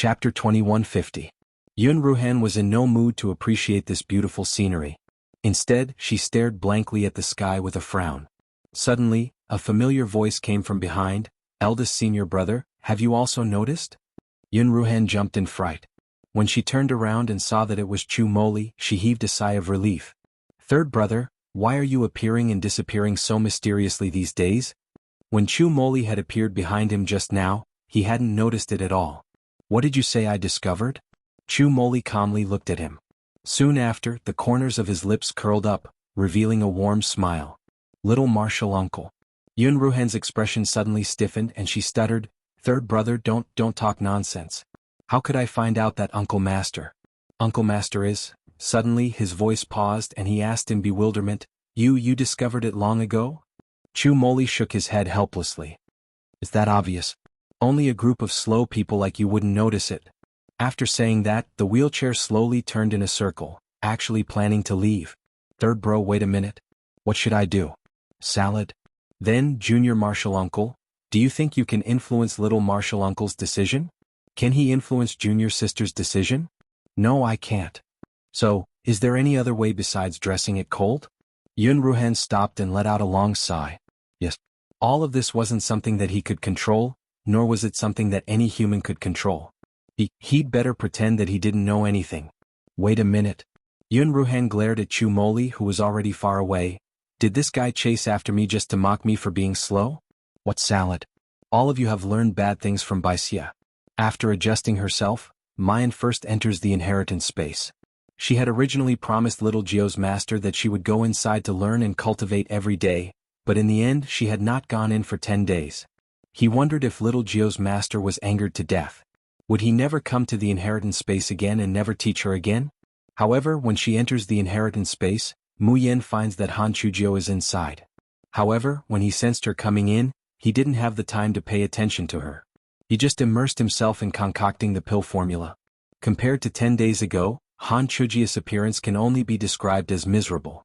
Chapter 2150. Yun Ruhan was in no mood to appreciate this beautiful scenery. Instead, she stared blankly at the sky with a frown. Suddenly, a familiar voice came from behind. "Eldest senior brother, have you also noticed?" Yun Ruhan jumped in fright. When she turned around and saw that it was Chu Moli, she heaved a sigh of relief. "Third brother, why are you appearing and disappearing so mysteriously these days?" When Chu Moli had appeared behind him just now, he hadn't noticed it at all. "What did you say I discovered?" Chu Moli calmly looked at him. Soon after, the corners of his lips curled up, revealing a warm smile. "Little martial uncle." Yun Ruhan's expression suddenly stiffened and she stuttered, "Third brother, don't talk nonsense. How could I find out that Uncle Master?" "Uncle Master is?" Suddenly his voice paused and he asked in bewilderment, You discovered it long ago?" Chu Moli shook his head helplessly. "Is that obvious? Only a group of slow people like you wouldn't notice it." After saying that, the wheelchair slowly turned in a circle, actually planning to leave. "Third bro, wait a minute. What should I do? Salad?" Then, Junior Martial Uncle, do you think you can influence Little Martial Uncle's decision? Can he influence Junior Sister's decision? No, I can't. So, is there any other way besides dressing it cold? Yun Ruhan stopped and let out a long sigh. Yes. All of this wasn't something that he could control, nor was it something that any human could control. He'd better pretend that he didn't know anything. Wait a minute. Yun Ruhan glared at Chu Moli, who was already far away. Did this guy chase after me just to mock me for being slow? What salad? All of you have learned bad things from Baisia. After adjusting herself, Mayan first enters the inheritance space. She had originally promised little Gio's master that she would go inside to learn and cultivate every day, but in the end she had not gone in for 10 days. He wondered if little Gio's master was angered to death. Would he never come to the inheritance space again and never teach her again? However, when she enters the inheritance space, Mu Yen finds that Han Chujio is inside. However, when he sensed her coming in, he didn't have the time to pay attention to her. He just immersed himself in concocting the pill formula. Compared to 10 days ago, Han Chujio's appearance can only be described as miserable.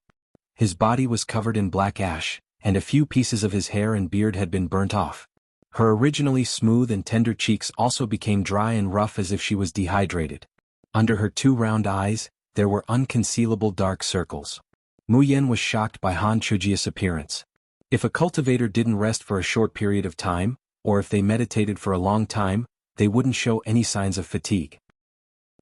His body was covered in black ash, and a few pieces of his hair and beard had been burnt off. Her originally smooth and tender cheeks also became dry and rough as if she was dehydrated. Under her 2 round eyes, there were unconcealable dark circles. Mu Yen was shocked by Han Chujio's appearance. If a cultivator didn't rest for a short period of time, or if they meditated for a long time, they wouldn't show any signs of fatigue.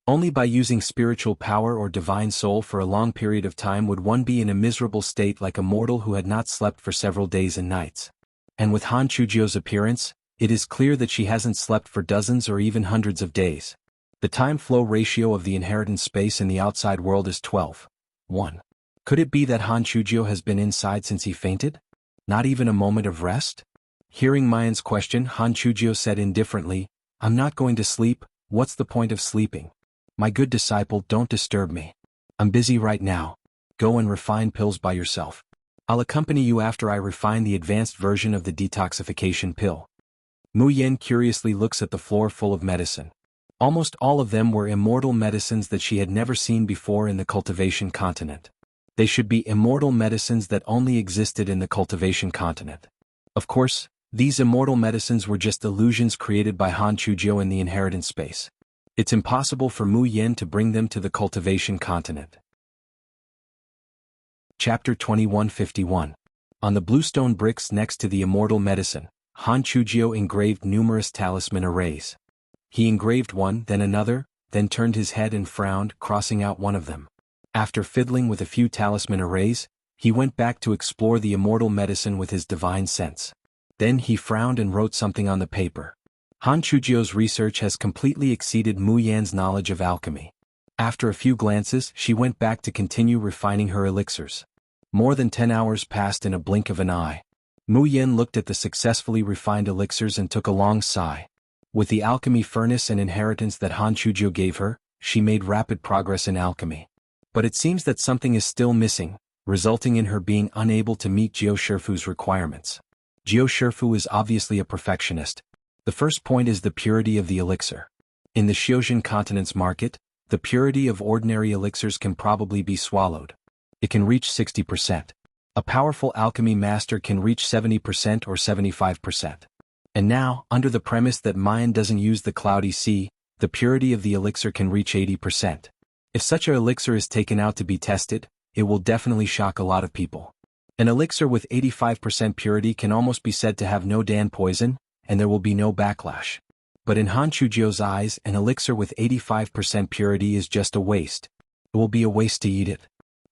Only by using spiritual power or divine soul for a long period of time would one be in a miserable state like a mortal who had not slept for several days and nights. And with Han Chujio's appearance, it is clear that she hasn't slept for dozens or even hundreds of days. The time-flow ratio of the inheritance space in the outside world is 12:1. Could it be that Han Chujio has been inside since he fainted? Not even a moment of rest? Hearing Mayan's question, Han Chujio said indifferently, "I'm not going to sleep. What's the point of sleeping? My good disciple, don't disturb me. I'm busy right now. Go and refine pills by yourself. I'll accompany you after I refine the advanced version of the detoxification pill." Mu Yen curiously looks at the floor full of medicine. Almost all of them were immortal medicines that she had never seen before in the cultivation continent. They should be immortal medicines that only existed in the cultivation continent. Of course, these immortal medicines were just illusions created by Han Chujio in the inheritance space. It's impossible for Mu Yen to bring them to the cultivation continent. Chapter 2151. On the bluestone bricks next to the immortal medicine, Han Chujio engraved numerous talisman arrays. He engraved one, then another, then turned his head and frowned, crossing out one of them. After fiddling with a few talisman arrays, he went back to explore the immortal medicine with his divine sense. Then he frowned and wrote something on the paper. Han Chujio's research has completely exceeded Mu Yan's knowledge of alchemy. After a few glances, she went back to continue refining her elixirs. More than 10 hours passed in a blink of an eye. Mu Yen looked at the successfully refined elixirs and took a long sigh. With the alchemy furnace and inheritance that Han Chujio gave her, she made rapid progress in alchemy. But it seems that something is still missing, resulting in her being unable to meet Jiao Shifu's requirements. Jiao Shifu is obviously a perfectionist. The first point is the purity of the elixir. In the Xiozhen continent's market, the purity of ordinary elixirs can probably be swallowed. It can reach 60%. A powerful alchemy master can reach 70% or 75%. And now, under the premise that Mayan doesn't use the cloudy sea, the purity of the elixir can reach 80%. If such an elixir is taken out to be tested, it will definitely shock a lot of people. An elixir with 85% purity can almost be said to have no dan poison, and there will be no backlash. But in Han Chujio's eyes, an elixir with 85% purity is just a waste. It will be a waste to eat it.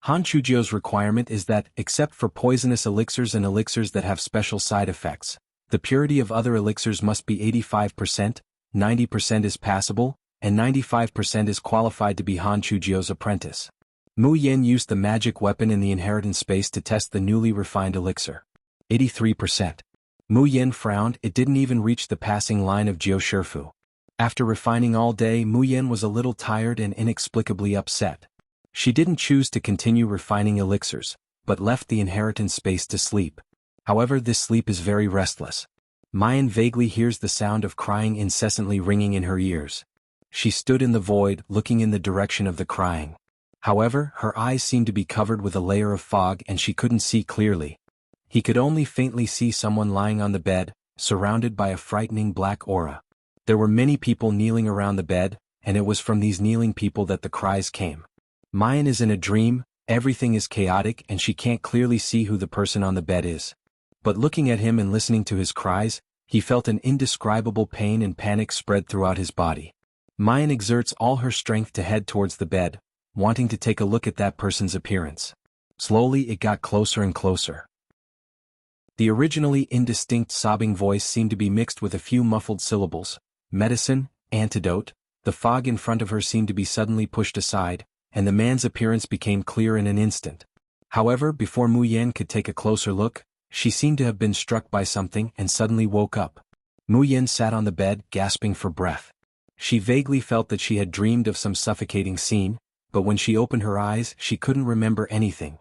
Han Chujio's requirement is that, except for poisonous elixirs and elixirs that have special side effects, the purity of other elixirs must be 85%, 90% is passable, and 95% is qualified to be Han Chujio's apprentice. Mu Yen used the magic weapon in the inheritance space to test the newly refined elixir. 83%. Mu Yen frowned, it didn't even reach the passing line of Jiu Shifu. After refining all day, Mu Yen was a little tired and inexplicably upset. She didn't choose to continue refining elixirs, but left the inheritance space to sleep. However, this sleep is very restless. Mayan vaguely hears the sound of crying incessantly ringing in her ears. She stood in the void, looking in the direction of the crying. However, her eyes seemed to be covered with a layer of fog and she couldn't see clearly. He could only faintly see someone lying on the bed, surrounded by a frightening black aura. There were many people kneeling around the bed, and it was from these kneeling people that the cries came. Mayan is in a dream, everything is chaotic and she can't clearly see who the person on the bed is. But looking at him and listening to his cries, he felt an indescribable pain and panic spread throughout his body. Mayan exerts all her strength to head towards the bed, wanting to take a look at that person's appearance. Slowly it got closer and closer. The originally indistinct sobbing voice seemed to be mixed with a few muffled syllables. Medicine, antidote. The fog in front of her seemed to be suddenly pushed aside, and the man's appearance became clear in an instant. However, before Mu Yen could take a closer look, she seemed to have been struck by something and suddenly woke up. Mu Yen sat on the bed, gasping for breath. She vaguely felt that she had dreamed of some suffocating scene, but when she opened her eyes, she couldn't remember anything.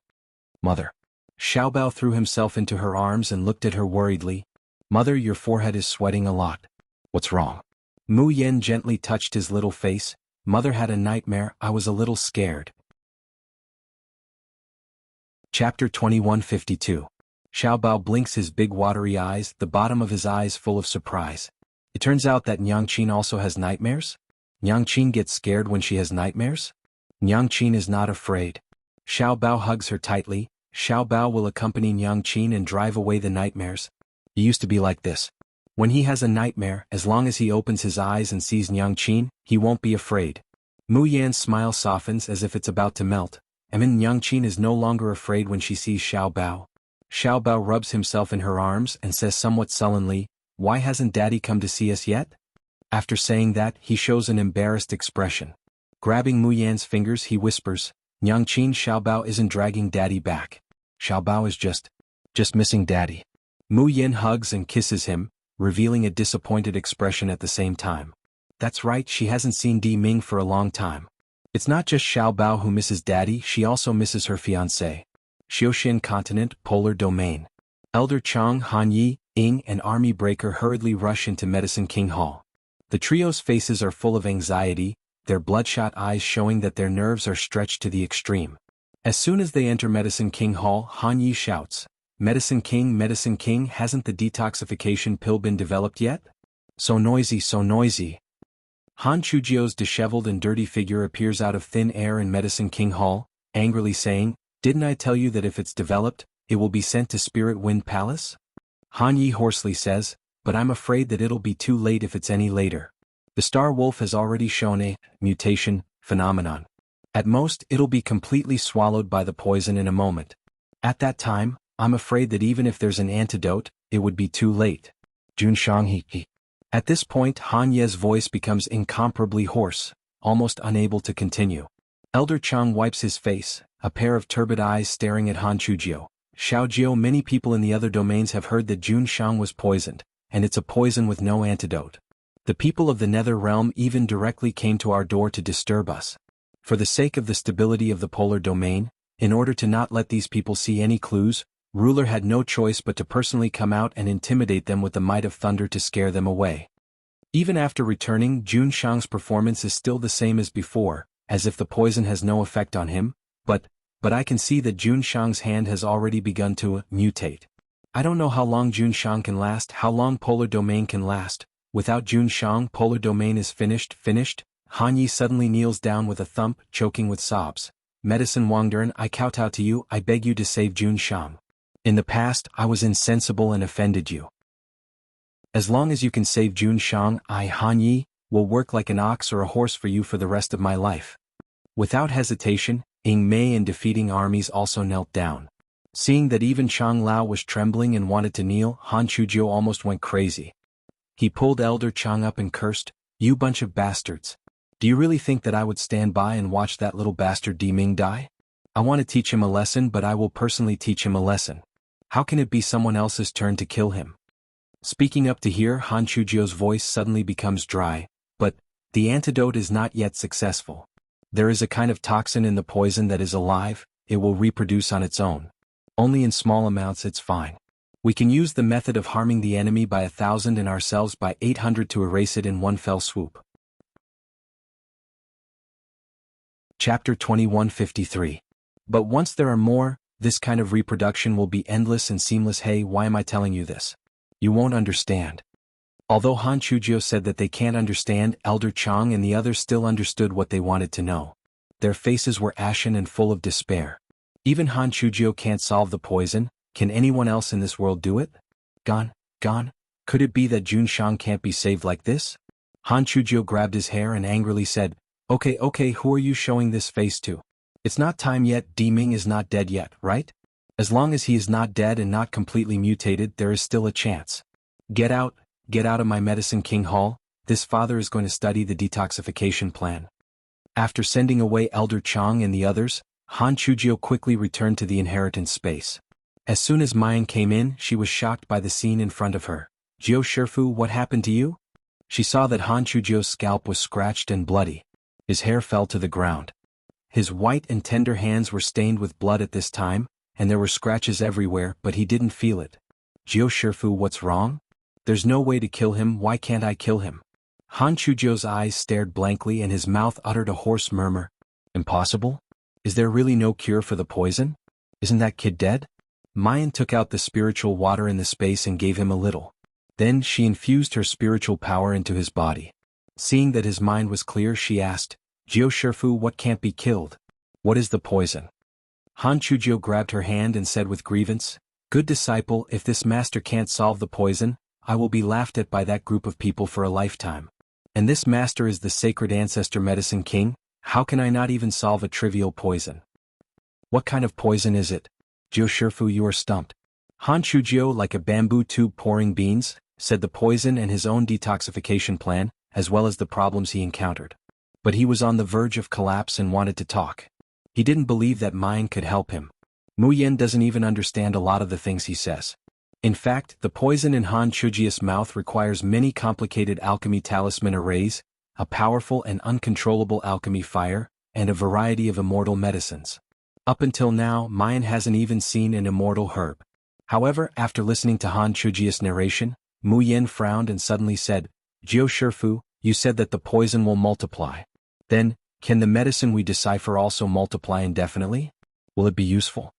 Mother. Xiaobao threw himself into her arms and looked at her worriedly. Mother, your forehead is sweating a lot. What's wrong? Mu Yen gently touched his little face. Mother had a nightmare, I was a little scared. Chapter 2152. Xiaobao blinks his big watery eyes, the bottom of his eyes full of surprise. It turns out that Nyangqin also has nightmares? Nyangqin gets scared when she has nightmares? Nyangqin is not afraid. Xiaobao hugs her tightly. Xiaobao will accompany Nyangqin and drive away the nightmares. He used to be like this. When he has a nightmare, as long as he opens his eyes and sees Nyangqin, he won't be afraid. Mu Yan's smile softens as if it's about to melt. Nyangqin is no longer afraid when she sees Xiaobao. Xiaobao rubs himself in her arms and says somewhat sullenly, "Why hasn't Daddy come to see us yet?" After saying that, he shows an embarrassed expression. Grabbing Mu Yan's fingers, he whispers, "Nyangqin, Xiaobao isn't dragging Daddy back. Xiaobao is just missing Daddy." Mu Yan hugs and kisses him, revealing a disappointed expression at the same time. That's right, she hasn't seen Di Ming for a long time. It's not just Xiaobao who misses Daddy, she also misses her fiancé. Xiaoxin Continent, Polar Domain. Elder Chang, Han Yi, Ying and Army Breaker hurriedly rush into Medicine King Hall. The trio's faces are full of anxiety, their bloodshot eyes showing that their nerves are stretched to the extreme. As soon as they enter Medicine King Hall, Han Yi shouts, Medicine King, hasn't the detoxification pill been developed yet? So noisy, so noisy." Han Chujio's disheveled and dirty figure appears out of thin air in Medicine King Hall, angrily saying, "Didn't I tell you that if it's developed, it will be sent to Spirit Wind Palace?" Han Yi hoarsely says, "But I'm afraid that it'll be too late if it's any later. The Star Wolf has already shown a mutation phenomenon. At most, it'll be completely swallowed by the poison in a moment. At that time, I'm afraid that even if there's an antidote, it would be too late." Jun Shanghi. At this point, Han Ye's voice becomes incomparably hoarse, almost unable to continue. Elder Chang wipes his face, a pair of turbid eyes staring at Han Chujio. "Xiaojiu, many people in the other domains have heard that Jun Shang was poisoned, and it's a poison with no antidote. The people of the Nether Realm even directly came to our door to disturb us. For the sake of the stability of the polar domain, in order to not let these people see any clues, Ruler had no choice but to personally come out and intimidate them with the might of thunder to scare them away. Even after returning, Jun Shang's performance is still the same as before, as if the poison has no effect on him, but I can see that Jun Shang's hand has already begun to mutate. I don't know how long Jun Shang can last, how long Polar Domain can last, Without Junshang, polar domain is finished. Han Yi suddenly kneels down with a thump, choking with sobs. Medicine Wangdern, I kowtow to you, I beg you to save Junshang. In the past, I was insensible and offended you. As long as you can save Junshang, I, Han Yi, will work like an ox or a horse for you for the rest of my life. Without hesitation, Ying Mei and defeating armies also knelt down. Seeing that even Chang Lao was trembling and wanted to kneel, Han Chujiu almost went crazy. He pulled Elder Chang up and cursed, "You bunch of bastards. Do you really think that I would stand by and watch that little bastard Diming die? I want to teach him a lesson, but I will personally teach him a lesson. How can it be someone else's turn to kill him?" Speaking up to hear, Han Chujiu's voice suddenly becomes dry, "But the antidote is not yet successful. There is a kind of toxin in the poison that is alive, it will reproduce on its own. Only in small amounts it's fine. We can use the method of harming the enemy by 1,000 and ourselves by 800 to erase it in one fell swoop." Chapter 2153. But once there are more, this kind of reproduction will be endless and seamless. Hey, why am I telling you this? You won't understand. Although Han Chujiu said that they can't understand, Elder Chang and the others still understood what they wanted to know. Their faces were ashen and full of despair. Even Han Chujiu can't solve the poison, can anyone else in this world do it? Gone? Could it be that Junshang can't be saved like this? Han Chujiu grabbed his hair and angrily said, Okay, who are you showing this face to? It's not time yet, Diming is not dead yet, right? As long as he is not dead and not completely mutated, there is still a chance. Get out of my Medicine King Hall, this father is going to study the detoxification plan. After sending away Elder Chang and the others, Han Chujiu quickly returned to the inheritance space. As soon as Mayan came in, she was shocked by the scene in front of her. "Jiu Shifu, what happened to you?" She saw that Han Chujiu's scalp was scratched and bloody. His hair fell to the ground. His white and tender hands were stained with blood at this time, and there were scratches everywhere, but he didn't feel it. "Jiu Shifu, what's wrong? There's no way to kill him, why can't I kill him?" Han Chujiu's eyes stared blankly and his mouth uttered a hoarse murmur. "Impossible? Is there really no cure for the poison? Isn't that kid dead?" Mayan took out the spiritual water in the space and gave him a little. Then she infused her spiritual power into his body. Seeing that his mind was clear, she asked, "Jiu Shifu, what can't be killed? What is the poison?" Han Chujiu grabbed her hand and said with grievance, "Good disciple, if this master can't solve the poison, I will be laughed at by that group of people for a lifetime. And this master is the sacred ancestor Medicine King, how can I not even solve a trivial poison?" "What kind of poison is it? Jiu Shifu, you are stumped." Han Chujiu, like a bamboo tube pouring beans, said the poison and his own detoxification plan, as well as the problems he encountered. But he was on the verge of collapse and wanted to talk. He didn't believe that Mayan could help him. Mu Yen doesn't even understand a lot of the things he says. In fact, the poison in Han Chujiu's mouth requires many complicated alchemy talisman arrays, a powerful and uncontrollable alchemy fire, and a variety of immortal medicines. Up until now, Mayan hasn't even seen an immortal herb. However, after listening to Han Chujiu's narration, Mu Yen frowned and suddenly said, "Jiu Shifu, you said that the poison will multiply. Then, can the medicine we decipher also multiply indefinitely? Will it be useful?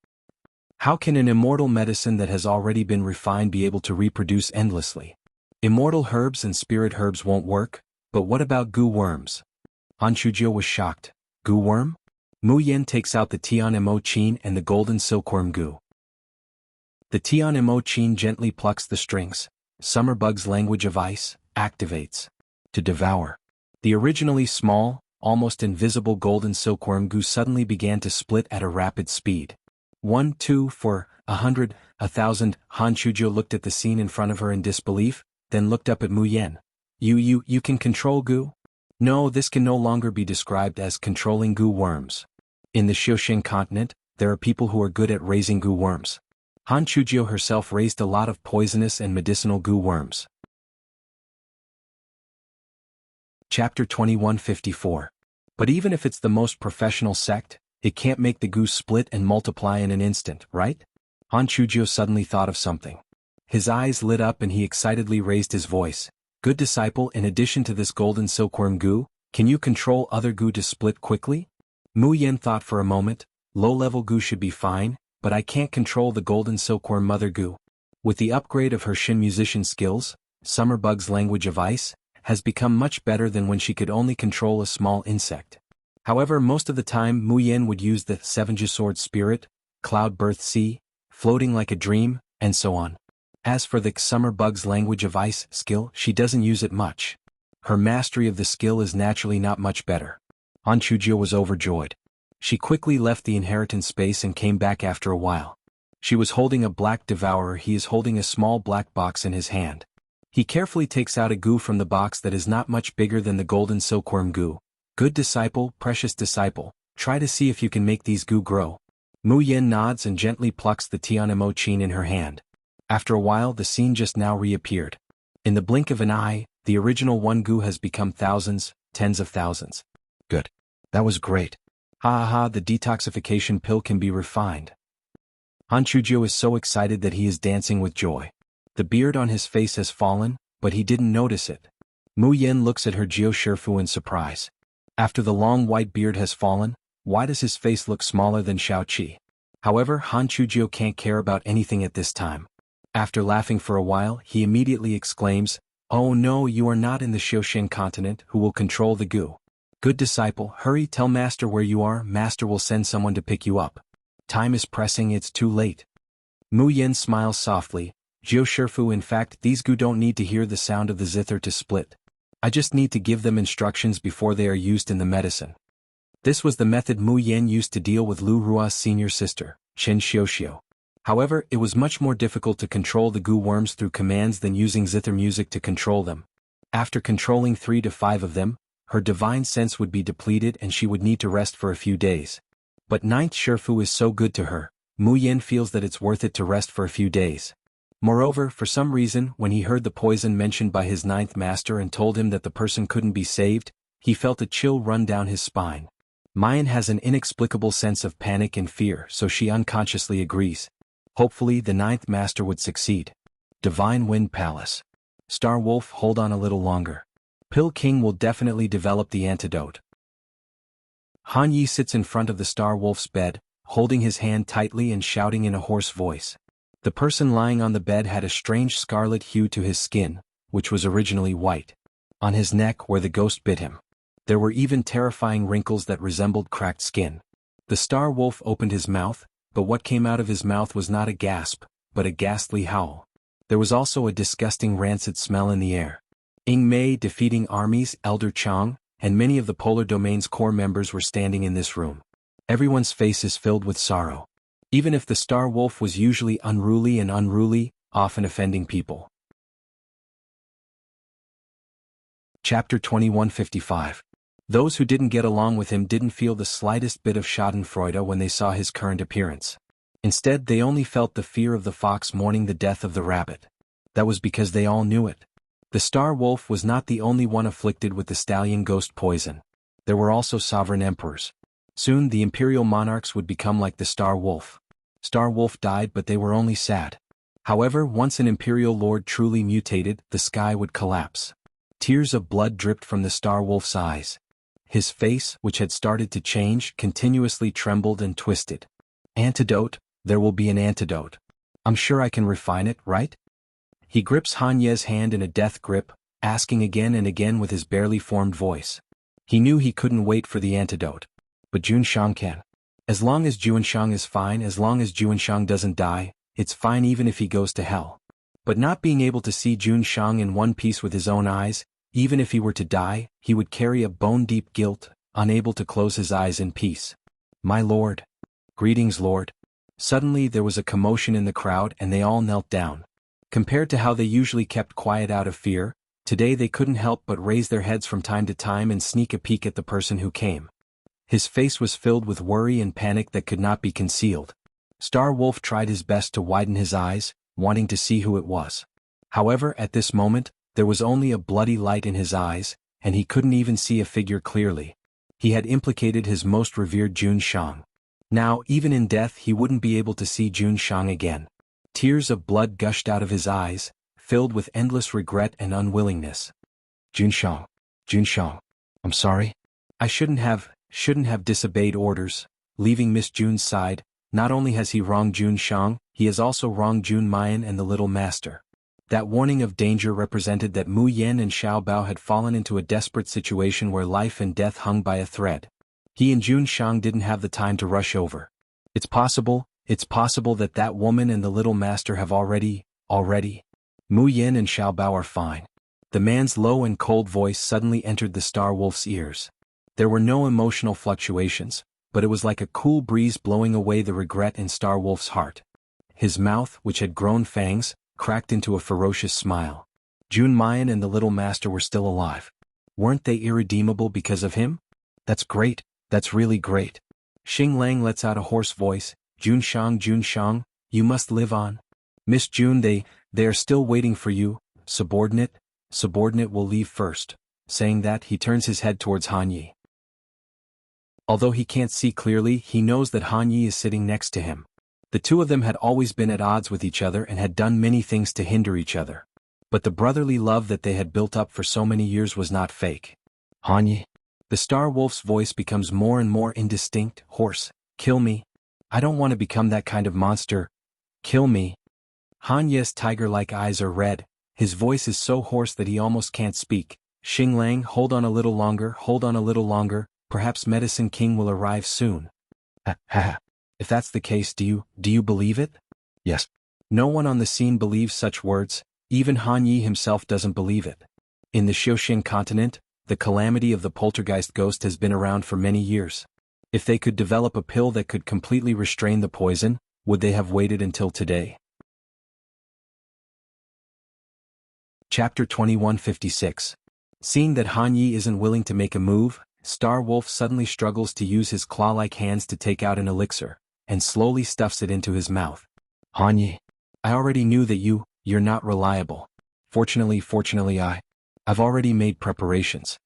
How can an immortal medicine that has already been refined be able to reproduce endlessly? Immortal herbs and spirit herbs won't work, but what about goo worms?" Han Chujiu was shocked. "Goo worm?" Mu Yen takes out the Tian Mo Chin and the golden silkworm goo. The Tian Mo Chin gently plucks the strings. Summer Bug's language of ice activates. To devour. The originally small, almost invisible golden silkworm goo suddenly began to split at a rapid speed. 1, 2, for 100, 1,000. Han Chujiu looked at the scene in front of her in disbelief, then looked up at Mu Yen. You can control goo?" "No, this can no longer be described as controlling goo worms. In the Xiuxing continent, there are people who are good at raising goo worms. Han Chujiu herself raised a lot of poisonous and medicinal goo worms." Chapter 2154. But even if it's the most professional sect, it can't make the goo split and multiply in an instant, right? Han Chujiu suddenly thought of something. His eyes lit up and he excitedly raised his voice. "Good disciple, in addition to this golden silkworm goo, can you control other goo to split quickly?" Mu Yen thought for a moment. "Low-level goo should be fine, but I can't control the golden silkworm mother goo. With the upgrade of her Shin musician skills, Summer Bug's language of ice, has become much better than when she could only control a small insect. However, most of the time Mu Yen would use the Seven-Sword Spirit, Cloud Birth Sea, Floating Like a Dream, and so on. As for the Summer Bug's language of ice skill, she doesn't use it much. Her mastery of the skill is naturally not much better. Han Chujio was overjoyed. She quickly left the inheritance space and came back after a while. She was holding a black devourer. He is holding a small black box in his hand. He carefully takes out a goo from the box that is not much bigger than the golden silkworm goo. Good disciple, precious disciple, try to see if you can make these goo grow. Mu Yen nods and gently plucks the Tianmo Chin in her hand. After a while the scene just now reappeared. In the blink of an eye, the original one goo has become thousands, tens of thousands. Good. That was great. Ha ha ha, the detoxification pill can be refined. Han Chujio is so excited that he is dancing with joy. The beard on his face has fallen, but he didn't notice it. Mu Yen looks at her Jiu Shifu in surprise. After the long white beard has fallen, why does his face look smaller than Shao Qi? However, Han Chujio can't care about anything at this time. After laughing for a while, he immediately exclaims, "Oh no, you are not in the Xiaoshen continent who will control the goo. Good disciple, hurry, tell master where you are, master will send someone to pick you up. Time is pressing, it's too late." Mu Yen smiles softly. Jiu Shifu, in fact, these goo don't need to hear the sound of the zither to split. I just need to give them instructions before they are used in the medicine. This was the method Mu Yen used to deal with Lu Rua's senior sister, Chen Xiuxiu. However, it was much more difficult to control the goo worms through commands than using zither music to control them. After controlling 3 to 5 of them, her divine sense would be depleted and she would need to rest for a few days. But ninth Shifu is so good to her, Mu Yen feels that it's worth it to rest for a few days. Moreover, for some reason, when he heard the poison mentioned by his ninth master and told him that the person couldn't be saved, he felt a chill run down his spine. Mayan has an inexplicable sense of panic and fear, so she unconsciously agrees. Hopefully the ninth master would succeed. Divine Wind Palace. Star Wolf, hold on a little longer. Pill King will definitely develop the antidote. Han Yi sits in front of the Star Wolf's bed, holding his hand tightly and shouting in a hoarse voice. The person lying on the bed had a strange scarlet hue to his skin, which was originally white. On his neck where the ghost bit him, there were even terrifying wrinkles that resembled cracked skin. The Star Wolf opened his mouth, but what came out of his mouth was not a gasp, but a ghastly howl. There was also a disgusting rancid smell in the air. Ing Mei defeating armies, Elder Chang, and many of the Polar Domain's core members were standing in this room. Everyone's face is filled with sorrow. Even if the Star Wolf was usually unruly, often offending people. Chapter 2155. Those who didn't get along with him didn't feel the slightest bit of schadenfreude when they saw his current appearance. Instead, they only felt the fear of the fox mourning the death of the rabbit. That was because they all knew it. The Star Wolf was not the only one afflicted with the stallion ghost poison. There were also sovereign emperors. Soon the imperial monarchs would become like the Star Wolf. Star Wolf died, but they were only sad. However, once an imperial lord truly mutated, the sky would collapse. Tears of blood dripped from the Star Wolf's eyes. His face, which had started to change, continuously trembled and twisted. Antidote, there will be an antidote. I'm sure I can refine it, right? He grips Han Ye's hand in a death grip, asking again and again with his barely formed voice. He knew he couldn't wait for the antidote. But Junshang can. As long as Junshang is fine, as long as Junshang doesn't die, it's fine even if he goes to hell. But not being able to see Junshang in one piece with his own eyes, even if he were to die, he would carry a bone-deep guilt, unable to close his eyes in peace. My lord. Greetings, lord. Suddenly there was a commotion in the crowd and they all knelt down. Compared to how they usually kept quiet out of fear, today they couldn't help but raise their heads from time to time and sneak a peek at the person who came. His face was filled with worry and panic that could not be concealed. Star Wolf tried his best to widen his eyes, wanting to see who it was. However, at this moment, there was only a bloody light in his eyes, and he couldn't even see a figure clearly. He had implicated his most revered Junshang. Now, even in death, he wouldn't be able to see Junshang again. Tears of blood gushed out of his eyes, filled with endless regret and unwillingness. Junshang. I'm sorry. I shouldn't have disobeyed orders. Leaving Miss Jun's side, not only has he wronged Junshang, he has also wronged Jun Mayan and the Little Master. That warning of danger represented that Mu Yen and Xiao Bao had fallen into a desperate situation where life and death hung by a thread. He and Jun Shang didn't have the time to rush over. It's possible that that woman and the little master have already. Mu Yen and Xiao Bao are fine. The man's low and cold voice suddenly entered the Star Wolf's ears. There were no emotional fluctuations, but it was like a cool breeze blowing away the regret in Star Wolf's heart. His mouth, which had grown fangs, cracked into a ferocious smile. Jun Mayan and the little master were still alive. Weren't they irredeemable because of him? That's great, that's really great. Xing Lang lets out a hoarse voice. Jun Shang, you must live on. Miss Jun, they are still waiting for you. Subordinate will leave first. Saying that, he turns his head towards Han Yi. Although he can't see clearly, he knows that Han Yi is sitting next to him. The two of them had always been at odds with each other and had done many things to hinder each other. But the brotherly love that they had built up for so many years was not fake. Han Yi. The Star Wolf's voice becomes more and more indistinct, hoarse. Kill me. I don't want to become that kind of monster. Kill me. Han Yi's tiger-like eyes are red. His voice is so hoarse that he almost can't speak. Xing Lang, hold on a little longer, perhaps Medicine King will arrive soon. If that's the case, do you believe it? Yes. No one on the scene believes such words, even Han Yi himself doesn't believe it. In the Xiuxing continent, the calamity of the poltergeist ghost has been around for many years. If they could develop a pill that could completely restrain the poison, would they have waited until today? Chapter 2156. Seeing that Han Yi isn't willing to make a move, Star Wolf suddenly struggles to use his claw-like hands to take out an elixir, and slowly stuffs it into his mouth. Han Yi, I already knew that you're not reliable. Fortunately I've already made preparations.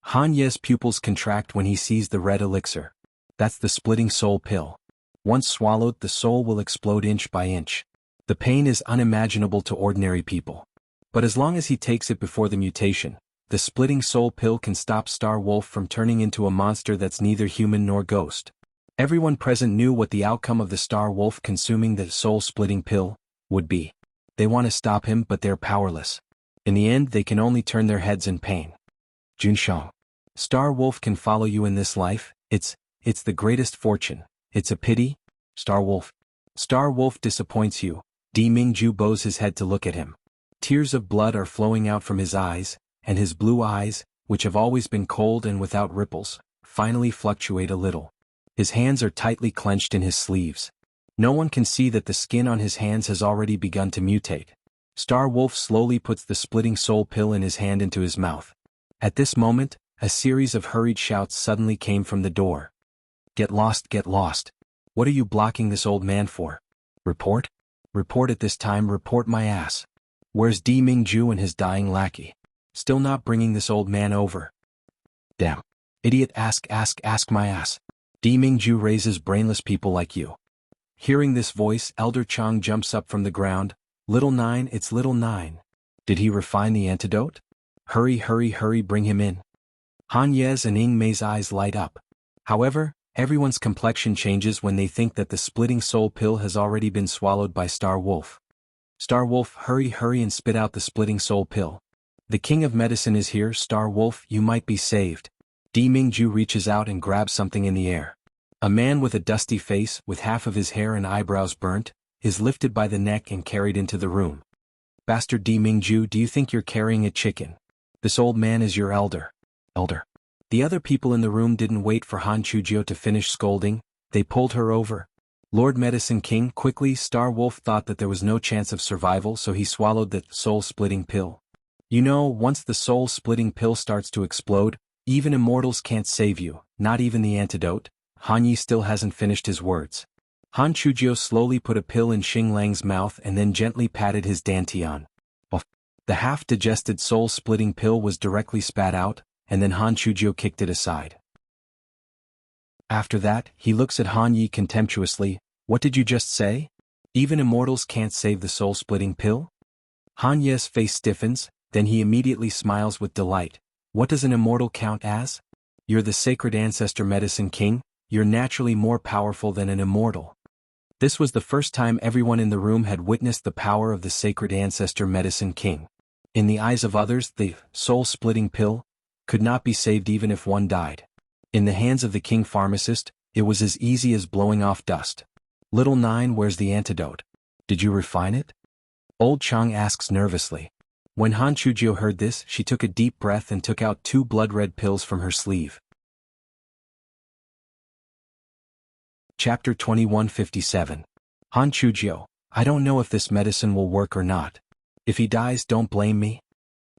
Han Yi's pupils contract when he sees the red elixir. That's the splitting soul pill. Once swallowed, the soul will explode inch by inch. The pain is unimaginable to ordinary people. But as long as he takes it before the mutation, the splitting soul pill can stop Star Wolf from turning into a monster that's neither human nor ghost. Everyone present knew what the outcome of the Star Wolf consuming the soul-splitting pill would be. They want to stop him, but they're powerless. In the end, they can only turn their heads in pain. Junshang. Star Wolf can follow you in this life. It's the greatest fortune. It's a pity. Star Wolf disappoints you. Di Mingju bows his head to look at him. Tears of blood are flowing out from his eyes, and his blue eyes, which have always been cold and without ripples, finally fluctuate a little. His hands are tightly clenched in his sleeves. No one can see that the skin on his hands has already begun to mutate. Star Wolf slowly puts the splitting soul pill in his hand into his mouth. At this moment, a series of hurried shouts suddenly came from the door. Get lost, get lost. What are you blocking this old man for? Report? Report at this time, report my ass. Where's Di Mingju and his dying lackey? Still not bringing this old man over. Damn. Idiot, ask my ass. Di Mingju raises brainless people like you. Hearing this voice, Elder Chang jumps up from the ground. Little Nine, it's Little Nine. Did he refine the antidote? Hurry, bring him in. Han Ye's and Ing Mei's eyes light up. However, everyone's complexion changes when they think that the splitting soul pill has already been swallowed by Star Wolf. Star Wolf, hurry and spit out the splitting soul pill. The king of medicine is here, Star Wolf, you might be saved. Di Mingju reaches out and grabs something in the air. A man with a dusty face, with half of his hair and eyebrows burnt, is lifted by the neck and carried into the room. Bastard Di Mingju, do you think you're carrying a chicken? This old man is your elder. The other people in the room didn't wait for Han Chujio to finish scolding, they pulled her over. Lord Medicine King, quickly, Star Wolf thought that there was no chance of survival, so he swallowed the soul-splitting pill. You know, once the soul-splitting pill starts to explode, even immortals can't save you, not even the antidote. Han Yi still hasn't finished his words. Han Chujio slowly put a pill in Xing Lang's mouth and then gently patted his dantian. The half-digested soul-splitting pill was directly spat out, and then Han Chujio kicked it aside. After that, he looks at Han Yi contemptuously. What did you just say? Even immortals can't save the soul-splitting pill? Han Yi's face stiffens, then he immediately smiles with delight. What does an immortal count as? You're the sacred ancestor Medicine King, you're naturally more powerful than an immortal. This was the first time everyone in the room had witnessed the power of the sacred ancestor Medicine King. In the eyes of others, the soul-splitting pill could not be saved even if one died. In the hands of the king pharmacist, it was as easy as blowing off dust. Little Nine, where's the antidote? Did you refine it? Old Chang asks nervously. When Han Chujio heard this, she took a deep breath and took out 2 blood-red pills from her sleeve. Chapter 2157. Han Chujio, I don't know if this medicine will work or not. If he dies, don't blame me.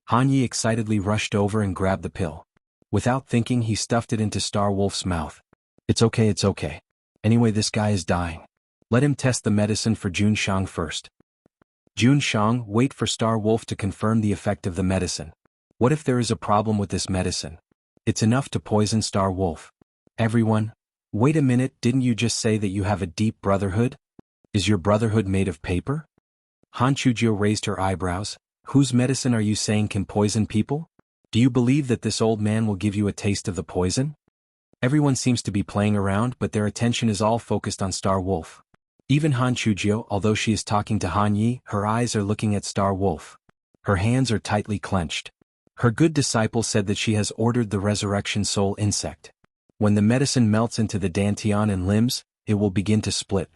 Han Yi excitedly rushed over and grabbed the pill. Without thinking, he stuffed it into Star Wolf's mouth. It's okay. Anyway, this guy is dying. Let him test the medicine for Jun Shang first. Jun Shang, wait for Star Wolf to confirm the effect of the medicine. What if there is a problem with this medicine? It's enough to poison Star Wolf. Everyone, wait a minute, didn't you just say that you have a deep brotherhood? Is your brotherhood made of paper? Han Chujio raised her eyebrows. Whose medicine are you saying can poison people? Do you believe that this old man will give you a taste of the poison? Everyone seems to be playing around, but their attention is all focused on Star Wolf. Even Han Chujio, although she is talking to Han Yi, her eyes are looking at Star Wolf. Her hands are tightly clenched. Her good disciple said that she has ordered the resurrection soul insect. When the medicine melts into the dantian and limbs, it will begin to split.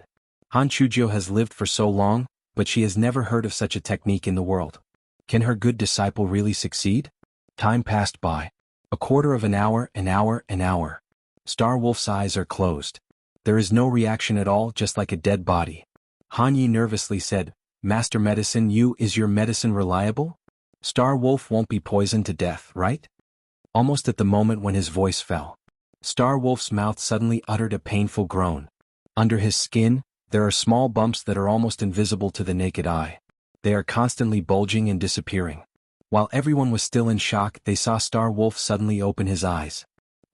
Han Chujio has lived for so long, but she has never heard of such a technique in the world. Can her good disciple really succeed? Time passed by. A quarter of an hour. Star Wolf's eyes are closed. There is no reaction at all, just like a dead body. Han Yi nervously said, Master Medicine, is your medicine reliable? Star Wolf won't be poisoned to death, right? Almost at the moment when his voice fell, Star Wolf's mouth suddenly uttered a painful groan. Under his skin, there are small bumps that are almost invisible to the naked eye. They are constantly bulging and disappearing. While everyone was still in shock, they saw Star Wolf suddenly open his eyes.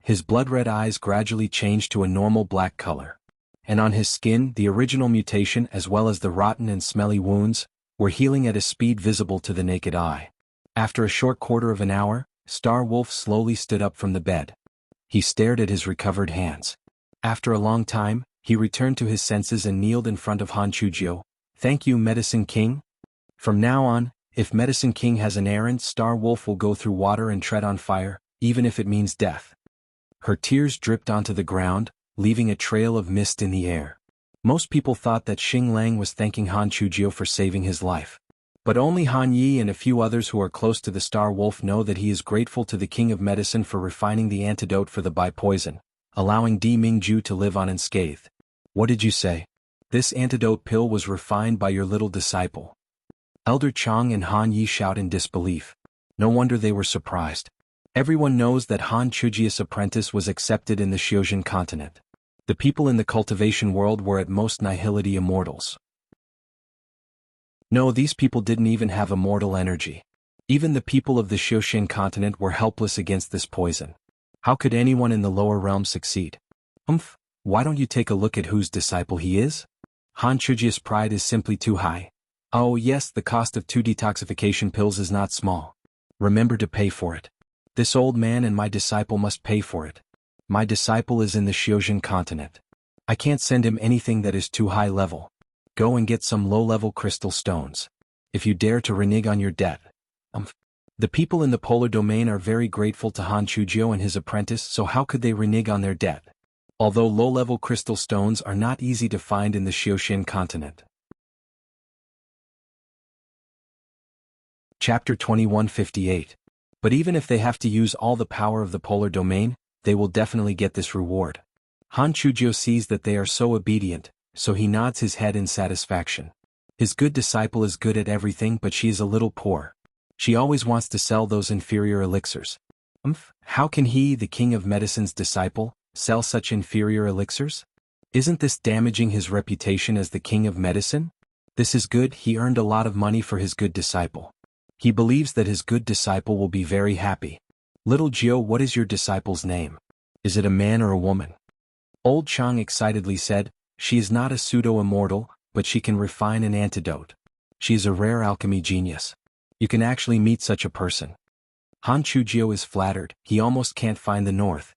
His blood-red eyes gradually changed to a normal black color. And on his skin, the original mutation as well as the rotten and smelly wounds were healing at a speed visible to the naked eye. After a short quarter of an hour, Star Wolf slowly stood up from the bed. He stared at his recovered hands. After a long time, he returned to his senses and kneeled in front of Han Chujio. Thank you, Medicine King. From now on, if Medicine King has an errand, Star Wolf will go through water and tread on fire, even if it means death. Her tears dripped onto the ground, leaving a trail of mist in the air. Most people thought that Xing Lang was thanking Han Chujio for saving his life. But only Han Yi and a few others who are close to the Star Wolf know that he is grateful to the King of Medicine for refining the antidote for the Bai poison, allowing Di Mingju to live on unscathed. What did you say? This antidote pill was refined by your little disciple. Elder Chang and Han Yi shout in disbelief. No wonder they were surprised. Everyone knows that Han Chujio's apprentice was accepted in the Xiozhen continent. The people in the cultivation world were at most nihility immortals. No, these people didn't even have immortal energy. Even the people of the Xiozhen continent were helpless against this poison. How could anyone in the lower realm succeed? Why don't you take a look at whose disciple he is? Han Chujio's pride is simply too high. Oh yes, the cost of 2 detoxification pills is not small. Remember to pay for it. This old man and my disciple must pay for it. My disciple is in the Xiozhen continent. I can't send him anything that is too high level. Go and get some low-level crystal stones. If you dare to renege on your debt. The people in the polar domain are very grateful to Han Chujio and his apprentice, so how could they renege on their debt? Although low-level crystal stones are not easy to find in the Xiozhen continent. Chapter 2158. But even if they have to use all the power of the polar domain, they will definitely get this reward. Han Chujio sees that they are so obedient, so he nods his head in satisfaction. His good disciple is good at everything, but she is a little poor. She always wants to sell those inferior elixirs. How can he, the King of Medicine's disciple, sell such inferior elixirs? Isn't this damaging his reputation as the King of Medicine? This is good, he earned a lot of money for his good disciple. He believes that his good disciple will be very happy. Little Gio, what is your disciple's name? Is it a man or a woman? Old Chang excitedly said, she is not a pseudo-immortal, but she can refine an antidote. She is a rare alchemy genius. You can actually meet such a person. Han Chujio is flattered, he almost can't find the north.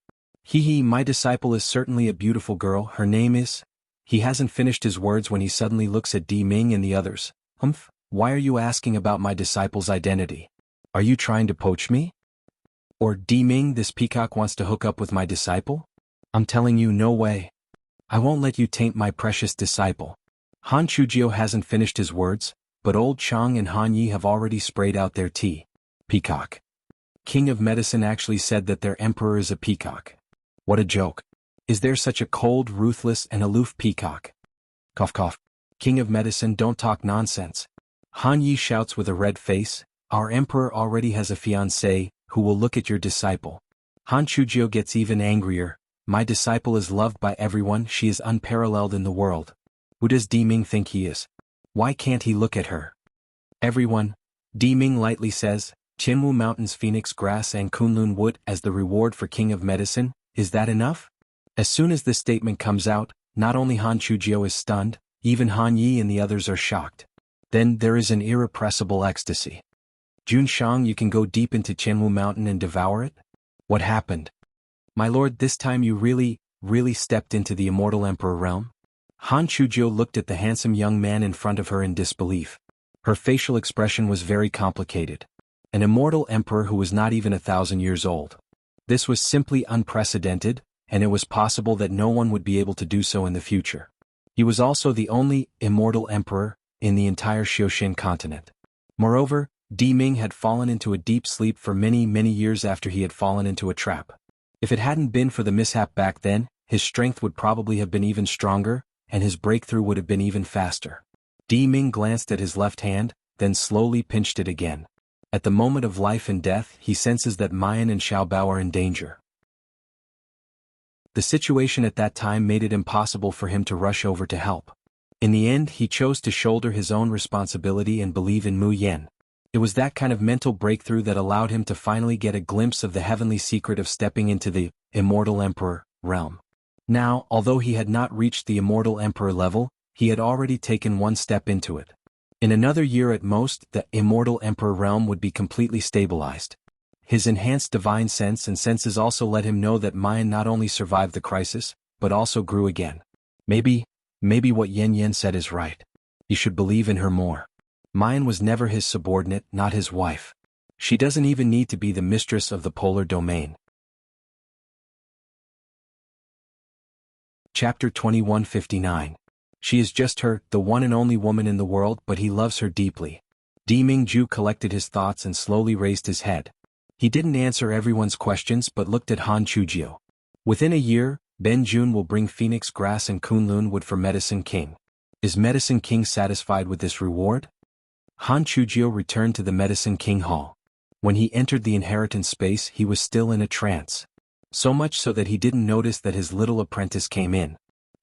My disciple is certainly a beautiful girl, her name is... He hasn't finished his words when he suddenly looks at Di Ming and the others. Humph, why are you asking about my disciple's identity? Are you trying to poach me? Or Di Ming, this peacock wants to hook up with my disciple? I'm telling you, no way. I won't let you taint my precious disciple. Han Chujiu hasn't finished his words, but old Chang and Han Yi have already sprayed out their tea. Peacock. King of Medicine actually said that their emperor is a peacock. What a joke. Is there such a cold, ruthless, and aloof peacock? Cough cough. King of Medicine, don't talk nonsense. Han Yi shouts with a red face, our emperor already has a fiancée, who will look at your disciple. Han Chujiu gets even angrier, my disciple is loved by everyone, she is unparalleled in the world. Who does Di Ming think he is? Why can't he look at her? Everyone, Di Ming lightly says, Qinwu Mountains phoenix grass and Kunlun wood as the reward for King of Medicine, is that enough? As soon as this statement comes out, not only Han Chujiu is stunned, even Han Yi and the others are shocked. Then there is an irrepressible ecstasy. Jun Shang, you can go deep into Qinwu Mountain and devour it? What happened? My lord, this time you really stepped into the immortal emperor realm? Han Chujiu looked at the handsome young man in front of her in disbelief. Her facial expression was very complicated. An immortal emperor who was not even 1,000 years old. This was simply unprecedented, and it was possible that no one would be able to do so in the future. He was also the only immortal emperor in the entire Xiaoxin continent. Moreover, Di Ming had fallen into a deep sleep for many years after he had fallen into a trap. If it hadn't been for the mishap back then, his strength would probably have been even stronger, and his breakthrough would have been even faster. Di Ming glanced at his left hand, then slowly pinched it again. At the moment of life and death, he senses that Mayan and Xiaobao are in danger. The situation at that time made it impossible for him to rush over to help. In the end, he chose to shoulder his own responsibility and believe in Mu Yan. It was that kind of mental breakthrough that allowed him to finally get a glimpse of the heavenly secret of stepping into the immortal emperor realm. Now, although he had not reached the immortal emperor level, he had already taken one step into it. In another year at most, the immortal emperor realm would be completely stabilized. His enhanced divine sense and senses also let him know that Mayan not only survived the crisis, but also grew again. Maybe what Yen Yen said is right. He should believe in her more. Mayan was never his subordinate, not his wife. She doesn't even need to be the mistress of the polar domain. Chapter 2159. She is just her, the one and only woman in the world, but he loves her deeply. Di Mingju collected his thoughts and slowly raised his head. He didn't answer everyone's questions but looked at Han Chujiu. Within a year, Ben Jun will bring phoenix grass and Kunlun wood for Medicine King. Is Medicine King satisfied with this reward? Han Chujiu returned to the Medicine King Hall. When he entered the inheritance space, he was still in a trance. So much so that he didn't notice that his little apprentice came in.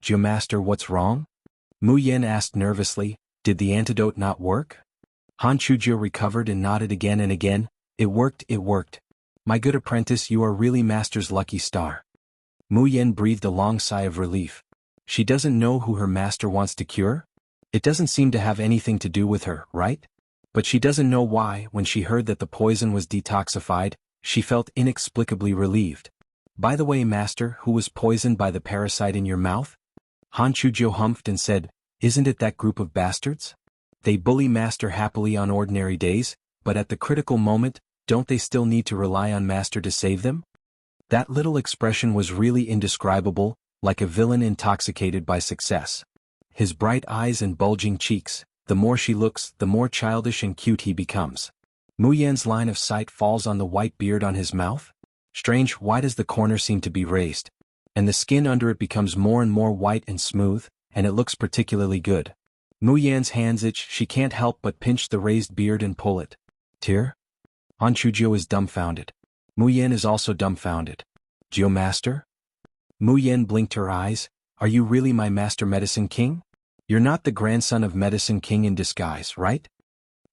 Geomaster, what's wrong? Mu Yan asked nervously, did the antidote not work? Han Chujiu recovered and nodded again and again. It worked. My good apprentice, you are really Master's lucky star. Mu Yan breathed a long sigh of relief. She doesn't know who her master wants to cure? It doesn't seem to have anything to do with her, right? But she doesn't know why. When she heard that the poison was detoxified, she felt inexplicably relieved. By the way, Master, who was poisoned by the parasite in your mouth? Han Chujiu humphed and said, isn't it that group of bastards? They bully Master happily on ordinary days, but at the critical moment, don't they still need to rely on Master to save them? That little expression was really indescribable, like a villain intoxicated by success. His bright eyes and bulging cheeks, the more she looks, the more childish and cute he becomes. Mu Yan's line of sight falls on the white beard on his mouth. Strange, why does the corner seem to be raised? And the skin under it becomes more and more white and smooth, and it looks particularly good. Mu Yan's hands itch, she can't help but pinch the raised beard and pull it. Tear? Han Chujiu is dumbfounded. Mu Yan is also dumbfounded. Geomaster? Mu Yan blinked her eyes. Are you really my Master Medicine King? You're not the grandson of Medicine King in disguise, right?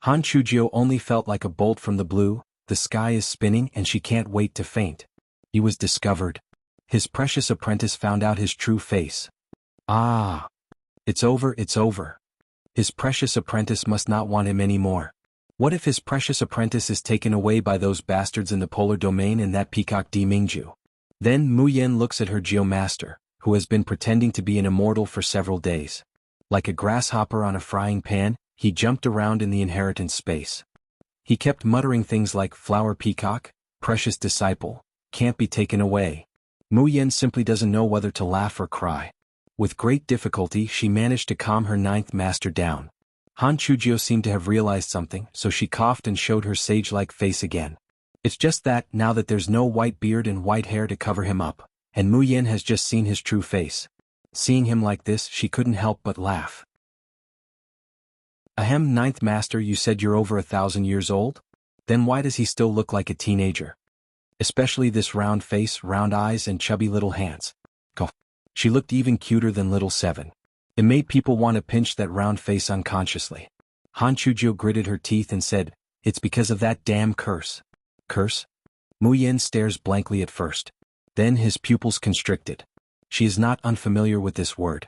Han Chujiu only felt like a bolt from the blue. The sky is spinning and she can't wait to faint. He was discovered. His precious apprentice found out his true face. Ah! It's over. His precious apprentice must not want him anymore. What if his precious apprentice is taken away by those bastards in the polar domain and that peacock Di Mingju? Then Mu Yan looks at her Geomaster, who has been pretending to be an immortal for several days. Like a grasshopper on a frying pan, he jumped around in the inheritance space. He kept muttering things like flower peacock, precious disciple, can't be taken away. Mu Yen simply doesn't know whether to laugh or cry. With great difficulty she managed to calm her ninth master down. Han Chujio seemed to have realized something, so she coughed and showed her sage-like face again. It's just that, now that there's no white beard and white hair to cover him up, and Mu Yen has just seen his true face. Seeing him like this, she couldn't help but laugh. Ahem, ninth master, you said you're over 1,000 years old? Then why does he still look like a teenager? Especially this round face, round eyes and chubby little hands. Go. She looked even cuter than little Seven. It made people want to pinch that round face unconsciously. Han Chujio gritted her teeth and said, it's because of that damn curse. Curse? Mu Yen stares blankly at first. Then his pupils constricted. She is not unfamiliar with this word.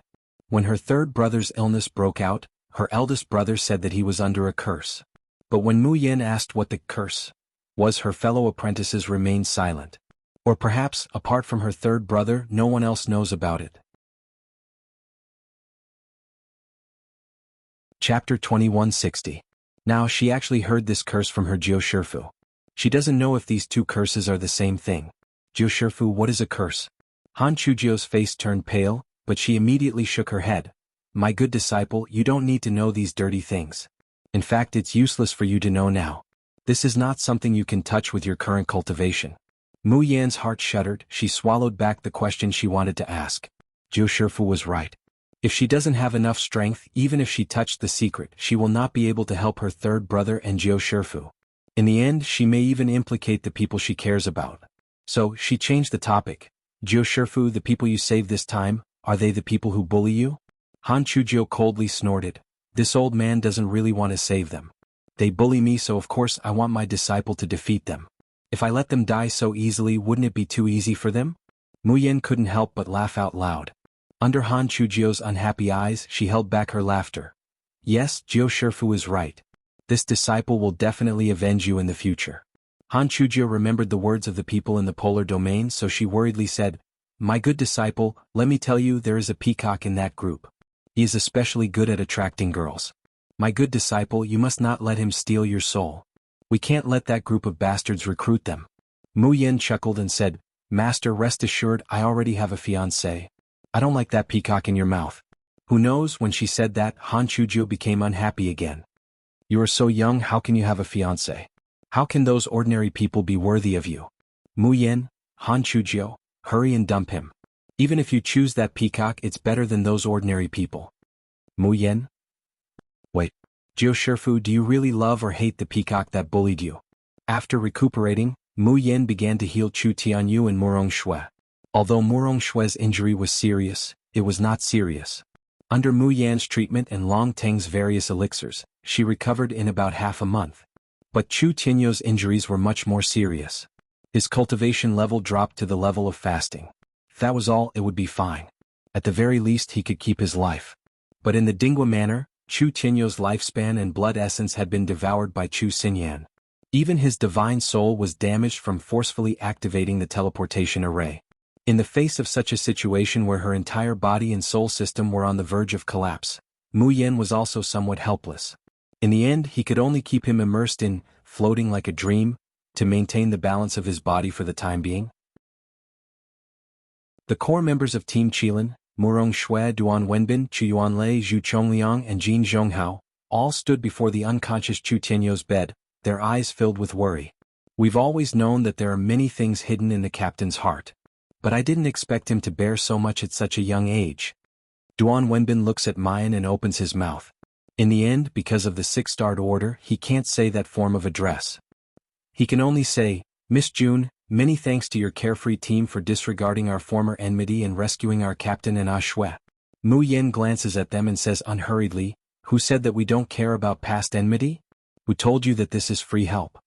When her third brother's illness broke out, her eldest brother said that he was under a curse. But when Mu Yen asked what the curse was, her fellow apprentices remained silent. Or perhaps, apart from her third brother, no one else knows about it. Chapter 2160. Now she actually heard this curse from her Jiu Shifu. She doesn't know if these two curses are the same thing. Jiu Shifu, what is a curse? Han Chujio's face turned pale, but she immediately shook her head. My good disciple, you don't need to know these dirty things. In fact, it's useless for you to know now. This is not something you can touch with your current cultivation. Mu Yan's heart shuddered. She swallowed back the question she wanted to ask. Jiu Shifu was right. If she doesn't have enough strength, even if she touched the secret, she will not be able to help her third brother and Jiu Shifu. In the end, she may even implicate the people she cares about. So, she changed the topic. Jiu Shifu, the people you saved this time, are they the people who bully you? Han Chujio coldly snorted. This old man doesn't really want to save them. They bully me, so of course I want my disciple to defeat them. If I let them die so easily, wouldn't it be too easy for them? Mu Yen couldn't help but laugh out loud. Under Han Chujio's unhappy eyes, she held back her laughter. Yes, Jiu Shifu is right. This disciple will definitely avenge you in the future. Han Chujio remembered the words of the people in the polar domain, so she worriedly said, My good disciple, let me tell you, there is a peacock in that group. He is especially good at attracting girls. My good disciple, you must not let him steal your soul. We can't let that group of bastards recruit them. Mu Yen chuckled and said, Master, rest assured, I already have a fiancé. I don't like that peacock in your mouth. Who knows, when she said that, Han Chujio became unhappy again. You are so young, how can you have a fiancé? How can those ordinary people be worthy of you? Mu Yen, Han Chujio, hurry and dump him. Even if you choose that peacock, it's better than those ordinary people. Mu Yen? Wait. Jiu Shifu, do you really love or hate the peacock that bullied you? After recuperating, Mu Yen began to heal Chu Tianyu and Murong Shui. Although Murong Shui's injury was serious, it was not serious. Under Mu Yan's treatment and Long Teng's various elixirs, she recovered in about half a month. But Chu Tianyu's injuries were much more serious. His cultivation level dropped to the level of fasting. If that was all, it would be fine. At the very least, he could keep his life. But in the Dingwa manner, Chu Tianyu's lifespan and blood essence had been devoured by Chu Xinyan. Even his divine soul was damaged from forcefully activating the teleportation array. In the face of such a situation where her entire body and soul system were on the verge of collapse, Mu Yen was also somewhat helpless. In the end, he could only keep him immersed in, floating like a dream, to maintain the balance of his body for the time being. The core members of Team Qilin, Murong Shui, Duan Wenbin, Chu Yuanlei, Zhu Chongliang and Jin Zhonghao, all stood before the unconscious Chu Tianyu's bed, their eyes filled with worry. We've always known that there are many things hidden in the captain's heart. But I didn't expect him to bear so much at such a young age. Duan Wenbin looks at Mayan and opens his mouth. In the end, because of the six-starred order, he can't say that form of address. He can only say, Miss June, many thanks to your carefree team for disregarding our former enmity and rescuing our captain and Ah Shui. Mu Yen glances at them and says unhurriedly, Who said that we don't care about past enmity? Who told you that this is free help?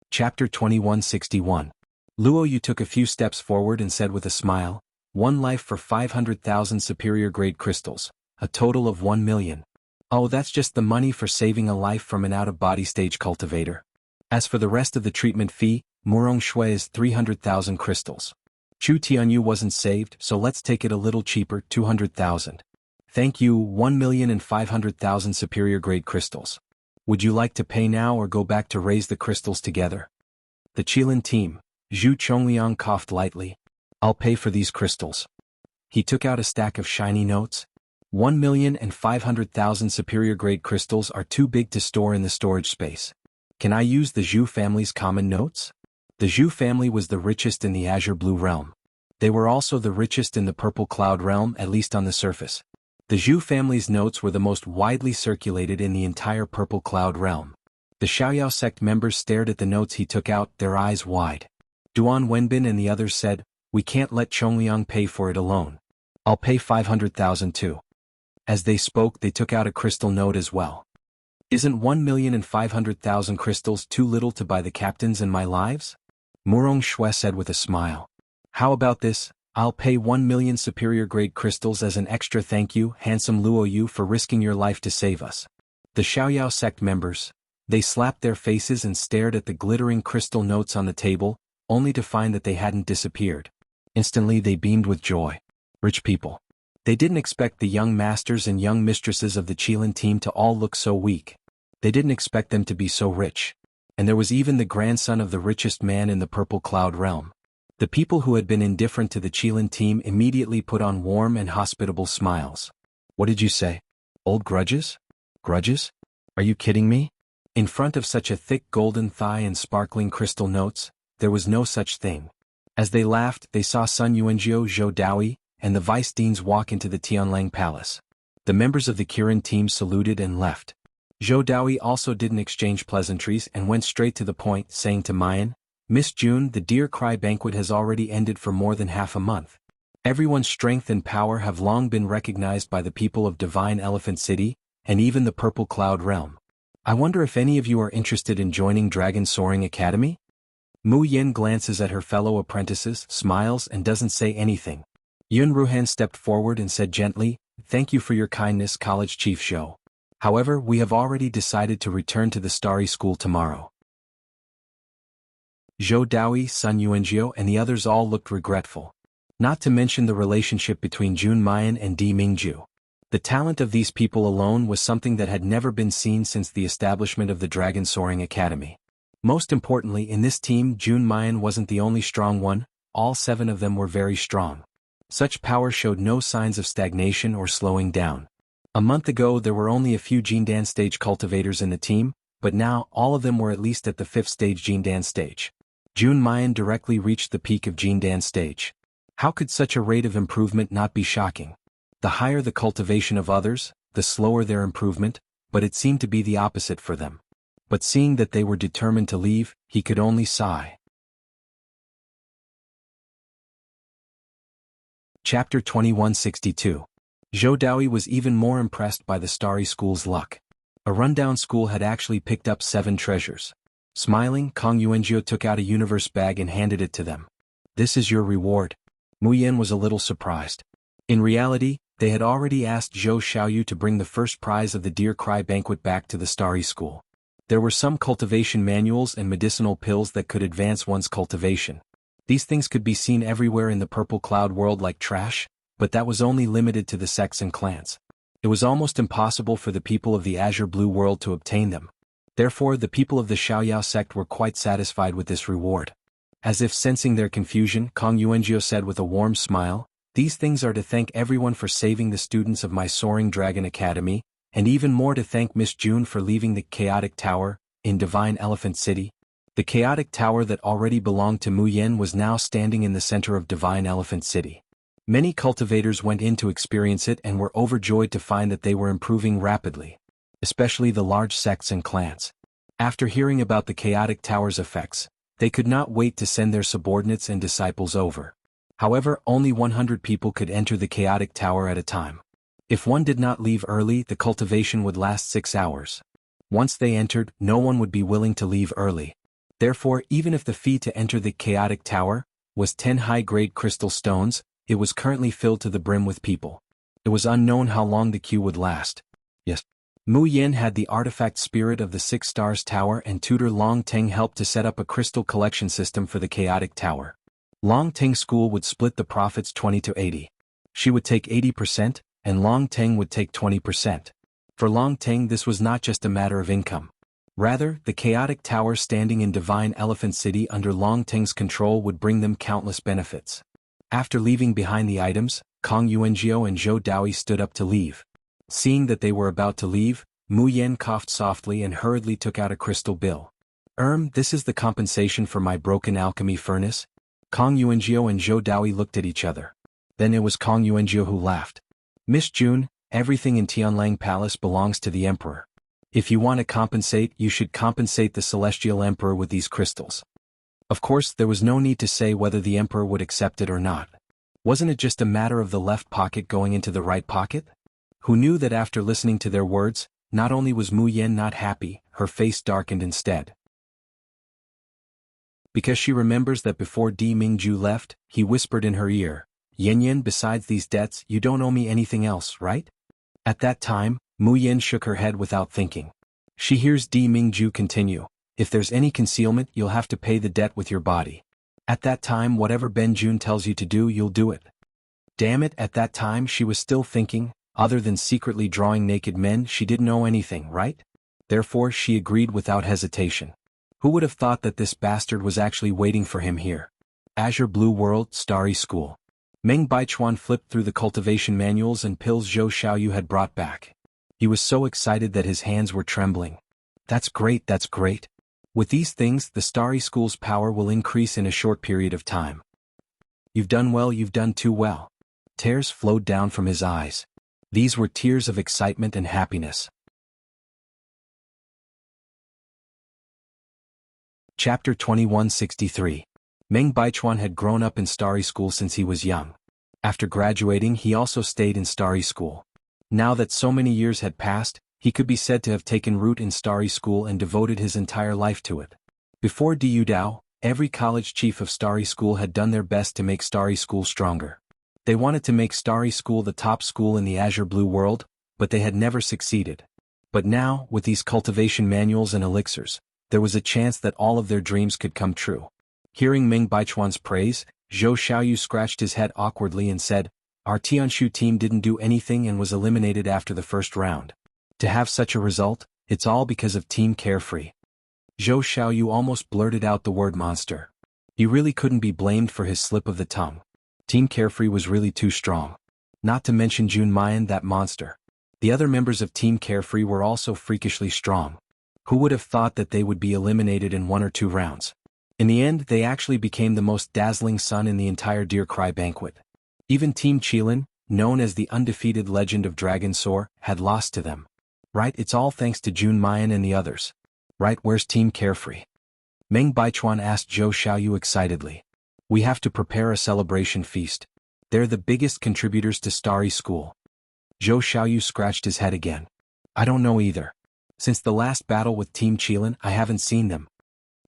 Chapter 2161. Luo Yu took a few steps forward and said with a smile, 1 life for 500,000 superior-grade crystals, a total of 1 million. Oh, that's just the money for saving a life from an out-of-body stage cultivator. As for the rest of the treatment fee, Murong Shui is 300,000 crystals. Chu Tianyu wasn't saved, so let's take it a little cheaper, 200,000. Thank you, 1,500,000 superior grade crystals. Would you like to pay now or go back to raise the crystals together? The Qilin team, Zhu Chongliang coughed lightly. I'll pay for these crystals. He took out a stack of shiny notes. 1,500,000 superior grade crystals are too big to store in the storage space. Can I use the Zhu family's common notes? The Zhu family was the richest in the Azure Blue realm. They were also the richest in the Purple Cloud realm, at least on the surface. The Zhu family's notes were the most widely circulated in the entire Purple Cloud realm. The Xiaoyao sect members stared at the notes he took out, their eyes wide. Duan Wenbin and the others said, "We can't let Chongliang pay for it alone. I'll pay 500,000 too." As they spoke, they took out a crystal note as well. Isn't 1,500,000 crystals too little to buy the captains and my lives? Murong Shui said with a smile. How about this? I'll pay 1 million superior grade crystals as an extra thank you, handsome Luo Yu, for risking your life to save us. The Xiaoyao sect members, they slapped their faces and stared at the glittering crystal notes on the table, only to find that they hadn't disappeared. Instantly they beamed with joy. Rich people. They didn't expect the young masters and young mistresses of the Qilin team to all look so weak. They didn't expect them to be so rich. And there was even the grandson of the richest man in the Purple Cloud realm. The people who had been indifferent to the Qilin team immediately put on warm and hospitable smiles. What did you say? Old grudges? Grudges? Are you kidding me? In front of such a thick golden thigh and sparkling crystal notes, there was no such thing. As they laughed, they saw Sun Yuanjiu, Zhou Daoi, and the vice deans walk into the Tianlang Palace. The members of the Kirin team saluted and left. Zhou Daoi also didn't exchange pleasantries and went straight to the point, saying to Mayan, "Miss June, the Deer Cry banquet has already ended for more than half a month. Everyone's strength and power have long been recognized by the people of Divine Elephant City, and even the Purple Cloud realm. I wonder if any of you are interested in joining Dragon Soaring Academy?" Mu Yin glances at her fellow apprentices, smiles, and doesn't say anything. Yun Ruhan stepped forward and said gently, "Thank you for your kindness, College Chief Zhou. However, we have already decided to return to the Starry School tomorrow." Zhou Daoi, Sun Yuanjiu, and the others all looked regretful. Not to mention the relationship between Jun Mayan and Di Mingju. The talent of these people alone was something that had never been seen since the establishment of the Dragon Soaring Academy. Most importantly, in this team, Jun Mayan wasn't the only strong one, all 7 of them were very strong. Such power showed no signs of stagnation or slowing down. A month ago there were only a few Jindan stage cultivators in the team, but now all of them were at least at the 5th stage Jindan stage. Jun Mayan directly reached the peak of Jindan stage. How could such a rate of improvement not be shocking? The higher the cultivation of others, the slower their improvement, but it seemed to be the opposite for them. But seeing that they were determined to leave, he could only sigh. Chapter 2162. Zhou Daoi was even more impressed by the Starry School's luck. A rundown school had actually picked up 7 treasures. Smiling, Kong Yuanjiu took out a universe bag and handed it to them. "This is your reward." Mu Yin was a little surprised. In reality, they had already asked Zhou Xiaoyu to bring the first prize of the Deer Cry banquet back to the Starry School. There were some cultivation manuals and medicinal pills that could advance one's cultivation. These things could be seen everywhere in the Purple Cloud world like trash, but that was only limited to the sects and clans. It was almost impossible for the people of the Azure Blue world to obtain them. Therefore, the people of the Xiaoyao sect were quite satisfied with this reward. As if sensing their confusion, Kong Yuanjiu said with a warm smile, "These things are to thank everyone for saving the students of my Soaring Dragon Academy, and even more to thank Miss June for leaving the Chaotic Tower, in Divine Elephant City." The Chaotic Tower that already belonged to Mu Yin was now standing in the center of Divine Elephant City. Many cultivators went in to experience it and were overjoyed to find that they were improving rapidly. Especially the large sects and clans. After hearing about the Chaotic Tower's effects, they could not wait to send their subordinates and disciples over. However, only 100 people could enter the Chaotic Tower at a time. If one did not leave early, the cultivation would last 6 hours. Once they entered, no one would be willing to leave early. Therefore, even if the fee to enter the Chaotic Tower was 10 high-grade crystal stones, it was currently filled to the brim with people. It was unknown how long the queue would last. Yes. Mu Yin had the artifact spirit of the Six Stars Tower, and tutor Long Teng helped to set up a crystal collection system for the Chaotic Tower. Long Teng's school would split the profits 20 to 80. She would take 80%, and Long Teng would take 20%. For Long Teng, this was not just a matter of income. Rather, the Chaotic Tower standing in Divine Elephant City under Long Teng's control would bring them countless benefits. After leaving behind the items, Kong Yuanjiao and Zhou Daoi stood up to leave. Seeing that they were about to leave, Mu Yen coughed softly and hurriedly took out a crystal bill. This is the compensation for my broken alchemy furnace?" Kong Yuanjiao and Zhou Daoi looked at each other. Then it was Kong Yuanjiao who laughed. "Miss June, everything in Tianlang Palace belongs to the Emperor. If you want to compensate, you should compensate the Celestial Emperor with these crystals." Of course, there was no need to say whether the Emperor would accept it or not. Wasn't it just a matter of the left pocket going into the right pocket? Who knew that after listening to their words, not only was Mu Yen not happy, her face darkened instead. Because she remembers that before Di Mingju left, he whispered in her ear, "Yen Yen, besides these debts, you don't owe me anything else, right?" At that time, Mu Yen shook her head without thinking. She hears Di Mingju continue, "If there's any concealment, you'll have to pay the debt with your body. At that time, whatever Ben Jun tells you to do, you'll do it." Damn it, at that time she was still thinking, other than secretly drawing naked men, she didn't know anything, right? Therefore she agreed without hesitation. Who would have thought that this bastard was actually waiting for him here? Azure Blue World, Starry School. Meng Baichuan flipped through the cultivation manuals and pills Zhou Xiaoyu had brought back. He was so excited that his hands were trembling. That's great, that's great. With these things, the Starry School's power will increase in a short period of time. You've done well, you've done too well. Tears flowed down from his eyes. These were tears of excitement and happiness. Chapter 2163. Meng Baichuan had grown up in Starry School since he was young. After graduating, he also stayed in Starry School. Now that so many years had passed, he could be said to have taken root in Starry School and devoted his entire life to it. Before Diu Dao, every college chief of Starry School had done their best to make Starry School stronger. They wanted to make Starry School the top school in the Azure Blue World, but they had never succeeded. But now, with these cultivation manuals and elixirs, there was a chance that all of their dreams could come true. Hearing Meng Baichuan's praise, Zhou Xiaoyu scratched his head awkwardly and said, "Our Tianshu team didn't do anything and was eliminated after the first round. To have such a result, it's all because of Team Carefree." Zhou Xiaoyu almost blurted out the word monster. He really couldn't be blamed for his slip of the tongue. Team Carefree was really too strong. Not to mention Jun Mayan, that monster. The other members of Team Carefree were also freakishly strong. Who would have thought that they would be eliminated in 1 or 2 rounds? In the end, they actually became the most dazzling sun in the entire Deer Cry banquet. Even Team Qilin, known as the undefeated legend of Dragon Soar, had lost to them. Right, it's all thanks to Jun Mayan and the others. Right, where's Team Carefree? Meng Baichuan asked Zhou Xiaoyu excitedly. "We have to prepare a celebration feast. They're the biggest contributors to Starry School." Zhou Xiaoyu scratched his head again. "I don't know either. Since the last battle with Team Qilin, I haven't seen them."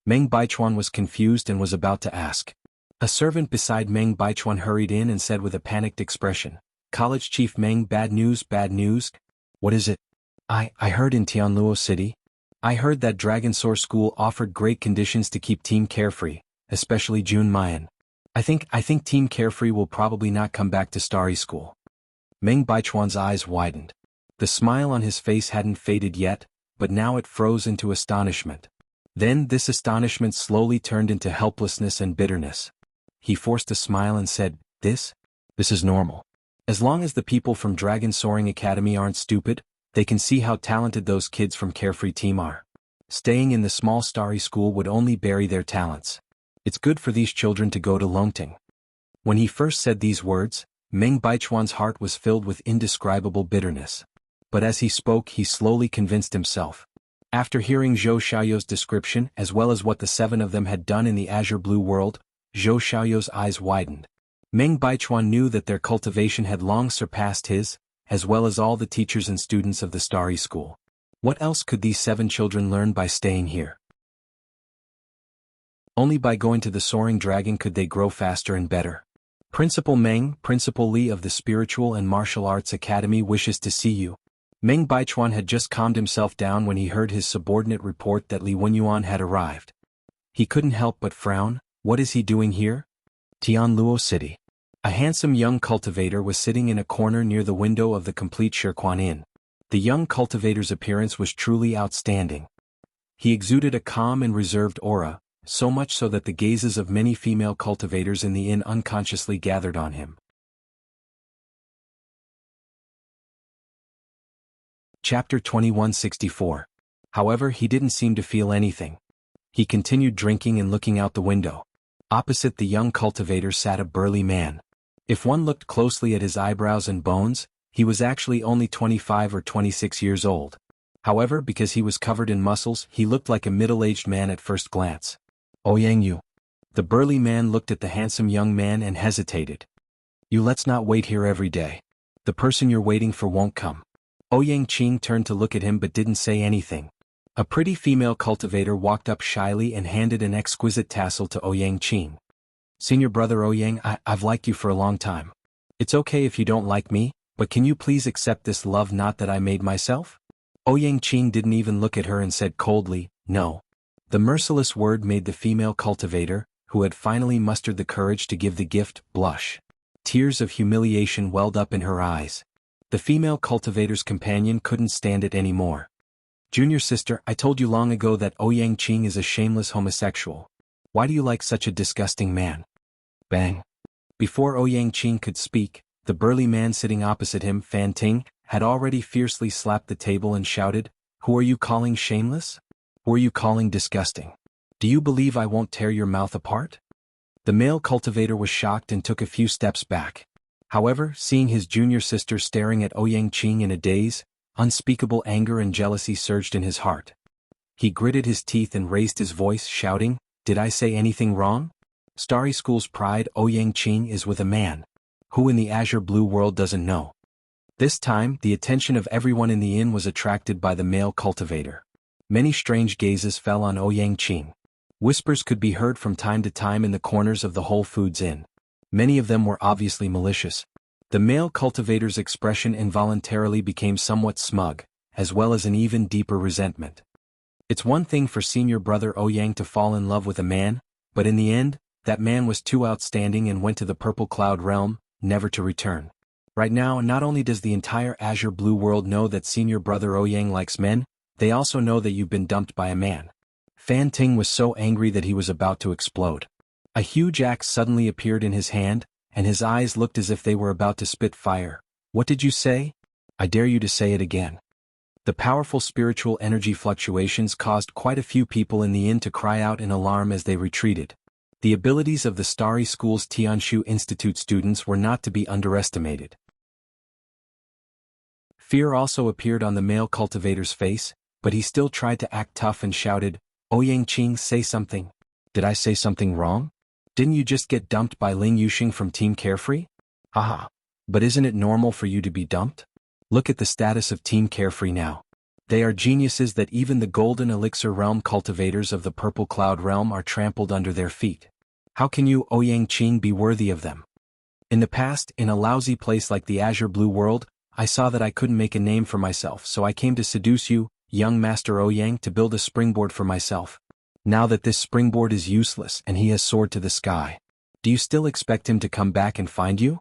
Meng Baichuan was confused and was about to ask. A servant beside Meng Baichuan hurried in and said with a panicked expression, "College Chief Meng, bad news, bad news." "What is it?" I heard in Tianluo City. I heard that Dragon Soar School offered great conditions to keep Team Carefree, especially Jun Mayan. I think Team Carefree will probably not come back to Starry School." Meng Baichuan's eyes widened. The smile on his face hadn't faded yet, but now it froze into astonishment. Then this astonishment slowly turned into helplessness and bitterness. He forced a smile and said, This is normal. As long as the people from Dragon Soaring Academy aren't stupid, they can see how talented those kids from Carefree Team are. Staying in the small Starry School would only bury their talents. It's good for these children to go to Longting." When he first said these words, Meng Baichuan's heart was filled with indescribable bitterness. But as he spoke, he slowly convinced himself. After hearing Zhou Xiaoyu's description as well as what the 7 of them had done in the Azure Blue World, Zhou Xiaoyu's eyes widened. Meng Baichuan knew that their cultivation had long surpassed his, as well as all the teachers and students of the Starry School. What else could these 7 children learn by staying here? Only by going to the Soaring Dragon could they grow faster and better. "Principal Meng, Principal Li of the Spiritual and Martial Arts Academy wishes to see you." Meng Baichuan had just calmed himself down when he heard his subordinate report that Li Wenyuan had arrived. He couldn't help but frown. What is he doing here? Tianluo City. A handsome young cultivator was sitting in a corner near the window of the complete Shirquan Inn. The young cultivator's appearance was truly outstanding. He exuded a calm and reserved aura, so much so that the gazes of many female cultivators in the inn unconsciously gathered on him. Chapter 2164. However, he didn't seem to feel anything. He continued drinking and looking out the window. Opposite the young cultivator sat a burly man. If one looked closely at his eyebrows and bones, he was actually only 25 or 26 years old. However, because he was covered in muscles, he looked like a middle-aged man at first glance. Ouyang Yu. The burly man looked at the handsome young man and hesitated. You, let's not wait here every day. The person you're waiting for won't come. Ouyang Qing turned to look at him but didn't say anything. A pretty female cultivator walked up shyly and handed an exquisite tassel to Ouyang Qing. Senior brother Ouyang, I've liked you for a long time. It's okay if you don't like me, but can you please accept this love knot that I made myself? Ouyang Qing didn't even look at her and said coldly, no. The merciless word made the female cultivator, who had finally mustered the courage to give the gift, blush. Tears of humiliation welled up in her eyes. The female cultivator's companion couldn't stand it anymore. Junior sister, I told you long ago that Ouyang Qing is a shameless homosexual. Why do you like such a disgusting man? Bang. Before Ouyang Qing could speak, the burly man sitting opposite him, Fan Ting, had already fiercely slapped the table and shouted, Who are you calling shameless? Who are you calling disgusting? Do you believe I won't tear your mouth apart? The male cultivator was shocked and took a few steps back. However, seeing his junior sister staring at Ouyang Qing in a daze, unspeakable anger and jealousy surged in his heart. He gritted his teeth and raised his voice, shouting, Did I say anything wrong? Starry School's pride, Ouyang Qing is with a man. Who in the azure blue world doesn't know? This time, the attention of everyone in the inn was attracted by the male cultivator. Many strange gazes fell on Ouyang Qing. Whispers could be heard from time to time in the corners of the Whole Foods Inn. Many of them were obviously malicious. The male cultivator's expression involuntarily became somewhat smug, as well as an even deeper resentment. It's one thing for senior brother Ouyang to fall in love with a man, but in the end, that man was too outstanding and went to the Purple Cloud realm, never to return. Right now, not only does the entire azure blue world know that senior brother Ouyang likes men, they also know that you've been dumped by a man. Fan Ting was so angry that he was about to explode. A huge axe suddenly appeared in his hand, and his eyes looked as if they were about to spit fire. What did you say? I dare you to say it again. The powerful spiritual energy fluctuations caused quite a few people in the inn to cry out in alarm as they retreated. The abilities of the Starry School's Tianshu Institute students were not to be underestimated. Fear also appeared on the male cultivator's face, but he still tried to act tough and shouted, Ouyang Qing, say something. Did I say something wrong? Didn't you just get dumped by Ling Yuxing from Team Carefree? Haha. But isn't it normal for you to be dumped? Look at the status of Team Carefree now. They are geniuses that even the Golden Elixir Realm cultivators of the Purple Cloud Realm are trampled under their feet. How can you, Ouyang Qing, be worthy of them? In the past, in a lousy place like the Azure Blue World, I saw that I couldn't make a name for myself, so I came to seduce you, young Master Ouyang, to build a springboard for myself. Now that this springboard is useless and he has soared to the sky, do you still expect him to come back and find you?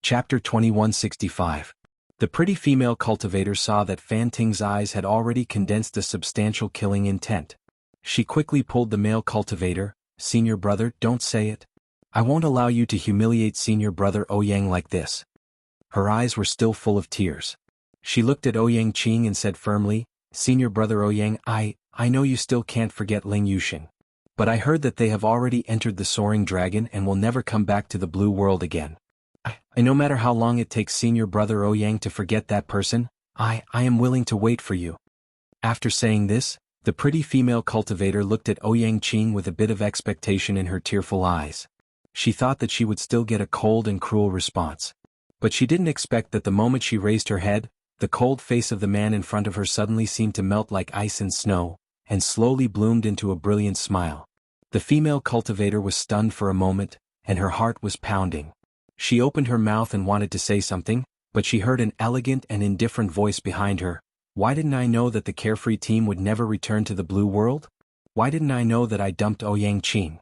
Chapter 2165. The pretty female cultivator saw that Fan Ting's eyes had already condensed a substantial killing intent. She quickly pulled the male cultivator, Senior brother, don't say it. I won't allow you to humiliate senior brother Ouyang like this. Her eyes were still full of tears. She looked at Ouyang Qing and said firmly, Senior brother Ouyang, I know you still can't forget Ling Yuxing. But I heard that they have already entered the Soaring Dragon and will never come back to the Blue World again. No matter how long it takes senior brother Ouyang to forget that person, I am willing to wait for you. After saying this, the pretty female cultivator looked at Ouyang Qing with a bit of expectation in her tearful eyes. She thought that she would still get a cold and cruel response. But she didn't expect that the moment she raised her head, the cold face of the man in front of her suddenly seemed to melt like ice and snow, and slowly bloomed into a brilliant smile. The female cultivator was stunned for a moment, and her heart was pounding. She opened her mouth and wanted to say something, but she heard an elegant and indifferent voice behind her. Why didn't I know that the carefree team would never return to the blue world? Why didn't I know that I dumped Ouyang-Qing?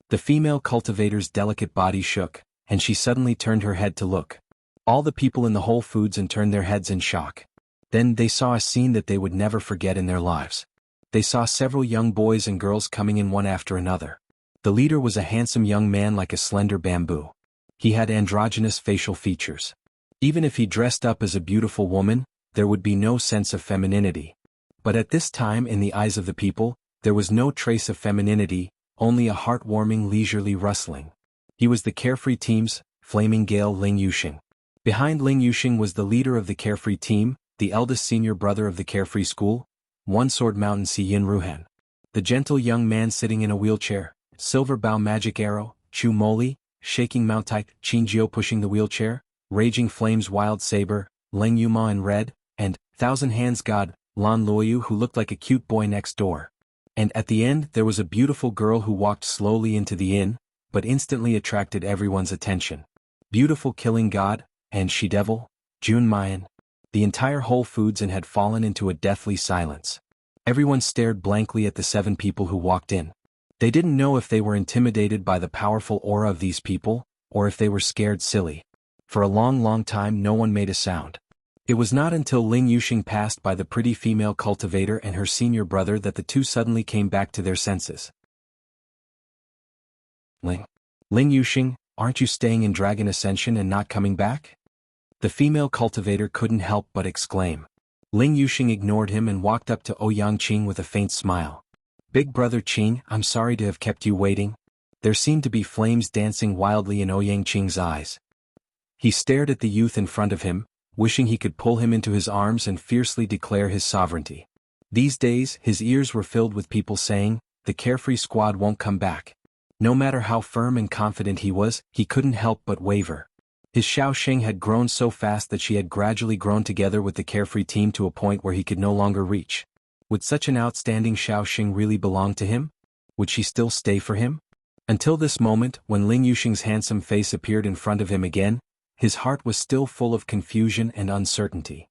The female cultivator's delicate body shook, and she suddenly turned her head to look. All the people in the Whole Foods and turned their heads in shock. Then they saw a scene that they would never forget in their lives. They saw several young boys and girls coming in one after another. The leader was a handsome young man like a slender bamboo. He had androgynous facial features. Even if he dressed up as a beautiful woman, there would be no sense of femininity. But at this time in the eyes of the people, there was no trace of femininity, only a heartwarming leisurely rustling. He was the carefree team's flaming gale Ling Yuxing. Behind Ling Yuxing was the leader of the carefree team, the eldest senior brother of the carefree school, One Sword Mountain Si Yin Ruhan. The gentle young man sitting in a wheelchair, Silver Bow Magic Arrow, Chu Moli, Shaking Mount Tai, Qin Jiu pushing the wheelchair, Raging Flames Wild Saber, Leng Yuma in red, and Thousand Hands God, Lan Luoyu who looked like a cute boy next door. And at the end there was a beautiful girl who walked slowly into the inn, but instantly attracted everyone's attention. Beautiful Killing God, and She-Devil, Jun Mayan. The entire Whole Foods and had fallen into a deathly silence. Everyone stared blankly at the 7 people who walked in. They didn't know if they were intimidated by the powerful aura of these people, or if they were scared silly. For a long time no one made a sound. It was not until Ling Yuxing passed by the pretty female cultivator and her senior brother that the two suddenly came back to their senses. Ling Yuxing, aren't you staying in Dragon Ascension and not coming back? The female cultivator couldn't help but exclaim. Ling Yuxing ignored him and walked up to Ouyang-Qing with a faint smile. Big brother Qing, I'm sorry to have kept you waiting. There seemed to be flames dancing wildly in Ouyang-Qing's eyes. He stared at the youth in front of him, wishing he could pull him into his arms and fiercely declare his sovereignty. These days, his ears were filled with people saying, the carefree squad won't come back. No matter how firm and confident he was, he couldn't help but waver. His Shaoxing had grown so fast that she had gradually grown together with the carefree team to a point where he could no longer reach. Would such an outstanding Shaoxing really belong to him? Would she still stay for him? Until this moment, when Ling Yuxing's handsome face appeared in front of him again, his heart was still full of confusion and uncertainty.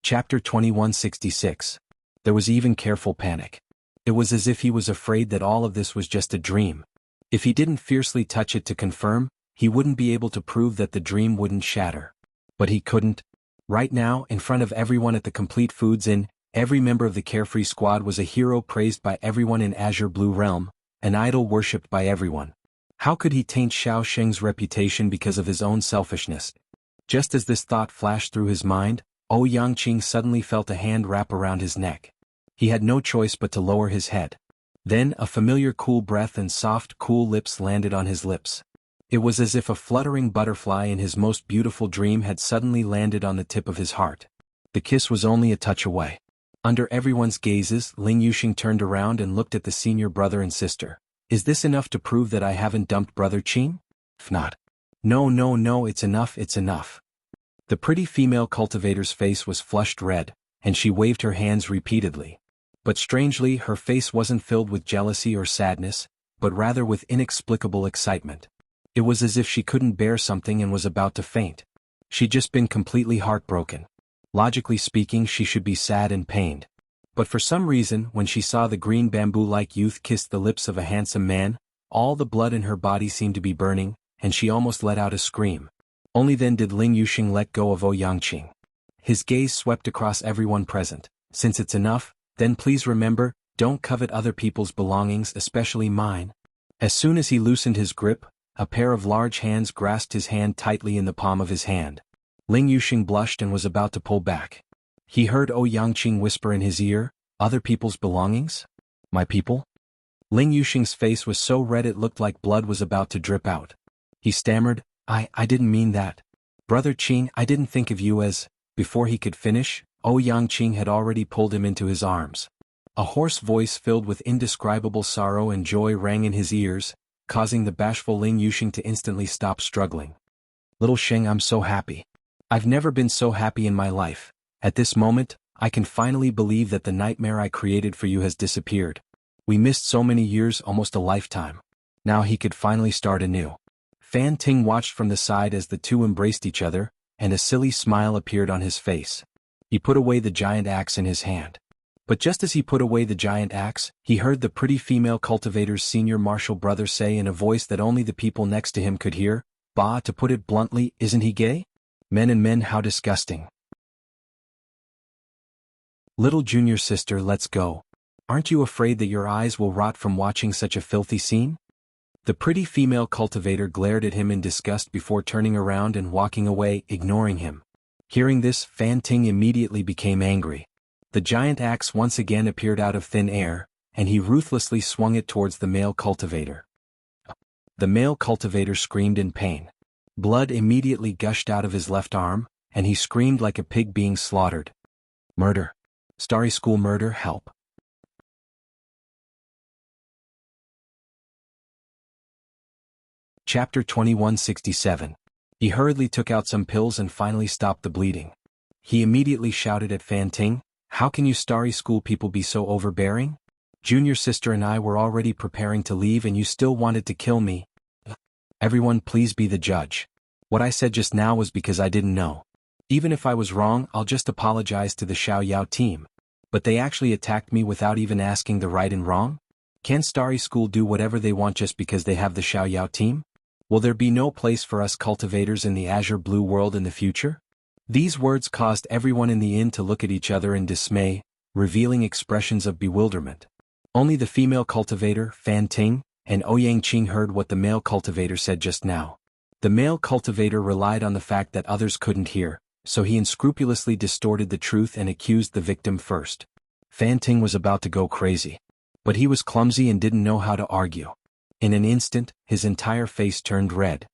Chapter 2166. There was even careful panic. It was as if he was afraid that all of this was just a dream. If he didn't fiercely touch it to confirm, he wouldn't be able to prove that the dream wouldn't shatter. But he couldn't. Right now, in front of everyone at the Complete Foods Inn, every member of the Carefree Squad was a hero praised by everyone in Azure Blue Realm, an idol worshipped by everyone. How could he taint Shaoxing's reputation because of his own selfishness? Just as this thought flashed through his mind, Ouyang-Qing suddenly felt a hand wrap around his neck. He had no choice but to lower his head. Then a familiar cool breath and soft, cool lips landed on his lips. It was as if a fluttering butterfly in his most beautiful dream had suddenly landed on the tip of his heart. The kiss was only a touch away. Under everyone's gazes, Ling Yuxing turned around and looked at the senior brother and sister. Is this enough to prove that I haven't dumped brother Qing? If not. No, it's enough. The pretty female cultivator's face was flushed red, and she waved her hands repeatedly. But strangely, her face wasn't filled with jealousy or sadness, but rather with inexplicable excitement. It was as if she couldn't bear something and was about to faint. She'd just been completely heartbroken. Logically speaking, she should be sad and pained. But for some reason, when she saw the green bamboo-like youth kiss the lips of a handsome man, all the blood in her body seemed to be burning, and she almost let out a scream. Only then did Ling Yuxing let go of Ouyang-Qing. His gaze swept across everyone present. Since it's enough, then please remember, don't covet other people's belongings, especially mine. As soon as he loosened his grip, a pair of large hands grasped his hand tightly in the palm of his hand. Ling Yuxing blushed and was about to pull back. He heard Ouyang-Qing whisper in his ear, other people's belongings? My people? Ling Yuxing's face was so red it looked like blood was about to drip out. He stammered, I didn't mean that. Brother Qing, I didn't think of you as... Before he could finish, Ouyang-Qing had already pulled him into his arms. A hoarse voice filled with indescribable sorrow and joy rang in his ears, causing the bashful Ling Yuxing to instantly stop struggling. Little Sheng, I'm so happy. I've never been so happy in my life. At this moment, I can finally believe that the nightmare I created for you has disappeared. We missed so many years, almost a lifetime. Now he could finally start anew. Fan Ting watched from the side as the two embraced each other, and a silly smile appeared on his face. He put away the giant axe in his hand. But just as he put away the giant axe, he heard the pretty female cultivator's senior martial brother say in a voice that only the people next to him could hear, "Bah, to put it bluntly, isn't he gay? Men and men, how disgusting. Little junior sister, let's go. Aren't you afraid that your eyes will rot from watching such a filthy scene?" The pretty female cultivator glared at him in disgust before turning around and walking away, ignoring him. Hearing this, Fan Ting immediately became angry. The giant axe once again appeared out of thin air, and he ruthlessly swung it towards the male cultivator. The male cultivator screamed in pain. Blood immediately gushed out of his left arm, and he screamed like a pig being slaughtered. Murder. Starry School murder, help. Chapter 2167. He hurriedly took out some pills and finally stopped the bleeding. He immediately shouted at Fan Ting, "How can you Starry School people be so overbearing? Junior sister and I were already preparing to leave and you still wanted to kill me. Everyone please be the judge. What I said just now was because I didn't know. Even if I was wrong, I'll just apologize to the Xiao Yao team. But they actually attacked me without even asking the right and wrong? Can Starry School do whatever they want just because they have the Xiao Yao team? Will there be no place for us cultivators in the azure blue world in the future?" These words caused everyone in the inn to look at each other in dismay, revealing expressions of bewilderment. Only the female cultivator, Fan Ting, and Ouyang Qing heard what the male cultivator said just now. The male cultivator relied on the fact that others couldn't hear, so he unscrupulously distorted the truth and accused the victim first. Fan Ting was about to go crazy. But he was clumsy and didn't know how to argue. In an instant, his entire face turned red.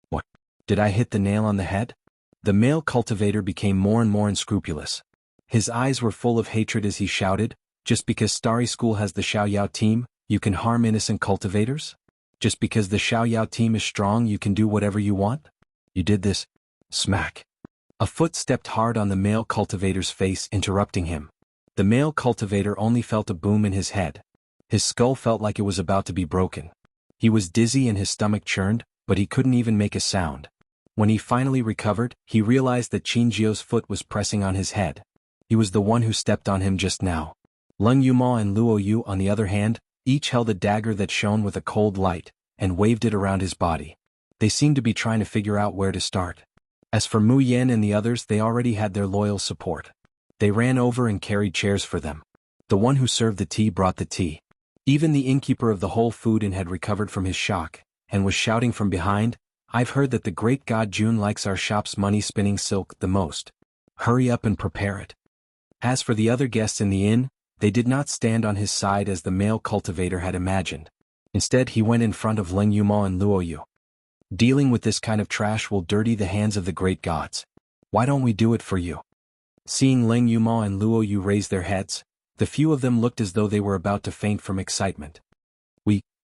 What? Did I hit the nail on the head? The male cultivator became more and more unscrupulous. His eyes were full of hatred as he shouted, "Just because Starry School has the Xiao Yao team, you can harm innocent cultivators? Just because the Xiao Yao team is strong, you can do whatever you want? You did this." Smack. A foot stepped hard on the male cultivator's face, interrupting him. The male cultivator only felt a boom in his head. His skull felt like it was about to be broken. He was dizzy and his stomach churned, but he couldn't even make a sound. When he finally recovered, he realized that Qin Jiu's foot was pressing on his head. He was the one who stepped on him just now. Leng Yuma and Luo Yu, on the other hand, each held a dagger that shone with a cold light, and waved it around his body. They seemed to be trying to figure out where to start. As for Mu Yan and the others, they already had their loyal support. They ran over and carried chairs for them. The one who served the tea brought the tea. Even the innkeeper of the whole food inn had recovered from his shock, and was shouting from behind, "I've heard that the great god Jun likes our shop's money-spinning silk the most. Hurry up and prepare it." As for the other guests in the inn, they did not stand on his side as the male cultivator had imagined. Instead, he went in front of Leng Yuma and Luo Yu. "Dealing with this kind of trash will dirty the hands of the great gods. Why don't we do it for you?" Seeing Leng Yuma and Luo Yu raise their heads, the few of them looked as though they were about to faint from excitement.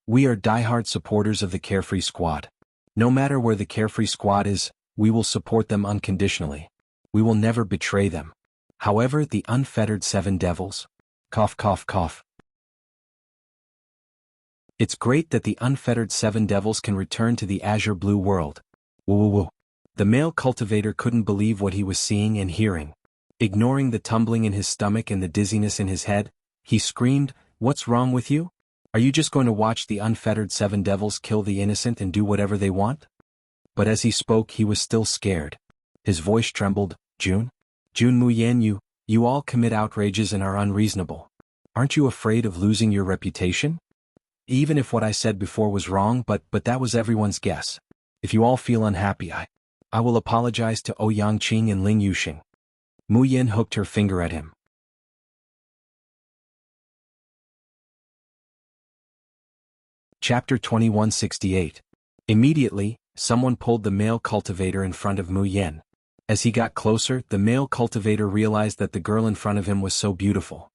We are diehard supporters of the Carefree Squad. No matter where the Carefree Squad is, we will support them unconditionally. We will never betray them. However, the unfettered Seven Devils. Cough, cough, cough. It's great that the unfettered Seven Devils can return to the azure blue world. Woo woo woo. The male cultivator couldn't believe what he was seeing and hearing. Ignoring the tumbling in his stomach and the dizziness in his head, he screamed, "What's wrong with you? Are you just going to watch the unfettered Seven Devils kill the innocent and do whatever they want?" But as he spoke, he was still scared. His voice trembled. Jun Mu Yan, you all commit outrages and are unreasonable. Aren't you afraid of losing your reputation? Even if what I said before was wrong, but that was everyone's guess. If you all feel unhappy, I will apologize to Ouyang Qing and Ling Yuxing." Mu Yan hooked her finger at him. Chapter 2168. Immediately, someone pulled the male cultivator in front of Mu Yan. As he got closer, the male cultivator realized that the girl in front of him was so beautiful.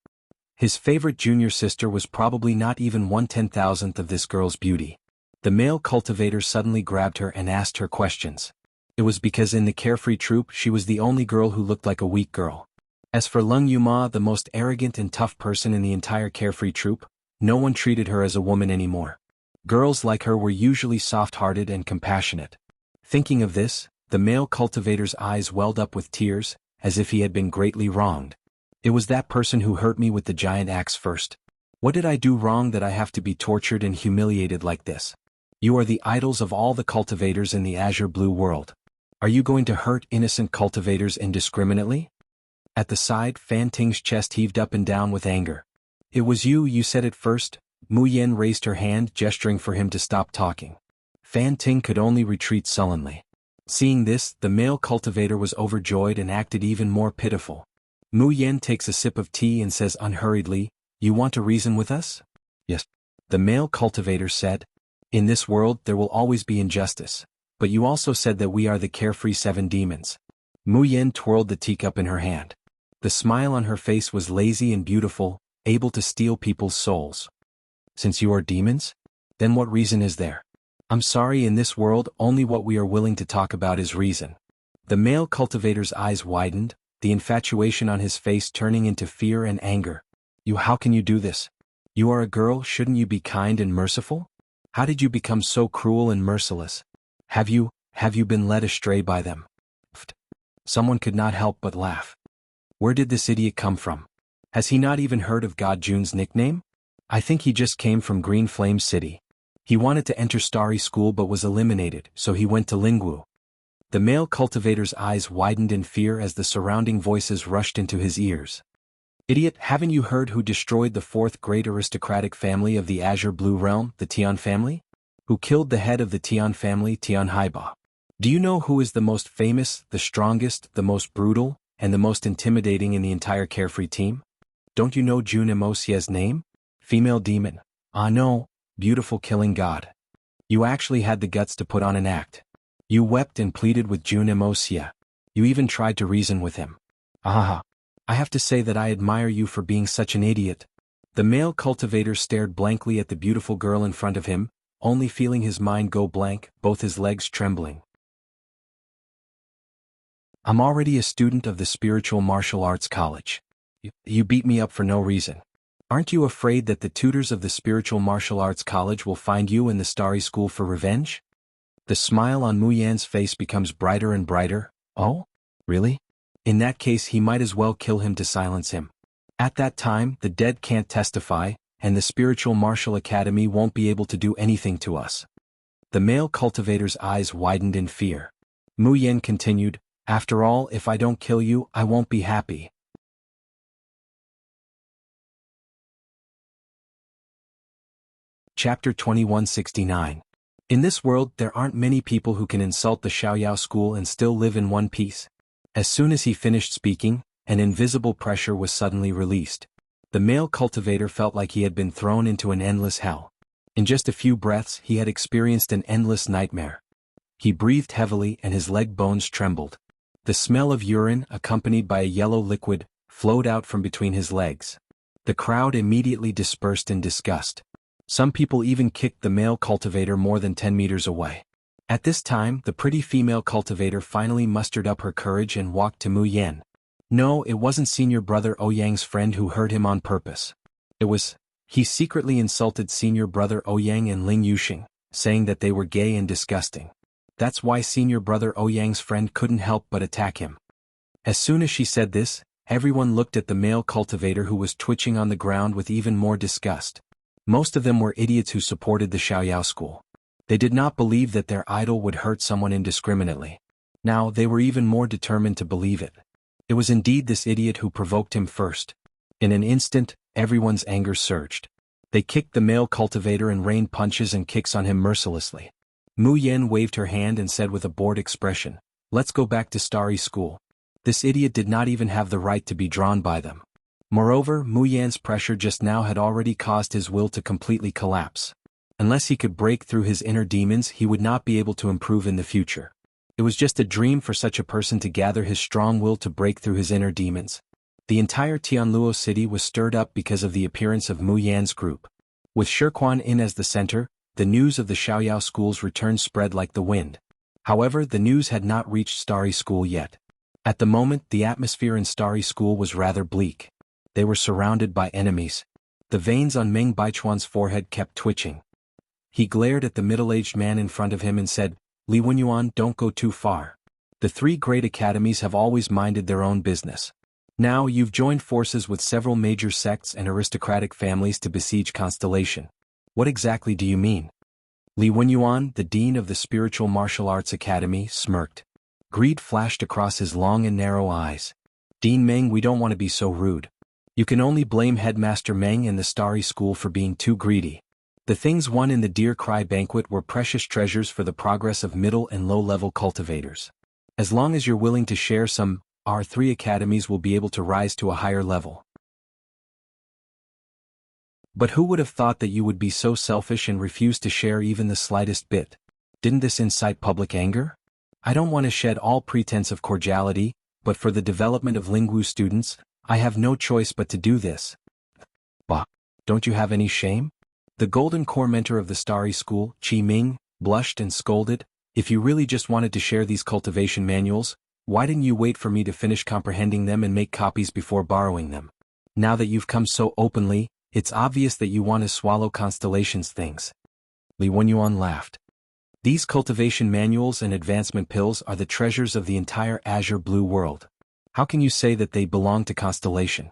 His favorite junior sister was probably not even 1/10,000th of this girl's beauty. The male cultivator suddenly grabbed her and asked her questions. It was because in the Carefree troop she was the only girl who looked like a weak girl. As for Leng Yuma, the most arrogant and tough person in the entire Carefree troop, No one treated her as a woman anymore. Girls like her were usually soft-hearted and compassionate. Thinking of this, the male cultivator's eyes welled up with tears, as if he had been greatly wronged. It was that person who hurt me with the giant axe first. What did I do wrong that I have to be tortured and humiliated like this? You are the idols of all the cultivators in the azure blue world. Are you going to hurt innocent cultivators indiscriminately? At the side, Fan Ting's chest heaved up and down with anger. It was you said it first. Mu Yan raised her hand, gesturing for him to stop talking. Fan Ting could only retreat sullenly. Seeing this, the male cultivator was overjoyed and acted even more pitiful. Mu Yan takes a sip of tea and says unhurriedly, "You want to reason with us?" "Yes." The male cultivator said. "In this world there will always be injustice. But you also said that we are the carefree 7 demons." Mu Yan twirled the teacup in her hand. The smile on her face was lazy and beautiful, able to steal people's souls. "Since you are demons? Then what reason is there?" "I'm sorry, in this world only what we are willing to talk about is reason." The male cultivator's eyes widened, the infatuation on his face turning into fear and anger. How can you do this? You are a girl, shouldn't you be kind and merciful? How did you become so cruel and merciless? Have you been led astray by them?" Someone could not help but laugh. Where did this idiot come from? Has he not even heard of God Jun's nickname? I think he just came from Green Flame City. He wanted to enter Starry School but was eliminated, so he went to Lingwu. The male cultivator's eyes widened in fear as the surrounding voices rushed into his ears. "Idiot, haven't you heard who destroyed the 4th great aristocratic family of the Azure Blue Realm, the Tian family? Who killed the head of the Tian family, Tian Haiba? Do you know who is the most famous, the strongest, the most brutal, and the most intimidating in the entire Carefree team? Don't you know Jun Emosia's name? Female demon. Ah no, beautiful killing god. You actually had the guts to put on an act. You wept and pleaded with Jun Emosia. You even tried to reason with him. Ah, I have to say that I admire you for being such an idiot." The male cultivator stared blankly at the beautiful girl in front of him, only feeling his mind go blank, both his legs trembling. "I'm already a student of the Spiritual Martial Arts College. You beat me up for no reason. Aren't you afraid that the tutors of the Spiritual Martial Arts College will find you in the Starry School for revenge?" The smile on Mu Yan's face becomes brighter and brighter. "Oh? Really? In that case he might as well kill him to silence him. At that time the dead can't testify, and the Spiritual Martial Academy won't be able to do anything to us." The male cultivator's eyes widened in fear. Mu Yan continued, "After all, if I don't kill you, I won't be happy." Chapter 2169. In this world there aren't many people who can insult the Xiaoyao school and still live in one piece. As soon as he finished speaking, an invisible pressure was suddenly released. The male cultivator felt like he had been thrown into an endless hell. In just a few breaths he had experienced an endless nightmare. He breathed heavily and his leg bones trembled. The smell of urine, accompanied by a yellow liquid, flowed out from between his legs. The crowd immediately dispersed in disgust. Some people even kicked the male cultivator more than 10 meters away. At this time, the pretty female cultivator finally mustered up her courage and walked to Mu Yan. No, it wasn't senior brother Ouyang's friend who hurt him on purpose. He secretly insulted senior brother Ouyang and Ling Yuxing, saying that they were gay and disgusting. That's why senior brother Ouyang's friend couldn't help but attack him. As soon as she said this, everyone looked at the male cultivator who was twitching on the ground with even more disgust. Most of them were idiots who supported the Xiaoyao school. They did not believe that their idol would hurt someone indiscriminately. Now they were even more determined to believe it. It was indeed this idiot who provoked him first. In an instant, everyone's anger surged. They kicked the male cultivator and rained punches and kicks on him mercilessly. Mu Yan waved her hand and said with a bored expression, "Let's go back to Starry School." This idiot did not even have the right to be drawn by them. Moreover, Mu Yan's pressure just now had already caused his will to completely collapse. Unless he could break through his inner demons, he would not be able to improve in the future. It was just a dream for such a person to gather his strong will to break through his inner demons. The entire Tianluo city was stirred up because of the appearance of Mu Yan's group. With Shirquan in as the center, the news of the Xiaoyao school's return spread like the wind. However, the news had not reached Starry School yet. At the moment, the atmosphere in Starry School was rather bleak. They were surrounded by enemies. The veins on Meng Baichuan's forehead kept twitching. He glared at the middle-aged man in front of him and said, Li Wenyuan, don't go too far. The three great academies have always minded their own business. Now you've joined forces with several major sects and aristocratic families to besiege Constellation. What exactly do you mean? Li Wenyuan, the dean of the Spiritual Martial Arts Academy, smirked. Greed flashed across his long and narrow eyes. Dean Meng, we don't want to be so rude. You can only blame Headmaster Meng and the Starry School for being too greedy. The things won in the Deer Cry banquet were precious treasures for the progress of middle and low-level cultivators. As long as you're willing to share some, our three academies will be able to rise to a higher level. But who would have thought that you would be so selfish and refuse to share even the slightest bit? Didn't this incite public anger? I don't want to shed all pretense of cordiality, but for the development of Lingwu students, I have no choice but to do this. Bah! Don't you have any shame? The Golden Core mentor of the Starry School, Qi Ming, blushed and scolded. If you really just wanted to share these cultivation manuals, why didn't you wait for me to finish comprehending them and make copies before borrowing them? Now that you've come so openly, it's obvious that you want to swallow Constellation's things. Li Wenyuan laughed. These cultivation manuals and advancement pills are the treasures of the entire Azure Blue world. How can you say that they belong to Constellation?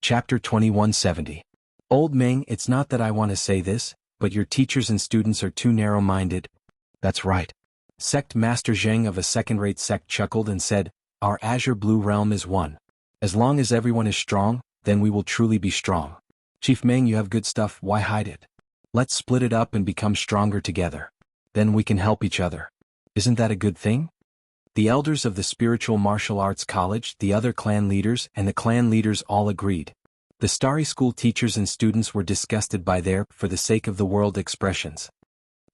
Chapter 2170. Old Meng, it's not that I want to say this, but your teachers and students are too narrow-minded. That's right. Sect Master Zheng of a second-rate sect chuckled and said, Our Azure Blue realm is one. As long as everyone is strong, then we will truly be strong. Chief Meng, you have good stuff, why hide it? Let's split it up and become stronger together. Then we can help each other. Isn't that a good thing? The elders of the Spiritual Martial Arts College, the other clan leaders, and the clan leaders all agreed. The Starry School teachers and students were disgusted by their, for the sake of the world, expressions.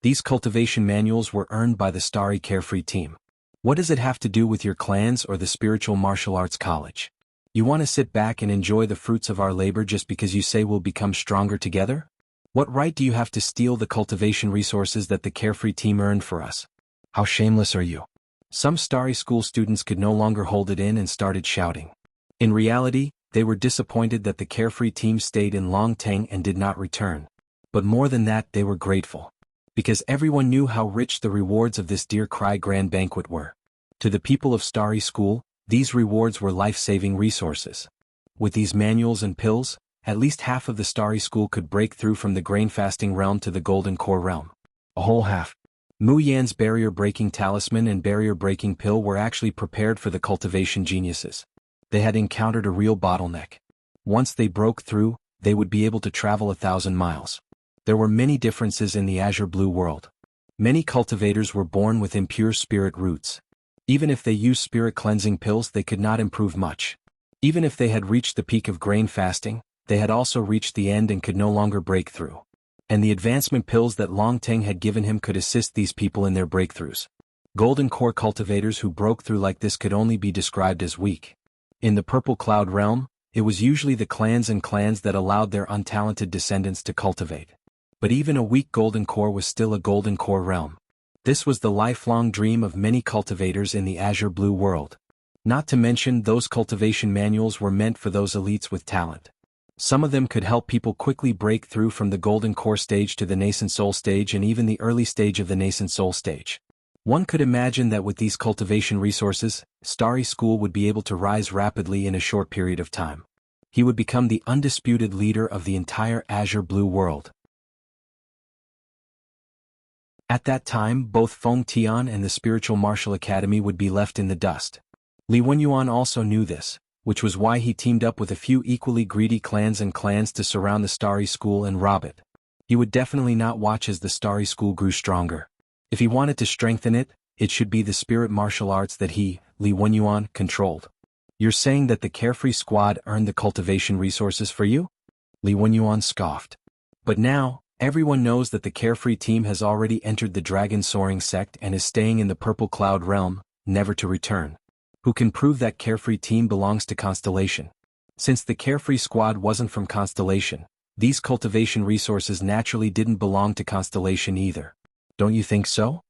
These cultivation manuals were earned by the Starry Carefree team. What does it have to do with your clans or the Spiritual Martial Arts College? You want to sit back and enjoy the fruits of our labor just because you say we'll become stronger together? What right do you have to steal the cultivation resources that the Carefree team earned for us? How shameless are you? Some Starry School students could no longer hold it in and started shouting. In reality, they were disappointed that the Carefree team stayed in Longteng and did not return. But more than that, they were grateful. Because everyone knew how rich the rewards of this Deer Cry Grand Banquet were. To the people of Starry School, these rewards were life-saving resources. With these manuals and pills, at least half of the Starry School could break through from the grain-fasting realm to the Golden Core realm. A whole half. Mu Yan's barrier-breaking talisman and barrier-breaking pill were actually prepared for the cultivation geniuses. They had encountered a real bottleneck. Once they broke through, they would be able to travel 1,000 miles. There were many differences in the Azure Blue world. Many cultivators were born with impure spirit roots. Even if they used spirit cleansing pills, they could not improve much. Even if they had reached the peak of grain fasting, they had also reached the end and could no longer break through. And the advancement pills that Longteng had given him could assist these people in their breakthroughs. Golden Core cultivators who broke through like this could only be described as weak. In the Purple Cloud realm, it was usually the clans that allowed their untalented descendants to cultivate. But even a weak Golden Core was still a Golden Core realm. This was the lifelong dream of many cultivators in the Azure Blue world. Not to mention, those cultivation manuals were meant for those elites with talent. Some of them could help people quickly break through from the Golden Core stage to the Nascent Soul stage and even the early stage of the Nascent Soul stage. One could imagine that with these cultivation resources, Starry School would be able to rise rapidly in a short period of time. He would become the undisputed leader of the entire Azure Blue world. At that time, both Feng Tian and the Spiritual Martial Academy would be left in the dust. Li Wenyuan also knew this, which was why he teamed up with a few equally greedy clans to surround the Starry School and rob it. He would definitely not watch as the Starry School grew stronger. If he wanted to strengthen it, it should be the spirit martial arts that he, Li Wenyuan, controlled. You're saying that the Carefree Squad earned the cultivation resources for you? Li Wenyuan scoffed. But now, everyone knows that the Carefree team has already entered the Dragon Soaring sect and is staying in the Purple Cloud realm, never to return. Who can prove that Carefree team belongs to Constellation? Since the Carefree Squad wasn't from Constellation, these cultivation resources naturally didn't belong to Constellation either. Don't you think so?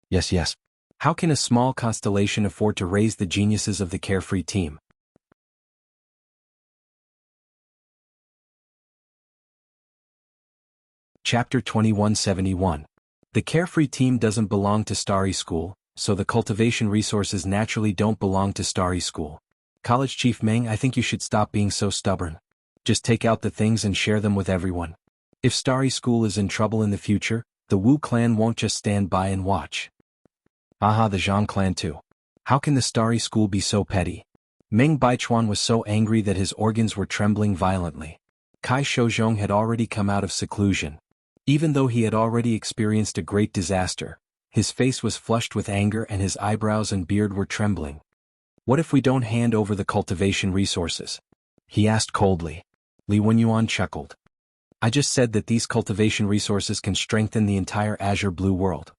Yes. How can a small constellation afford to raise the geniuses of the Carefree team? Chapter 2171. The Carefree team doesn't belong to Starry School, so the cultivation resources naturally don't belong to Starry School. College Chief Meng, I think you should stop being so stubborn. Just take out the things and share them with everyone. If Starry School is in trouble in the future, the Wu clan won't just stand by and watch. Aha, the Zhang clan too. How can the Starry School be so petty? Meng Baichuan was so angry that his organs were trembling violently. Kai Shouzhong had already come out of seclusion. Even though he had already experienced a great disaster, his face was flushed with anger and his eyebrows and beard were trembling. What if we don't hand over the cultivation resources? He asked coldly. Li Wenyuan chuckled. I just said that these cultivation resources can strengthen the entire Azure Blue world.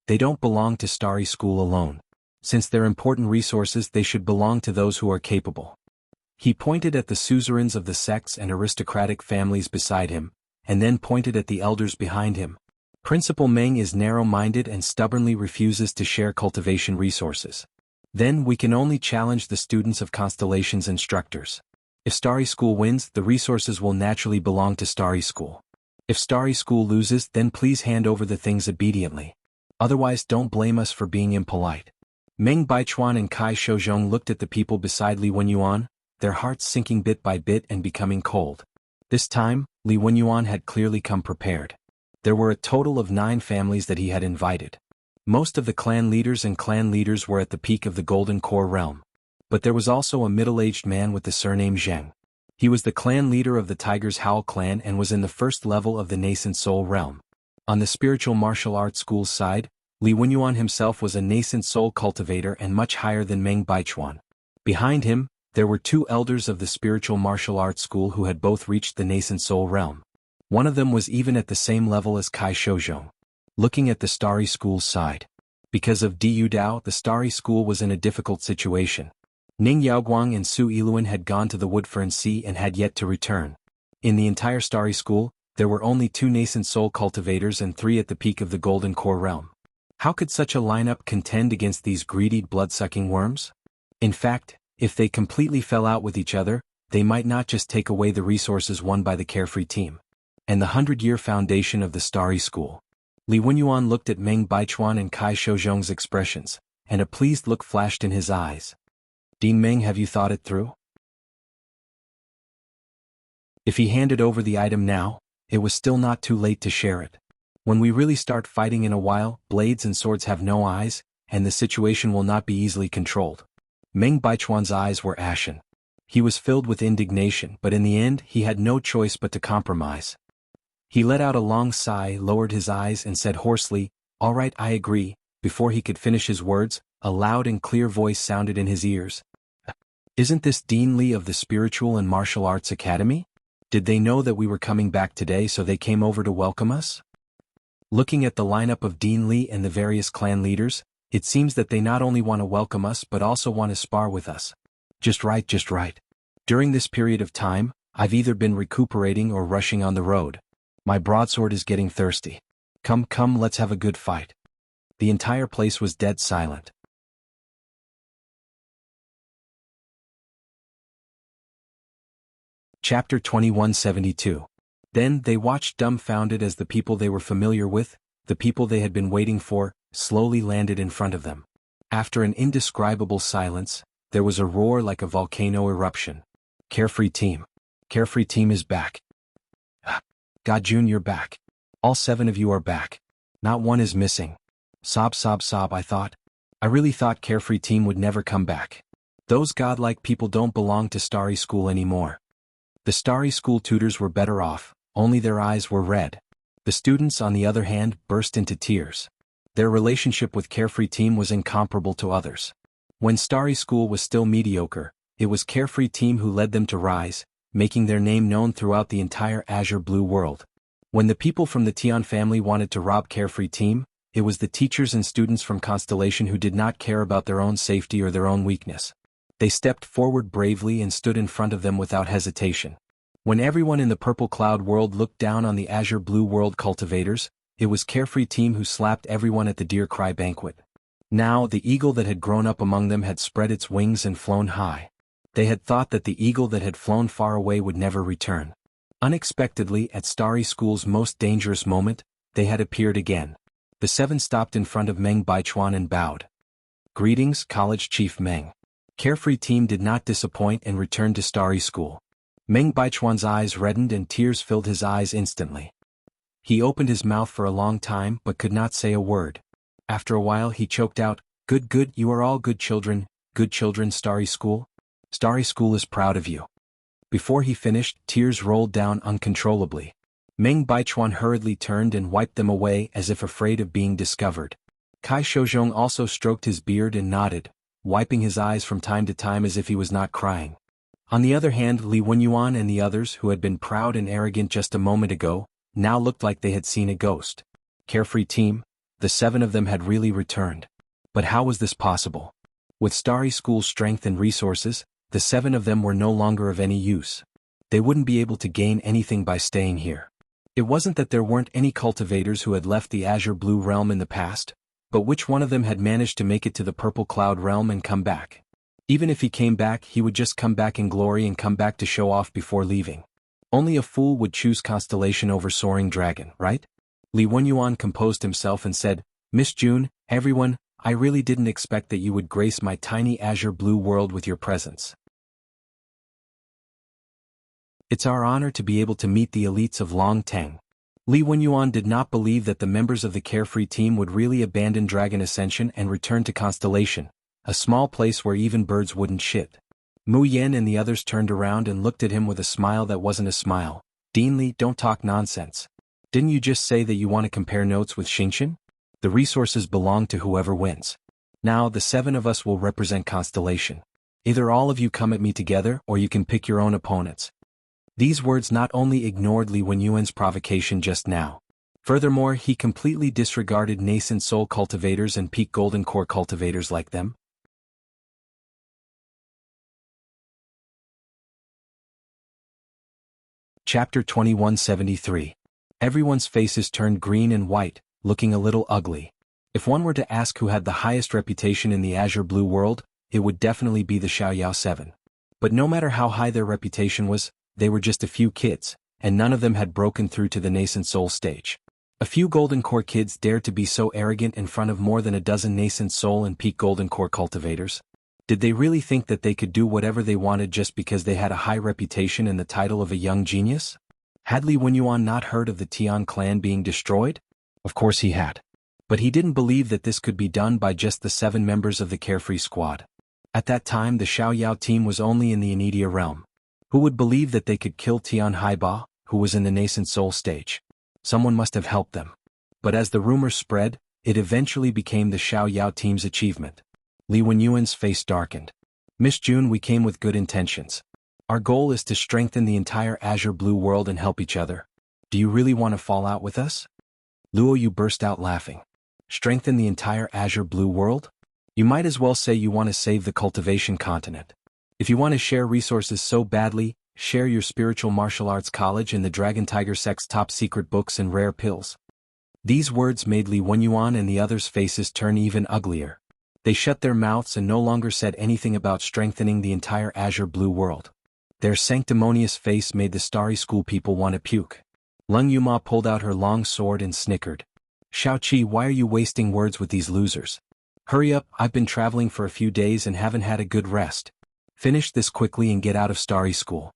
They don't belong to Starry School alone. Since they're important resources, they should belong to those who are capable. He pointed at the suzerains of the sects and aristocratic families beside him, and then pointed at the elders behind him. Principal Meng is narrow-minded and stubbornly refuses to share cultivation resources. Then we can only challenge the students of Constellation's instructors. If Starry School wins, the resources will naturally belong to Starry School. If Starry School loses, then please hand over the things obediently. Otherwise, don't blame us for being impolite. Meng Baichuan and Kai Shouzhong looked at the people beside Li Wenyuan, their hearts sinking bit by bit and becoming cold. This time, Li Wenyuan had clearly come prepared. There were a total of 9 families that he had invited. Most of the clan leaders were at the peak of the Golden Core realm. But there was also a middle-aged man with the surname Zheng. He was the clan leader of the Tiger's Howl clan and was in the first level of the nascent soul realm. On the spiritual martial arts school's side, Li Wenyuan himself was a nascent soul cultivator and much higher than Meng Baichuan. Behind him, there were 2 elders of the spiritual martial arts school who had both reached the nascent soul realm. One of them was even at the same level as Kai Shouzhong. Looking at the Starry School's side. Because of Di Yudao, the Starry School was in a difficult situation. Ning Yaoguang and Su Yiluan had gone to the Woodfern Sea and had yet to return. In the entire Starry School, there were only 2 nascent soul cultivators and 3 at the peak of the Golden Core realm. How could such a lineup contend against these greedy blood-sucking worms? In fact, if they completely fell out with each other, they might not just take away the resources won by the Carefree team. And the 100-year foundation of the Starry School. Li Wenyuan looked at Meng Baichuan and Kai Shouzhong's expressions, and a pleased look flashed in his eyes. Dean Meng, have you thought it through? If he handed over the item now, it was still not too late to share it. When we really start fighting in a while, blades and swords have no eyes, and the situation will not be easily controlled. Meng Baichuan's eyes were ashen. He was filled with indignation, but in the end he had no choice but to compromise. He let out a long sigh, lowered his eyes and said hoarsely, "All right, I agree." Before he could finish his words, a loud and clear voice sounded in his ears. Isn't this Dean Li of the Spiritual and Martial Arts Academy? Did they know that we were coming back today so they came over to welcome us? Looking at the lineup of Dean Li and the various clan leaders, it seems that they not only want to welcome us but also want to spar with us. Just right, just right. During this period of time, I've either been recuperating or rushing on the road. My broadsword is getting thirsty. Come, let's have a good fight. The entire place was dead silent. Chapter 2172. Then they watched dumbfounded as the people they were familiar with, the people they had been waiting for, slowly landed in front of them. After an indescribable silence, there was a roar like a volcano eruption. Carefree team. Carefree team is back. Gajun, you're back. All 7 of you are back. Not one is missing. Sob, I thought. I really thought Carefree team would never come back. Those godlike people don't belong to Starry School anymore. The Starry School tutors were better off, only their eyes were red. The students, on the other hand, burst into tears. Their relationship with Carefree team was incomparable to others. When Starry School was still mediocre, it was Carefree team who led them to rise, making their name known throughout the entire Azure Blue world. When the people from the Tian family wanted to rob Carefree team, it was the teachers and students from Constellation who did not care about their own safety or their own weakness. They stepped forward bravely and stood in front of them without hesitation. When everyone in the Purple Cloud world looked down on the Azure Blue world cultivators, it was Carefree team who slapped everyone at the Deer Cry banquet. Now the eagle that had grown up among them had spread its wings and flown high. They had thought that the eagle that had flown far away would never return. Unexpectedly, at Starry School's most dangerous moment, they had appeared again. The 7 stopped in front of Meng Baichuan and bowed. "Greetings, College Chief Meng." Carefree Team did not disappoint and returned to Starry School. Meng Baichuan's eyes reddened and tears filled his eyes instantly. He opened his mouth for a long time but could not say a word. After a while he choked out, Good, you are all good children, Starry School. Starry School is proud of you." Before he finished, tears rolled down uncontrollably. Meng Baichuan hurriedly turned and wiped them away as if afraid of being discovered. Kai Shouzhong also stroked his beard and nodded, wiping his eyes from time to time as if he was not crying. On the other hand, Li Wenyuan and the others who had been proud and arrogant just a moment ago, now looked like they had seen a ghost. Carefree Team, the 7 of them had really returned. But how was this possible? With Starry School's strength and resources, the 7 of them were no longer of any use. They wouldn't be able to gain anything by staying here. It wasn't that there weren't any cultivators who had left the Azure Blue Realm in the past, but which one of them had managed to make it to the Purple Cloud Realm and come back? Even if he came back, he would just come back in glory and come back to show off before leaving. Only a fool would choose Constellation over Soaring Dragon, right? Li Wenyuan composed himself and said, "Miss June, everyone, I really didn't expect that you would grace my tiny Azure Blue world with your presence. It's our honor to be able to meet the elites of Long Teng." Li Wenyuan did not believe that the members of the Carefree Team would really abandon Dragon Ascension and return to Constellation, a small place where even birds wouldn't shit. Mu Yen and the others turned around and looked at him with a smile that wasn't a smile. "Dean Li, don't talk nonsense. Didn't you just say that you want to compare notes with Xingqian? The resources belong to whoever wins. Now the 7 of us will represent Constellation. Either all of you come at me together or you can pick your own opponents." These words not only ignored Li Wenyuan's provocation just now. Furthermore, he completely disregarded nascent soul cultivators and peak golden core cultivators like them. Chapter 2173. Everyone's faces turned green and white, looking a little ugly. If one were to ask who had the highest reputation in the Azure Blue world, it would definitely be the Xiaoyao 7. But no matter how high their reputation was, they were just a few kids, and none of them had broken through to the nascent soul stage. A few golden core kids dared to be so arrogant in front of more than a dozen nascent soul and peak golden core cultivators. Did they really think that they could do whatever they wanted just because they had a high reputation and the title of a young genius? Had Li Wenyuan not heard of the Tian clan being destroyed? Of course he had. But he didn't believe that this could be done by just the 7 members of the Carefree Squad. At that time the Xiaoyao team was only in the Anidia realm. Who would believe that they could kill Tian Haiba, who was in the nascent soul stage? Someone must have helped them. But as the rumors spread, it eventually became the Xiaoyao team's achievement. Li Wenyuan's face darkened. "Miss June, we came with good intentions. Our goal is to strengthen the entire Azure Blue world and help each other. Do you really want to fall out with us?" Luo Yu burst out laughing. "Strengthen the entire Azure Blue world? You might as well say you want to save the cultivation continent. If you want to share resources so badly, share your spiritual martial arts college and the Dragon Tiger sect's top secret books and rare pills." These words made Li Wenyuan and the others' faces turn even uglier. They shut their mouths and no longer said anything about strengthening the entire Azure Blue world. Their sanctimonious face made the Starry School people want to puke. Lung Yuma pulled out her long sword and snickered. "Shaoqi, why are you wasting words with these losers? Hurry up, I've been traveling for a few days and haven't had a good rest. Finish this quickly and get out of Starry School."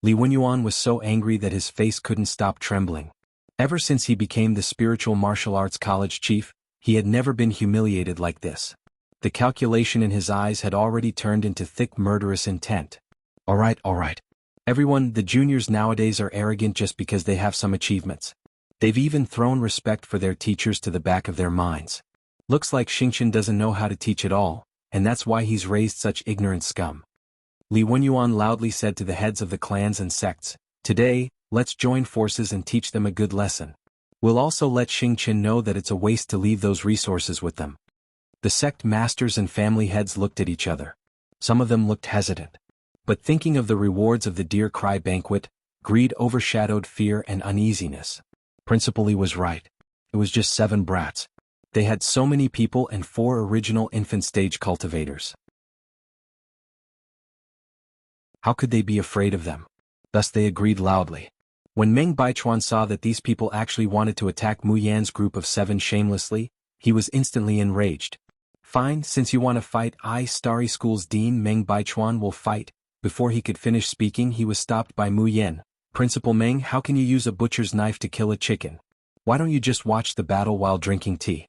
Li Wenyuan was so angry that his face couldn't stop trembling. Ever since he became the spiritual martial arts college chief, he had never been humiliated like this. The calculation in his eyes had already turned into thick murderous intent. All right. Everyone, the juniors nowadays are arrogant just because they have some achievements. They've even thrown respect for their teachers to the back of their minds. Looks like Xingqian doesn't know how to teach at all, and that's why he's raised such ignorant scum. Li Wenyuan loudly said to the heads of the clans and sects, "Today, let's join forces and teach them a good lesson. We'll also let Xingqian know that it's a waste to leave those resources with them." The sect masters and family heads looked at each other. Some of them looked hesitant. But thinking of the rewards of the Deer Cry banquet, greed overshadowed fear and uneasiness. Principal Li was right. It was just 7 brats. They had so many people and 4 original infant stage cultivators. How could they be afraid of them? Thus they agreed loudly. When Meng Baichuan saw that these people actually wanted to attack Mu Yan's group of 7 shamelessly, he was instantly enraged. Fine, since you want to fight, I, Starry School's Dean Meng Baichuan, will fight. Before he could finish speaking, he was stopped by Mu Yan. Principal Meng, how can you use a butcher's knife to kill a chicken? Why don't you just watch the battle while drinking tea?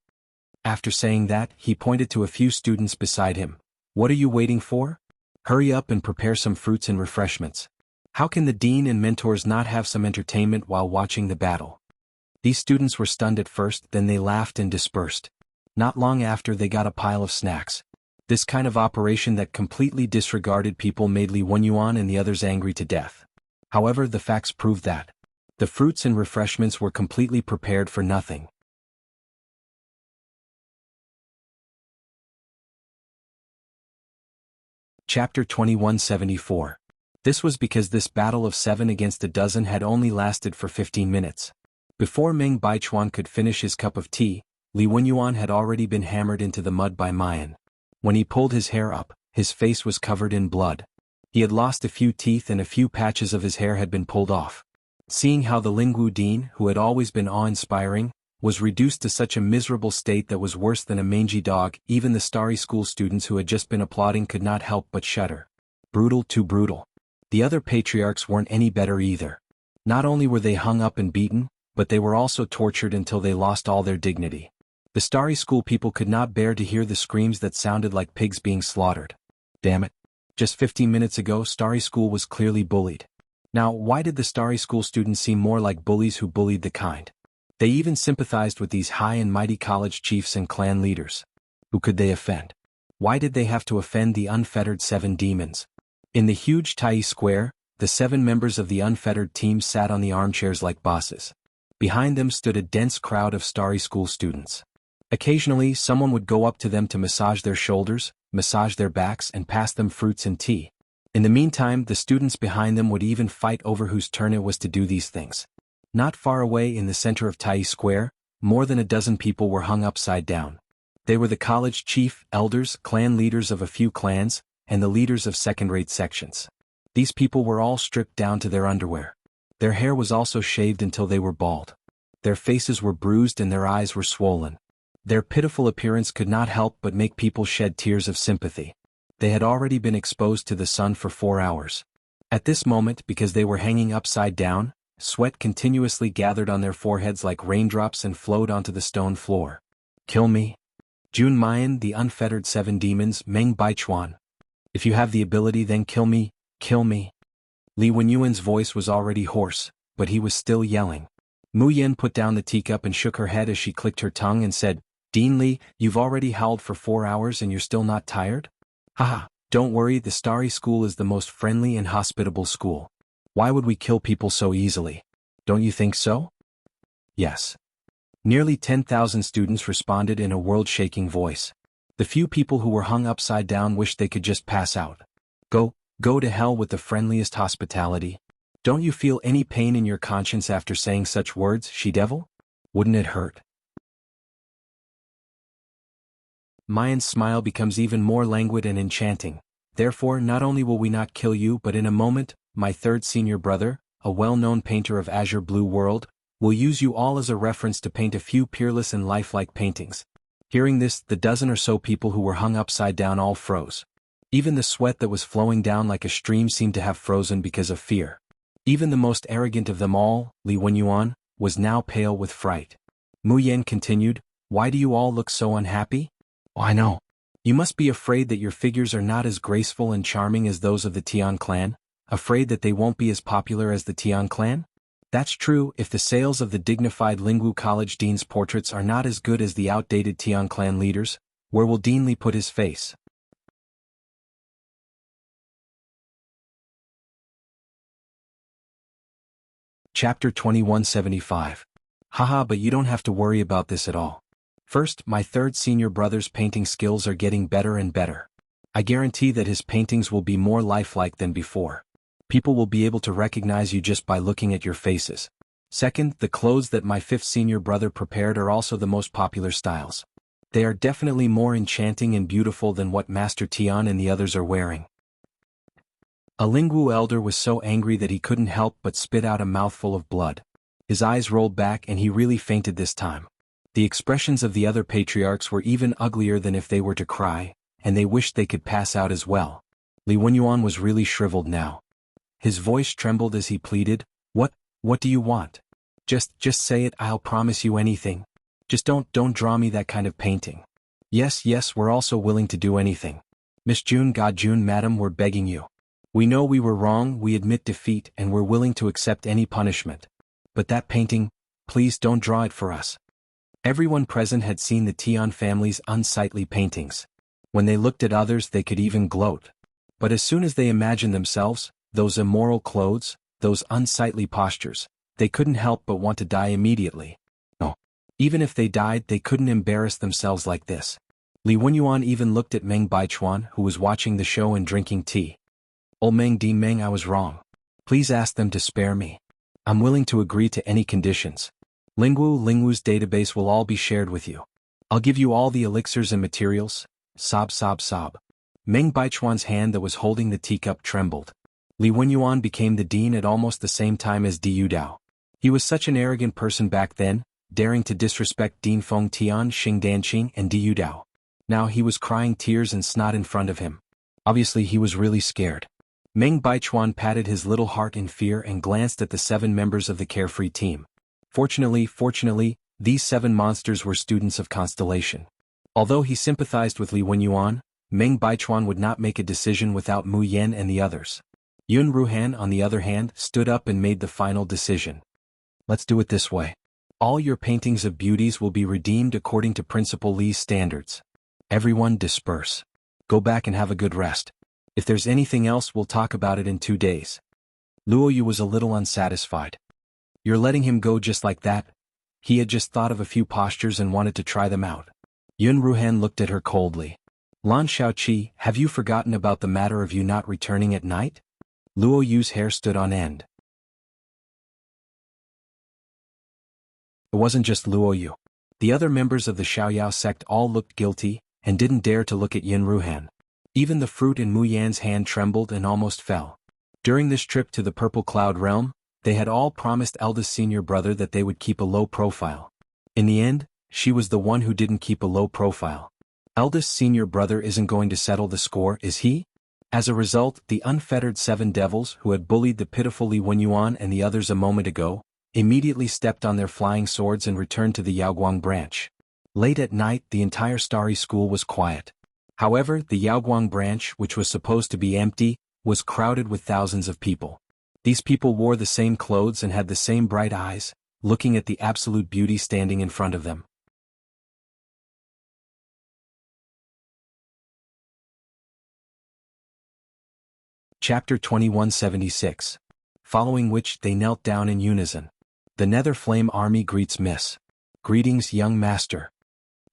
After saying that, he pointed to a few students beside him. What are you waiting for? Hurry up and prepare some fruits and refreshments. How can the dean and mentors not have some entertainment while watching the battle? These students were stunned at first, then they laughed and dispersed. Not long after, they got a pile of snacks. This kind of operation that completely disregarded people made Li Wenyuan and the others angry to death. However, the facts proved that the fruits and refreshments were completely prepared for nothing. Chapter 2174. This was because this battle of 7 against a dozen had only lasted for 15 minutes. Before Meng Baichuan could finish his cup of tea, Li Wenyuan had already been hammered into the mud by Mayan. When he pulled his hair up, his face was covered in blood. He had lost a few teeth and a few patches of his hair had been pulled off. Seeing how the Lingwu Dean, who had always been awe-inspiring, was reduced to such a miserable state that was worse than a mangy dog, even the Starry School students who had just been applauding could not help but shudder. Brutal, too brutal. The other patriarchs weren't any better either. Not only were they hung up and beaten, but they were also tortured until they lost all their dignity. The Starry School people could not bear to hear the screams that sounded like pigs being slaughtered. Damn it. Just 15 minutes ago, Starry School was clearly bullied. Now, why did the Starry School students seem more like bullies who bullied the kind? They even sympathized with these high and mighty college chiefs and clan leaders. Who could they offend? Why did they have to offend the unfettered 7 demons? In the huge Tai Square, the 7 members of the unfettered team sat on the armchairs like bosses. Behind them stood a dense crowd of Starry School students. Occasionally, someone would go up to them to massage their shoulders, massage their backs, and pass them fruits and tea. In the meantime, the students behind them would even fight over whose turn it was to do these things. Not far away in the center of Tai Square, more than a dozen people were hung upside down. They were the college chief, elders, clan leaders of a few clans, and the leaders of second-rate sections. These people were all stripped down to their underwear. Their hair was also shaved until they were bald. Their faces were bruised and their eyes were swollen. Their pitiful appearance could not help but make people shed tears of sympathy. They had already been exposed to the sun for 4 hours. At this moment, because they were hanging upside down, sweat continuously gathered on their foreheads like raindrops and flowed onto the stone floor. Kill me? Jun Mayan, the unfettered 7 demons, Meng Baichuan. If you have the ability, then kill me, kill me. Li Wenyuan's voice was already hoarse, but he was still yelling. Mu Yan put down the teacup and shook her head as she clicked her tongue and said, Dean Li, you've already howled for 4 hours and you're still not tired? Haha, don't worry, the Starry School is the most friendly and hospitable school. Why would we kill people so easily? Don't you think so? Yes. Nearly 10,000 students responded in a world-shaking voice. The few people who were hung upside down wished they could just pass out. Go to hell with the friendliest hospitality. Don't you feel any pain in your conscience after saying such words, she-devil? Wouldn't it hurt? Mayan's smile becomes even more languid and enchanting. Therefore, not only will we not kill you, but in a moment, my 3rd senior brother, a well-known painter of azure blue world, will use you all as a reference to paint a few peerless and lifelike paintings. Hearing this, the dozen or so people who were hung upside down all froze. Even the sweat that was flowing down like a stream seemed to have frozen because of fear. Even the most arrogant of them all, Li Wenyuan, was now pale with fright. Mu Yan continued, Why do you all look so unhappy? Oh, I know. You must be afraid that your figures are not as graceful and charming as those of the Tian clan, afraid that they won't be as popular as the Tian clan? That's true if the sales of the dignified Lingwu College Dean's portraits are not as good as the outdated Tian clan leaders. Where will Dean Li put his face? Chapter 2175. Haha, but you don't have to worry about this at all. First, my 3rd senior brother's painting skills are getting better and better. I guarantee that his paintings will be more lifelike than before. People will be able to recognize you just by looking at your faces. Second, the clothes that my 5th senior brother prepared are also the most popular styles. They are definitely more enchanting and beautiful than what Master Tian and the others are wearing. A Lingwu elder was so angry that he couldn't help but spit out a mouthful of blood. His eyes rolled back and he really fainted this time. The expressions of the other patriarchs were even uglier than if they were to cry, and they wished they could pass out as well. Li Wenyuan was really shriveled now. His voice trembled as he pleaded, What do you want? Just say it, I'll promise you anything. Just don't draw me that kind of painting. Yes, we're also willing to do anything. Miss June Ga-jun, madam, we're begging you. We know we were wrong, we admit defeat, and we're willing to accept any punishment. But that painting, please don't draw it for us. Everyone present had seen the Tian family's unsightly paintings. When they looked at others they could even gloat. But as soon as they imagined themselves, those immoral clothes, those unsightly postures, they couldn't help but want to die immediately. No. Even if they died they couldn't embarrass themselves like this. Li Wenyuan even looked at Meng Baichuan, who was watching the show and drinking tea. Oh Meng Di Meng, I was wrong. Please ask them to spare me. I'm willing to agree to any conditions. Lingwu's database will all be shared with you. I'll give you all the elixirs and materials. Sob. Meng Baichuan's hand that was holding the teacup trembled. Li Wenyuan became the dean at almost the same time as Di Yudao. He was such an arrogant person back then, daring to disrespect Dean Feng Tian, Xing Danqing, and Di Yudao. Now he was crying tears and snot in front of him. Obviously he was really scared. Meng Baichuan patted his little heart in fear and glanced at the 7 members of the carefree team. Fortunately, these 7 monsters were students of Constellation. Although he sympathized with Li Wenyuan, Meng Baichuan would not make a decision without Mu Yan and the others. Yun Ruhan, on the other hand, stood up and made the final decision. Let's do it this way. All your paintings of beauties will be redeemed according to Principal Li's standards. Everyone disperse. Go back and have a good rest. If there's anything else we'll talk about it in 2 days. Luoyu was a little unsatisfied. You're letting him go just like that? He had just thought of a few postures and wanted to try them out. Yun Ruhan looked at her coldly. Lan Shaoqi, have you forgotten about the matter of you not returning at night? Luoyu's hair stood on end. It wasn't just Luoyu. The other members of the Xiaoyao sect all looked guilty, and didn't dare to look at Yun Ruhan. Even the fruit in Mu Yan's hand trembled and almost fell. During this trip to the Purple Cloud Realm, they had all promised eldest senior brother that they would keep a low profile. In the end, she was the one who didn't keep a low profile. Eldest senior brother isn't going to settle the score, is he? As a result, the unfettered 7 devils who had bullied the pitiful Li Wenyuan and the others a moment ago, immediately stepped on their flying swords and returned to the Yaoguang branch. Late at night the entire starry school was quiet. However, the Yaoguang branch, which was supposed to be empty, was crowded with thousands of people. These people wore the same clothes and had the same bright eyes, looking at the absolute beauty standing in front of them. Chapter 2176. Following which they knelt down in unison. The Nether Flame Army greets Miss. Greetings, young master.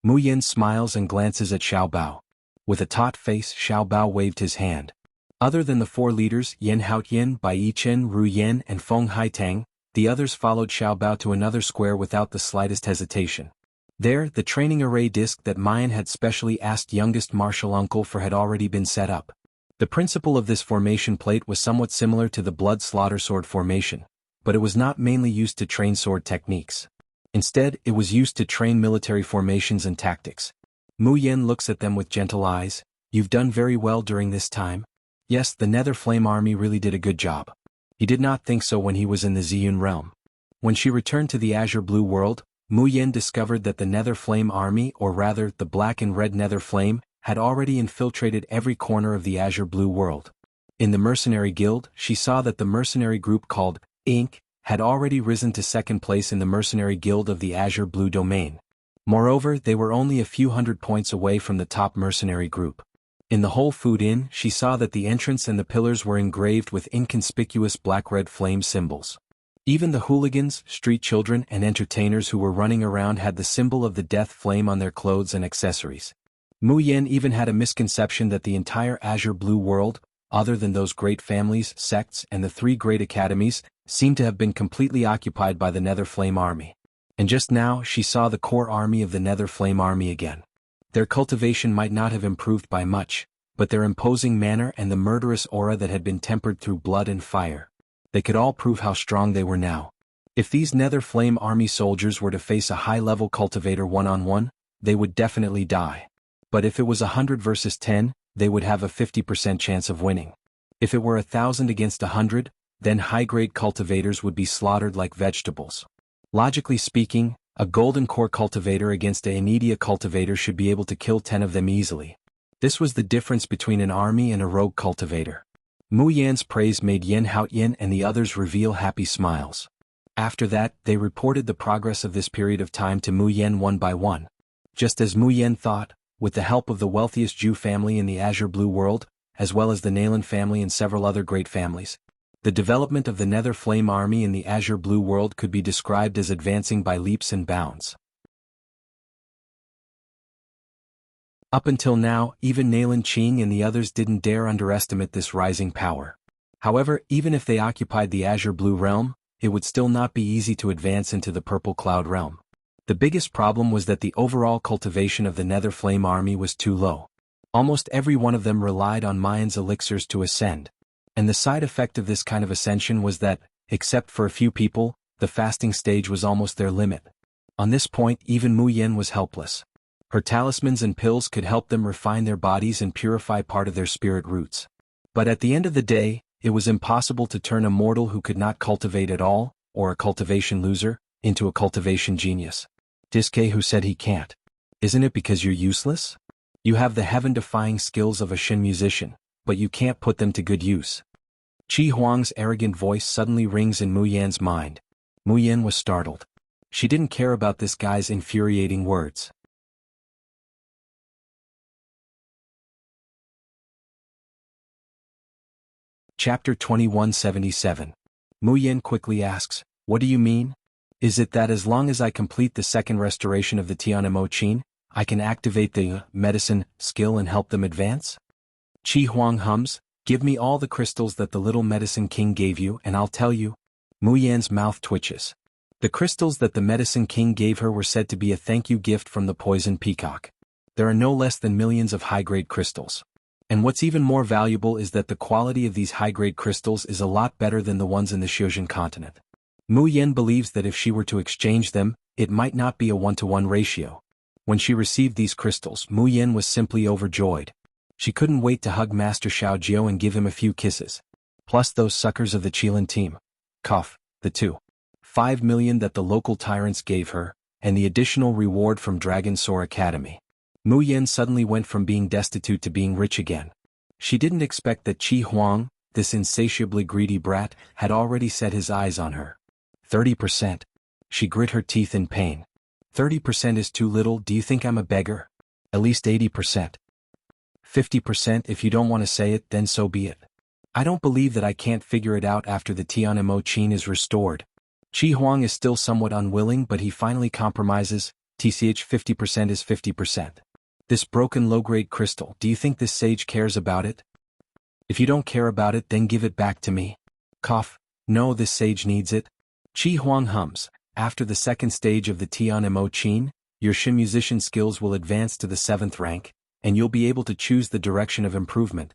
Mu Yin smiles and glances at Xiao Bao. With a taut face, Xiao Bao waved his hand. Other than the 4 leaders, Yen Haotian, Bai Yichen, Ru Yen, and Feng Haitang, the others followed Xiao Bao to another square without the slightest hesitation. There, the training array disc that Mayan had specially asked youngest martial uncle for had already been set up. The principle of this formation plate was somewhat similar to the blood slaughter sword formation, but it was not mainly used to train sword techniques. Instead, it was used to train military formations and tactics. Mu Yen looks at them with gentle eyes. You've done very well during this time. Yes, the Nether Flame Army really did a good job. He did not think so when he was in the Ziyun realm. When she returned to the Azure Blue world, Mu Yen discovered that the Nether Flame Army, or rather the Black and Red Nether Flame, had already infiltrated every corner of the Azure Blue world. In the Mercenary Guild, she saw that the mercenary group called Inc. had already risen to 2nd place in the Mercenary Guild of the Azure Blue domain. Moreover, they were only a few hundred points away from the top mercenary group. In the Whole Food Inn, she saw that the entrance and the pillars were engraved with inconspicuous black-red flame symbols. Even the hooligans, street children, and entertainers who were running around had the symbol of the death flame on their clothes and accessories. Mu Yen even had a misconception that the entire Azure Blue world, other than those great families, sects, and the 3 great academies, seemed to have been completely occupied by the Nether Flame Army. And just now she saw the core army of the Nether Flame Army again. Their cultivation might not have improved by much, but their imposing manner and the murderous aura that had been tempered through blood and fire. They could all prove how strong they were now. If these Nether Flame Army soldiers were to face a high-level cultivator one-on-one, they would definitely die. But if it was 100 versus 10, they would have a 50% chance of winning. If it were 1,000 against 100, then high-grade cultivators would be slaughtered like vegetables. Logically speaking, a golden core cultivator against a Anidia cultivator should be able to kill 10 of them easily. This was the difference between an army and a rogue cultivator. Mu Yan's praise made Yen Haoyan and the others reveal happy smiles. After that, they reported the progress of this period of time to Mu Yan one by one. Just as Mu Yan thought, with the help of the wealthiest Jew family in the Azure Blue world, as well as the Nalan family and several other great families, the development of the Nether Flame Army in the Azure Blue world could be described as advancing by leaps and bounds. Up until now, even Nalan Qing and the others didn't dare underestimate this rising power. However, even if they occupied the Azure Blue realm, it would still not be easy to advance into the Purple Cloud realm. The biggest problem was that the overall cultivation of the Nether Flame Army was too low. Almost every one of them relied on Mayan's elixirs to ascend. And the side effect of this kind of ascension was that, except for a few people, the fasting stage was almost their limit. On this point, even Mu Yan was helpless. Her talismans and pills could help them refine their bodies and purify part of their spirit roots. But at the end of the day, it was impossible to turn a mortal who could not cultivate at all, or a cultivation loser, into a cultivation genius. Diske who said he can't. Isn't it because you're useless? You have the heaven-defying skills of a Shin musician, but you can't put them to good use. Qi Huang's arrogant voice suddenly rings in Mu Yan's mind. Mu Yan was startled. She didn't care about this guy's infuriating words. Chapter 2177. Mu Yan quickly asks, "What do you mean? Is it that as long as I complete the second restoration of the Tianmo Qin, I can activate the medicine skill and help them advance?" Qi Huang hums, "Give me all the crystals that the little medicine king gave you and I'll tell you." Mu Yan's mouth twitches. The crystals that the medicine king gave her were said to be a thank you gift from the poison peacock. There are no less than millions of high-grade crystals. And what's even more valuable is that the quality of these high-grade crystals is a lot better than the ones in the Xiuzhen continent. Mu Yan believes that if she were to exchange them, it might not be a 1-to-1 ratio. When she received these crystals, Mu Yan was simply overjoyed. She couldn't wait to hug Master Xiao Jiao and give him a few kisses. Plus those suckers of the Qilin team. Cough, the 2.5 million that the local tyrants gave her, and the additional reward from Dragon Soar Academy. Mu Yan suddenly went from being destitute to being rich again. She didn't expect that Qi Huang, this insatiably greedy brat, had already set his eyes on her. 30%. She grit her teeth in pain. 30% is too little. Do you think I'm a beggar? At least 80%. 50%. If you don't want to say it, then so be it. I don't believe that I can't figure it out after the Tianmo Qin is restored. Qi Huang is still somewhat unwilling, but he finally compromises. TCH 50% is 50%. This broken low-grade crystal, do you think this sage cares about it? If you don't care about it, then give it back to me. Cough, no, this sage needs it. Qi Huang hums, after the second stage of the Tianmo Qin, your Shin musician skills will advance to the 7th rank, and you'll be able to choose the direction of improvement.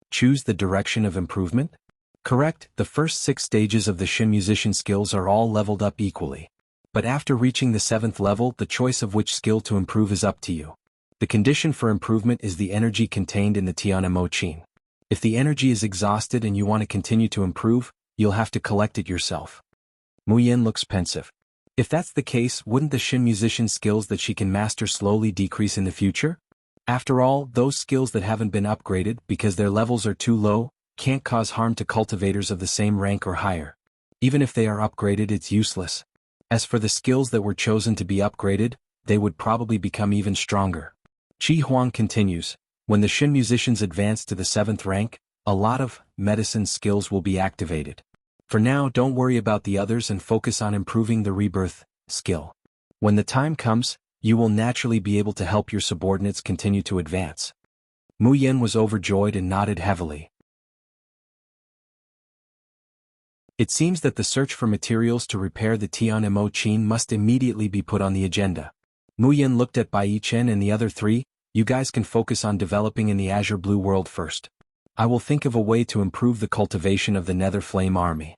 Choose the direction of improvement? Correct, the first 6 stages of the Shin musician skills are all leveled up equally. But after reaching the 7th level, the choice of which skill to improve is up to you. The condition for improvement is the energy contained in the Tianmo Qin. If the energy is exhausted and you want to continue to improve, you'll have to collect it yourself. Mu Yan looks pensive. If that's the case, wouldn't the Shin musician skills that she can master slowly decrease in the future? After all, those skills that haven't been upgraded because their levels are too low, can't cause harm to cultivators of the same rank or higher. Even if they are upgraded, it's useless. As for the skills that were chosen to be upgraded, they would probably become even stronger. Qi Huang continues, when the Shin musicians advance to the 7th rank, a lot of medicine skills will be activated. For now, don't worry about the others and focus on improving the rebirth skill. When the time comes, you will naturally be able to help your subordinates continue to advance. Mu Yan was overjoyed and nodded heavily. It seems that the search for materials to repair the Tianmo Qin must immediately be put on the agenda. Mu Yan looked at Bai Chen and the other 3, You guys can focus on developing in the Azure Blue world first. I will think of a way to improve the cultivation of the Nether Flame army.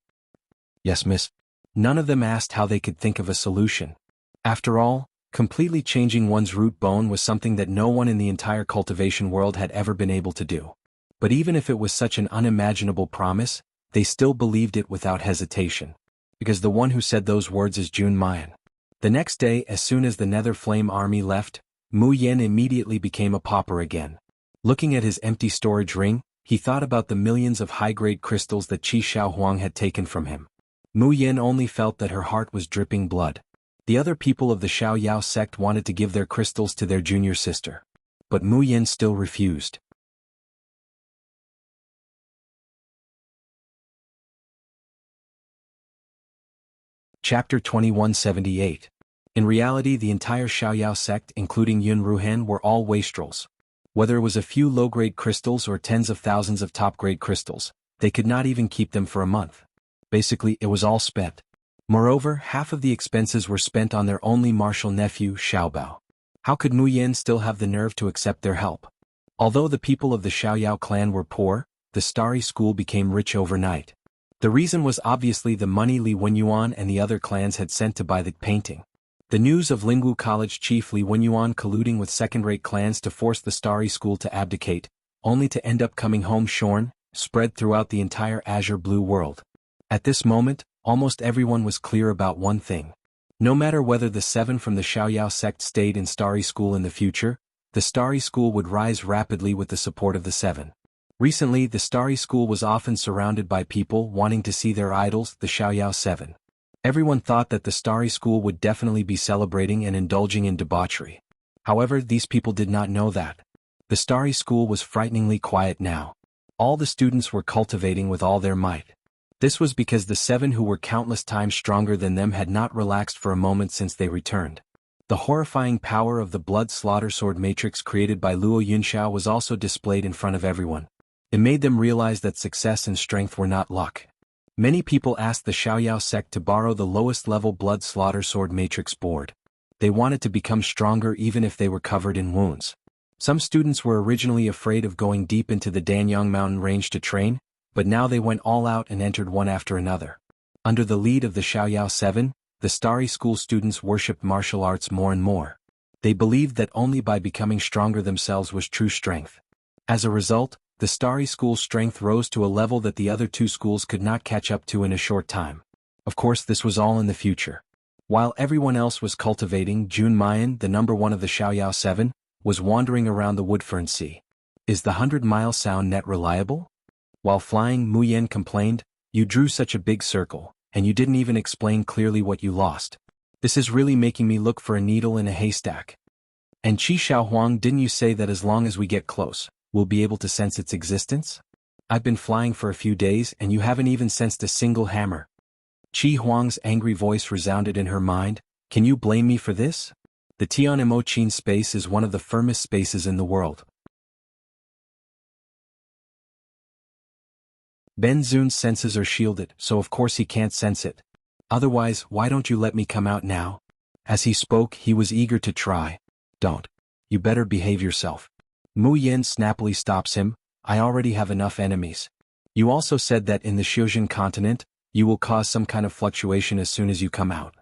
Yes, miss. None of them asked how they could think of a solution. After all, completely changing one's root bone was something that no one in the entire cultivation world had ever been able to do. But even if it was such an unimaginable promise, they still believed it without hesitation. Because the one who said those words is Jun Mayan. The next day, as soon as the Nether Flame army left, Mu Yen immediately became a pauper again. Looking at his empty storage ring, he thought about the millions of high-grade crystals that Qi Shaohuang had taken from him. Mu Yen only felt that her heart was dripping blood. The other people of the Xiaoyao sect wanted to give their crystals to their junior sister. But Mu Yen still refused. Chapter 2178. In reality, the entire Xiaoyao sect, including Yun Ruhan, were all wastrels. Whether it was a few low-grade crystals or tens of thousands of top-grade crystals, they could not even keep them for a month. Basically, it was all spent. Moreover, half of the expenses were spent on their only martial nephew, Xiaobao. How could Mu Yen still have the nerve to accept their help? Although the people of the Xiaoyao clan were poor, the Starry School became rich overnight. The reason was obviously the money Li Wenyuan and the other clans had sent to buy the painting. The news of Lingwu College chief Li Wenyuan colluding with second-rate clans to force the Starry School to abdicate, only to end up coming home shorn, spread throughout the entire Azure Blue world. At this moment, almost everyone was clear about one thing. No matter whether the 7 from the Xiaoyao sect stayed in Starry School in the future, the Starry School would rise rapidly with the support of the 7. Recently, the Starry School was often surrounded by people wanting to see their idols, the Xiaoyao 7. Everyone thought that the Starry School would definitely be celebrating and indulging in debauchery. However, these people did not know that. The Starry School was frighteningly quiet now. All the students were cultivating with all their might. This was because the 7 who were countless times stronger than them had not relaxed for a moment since they returned. The horrifying power of the blood slaughter sword matrix created by Luo Yunxiao was also displayed in front of everyone. It made them realize that success and strength were not luck. Many people asked the Xiaoyao sect to borrow the lowest-level blood slaughter sword matrix board. They wanted to become stronger even if they were covered in wounds. Some students were originally afraid of going deep into the Danyang mountain range to train, but now they went all out and entered one after another. Under the lead of the Xiaoyao 7, the Starry School students worshipped martial arts more and more. They believed that only by becoming stronger themselves was true strength. As a result, the Starry School's strength rose to a level that the other 2 schools could not catch up to in a short time. Of course, this was all in the future. While everyone else was cultivating, Jun Mayan, the number 1 of the Xiaoyao 7, was wandering around the Woodfern Sea. Is the 100-mile sound net reliable? While flying, Mu Yen complained, "You drew such a big circle, and you didn't even explain clearly what you lost. This is really making me look for a needle in a haystack. And Qi Shaohuang, didn't you say that as long as we get close, we'll be able to sense its existence? I've been flying for a few days and you haven't even sensed a single hammer." Qi Huang's angry voice resounded in her mind. "Can you blame me for this? The Tianmo-Qin space is one of the firmest spaces in the world. Ben Zun's senses are shielded, so of course he can't sense it. Otherwise, why don't you let me come out now?" As he spoke, he was eager to try. "Don't. You better behave yourself." Mu Yen snappily stops him. "I already have enough enemies. You also said that in the Xiuzhen continent, you will cause some kind of fluctuation as soon as you come out.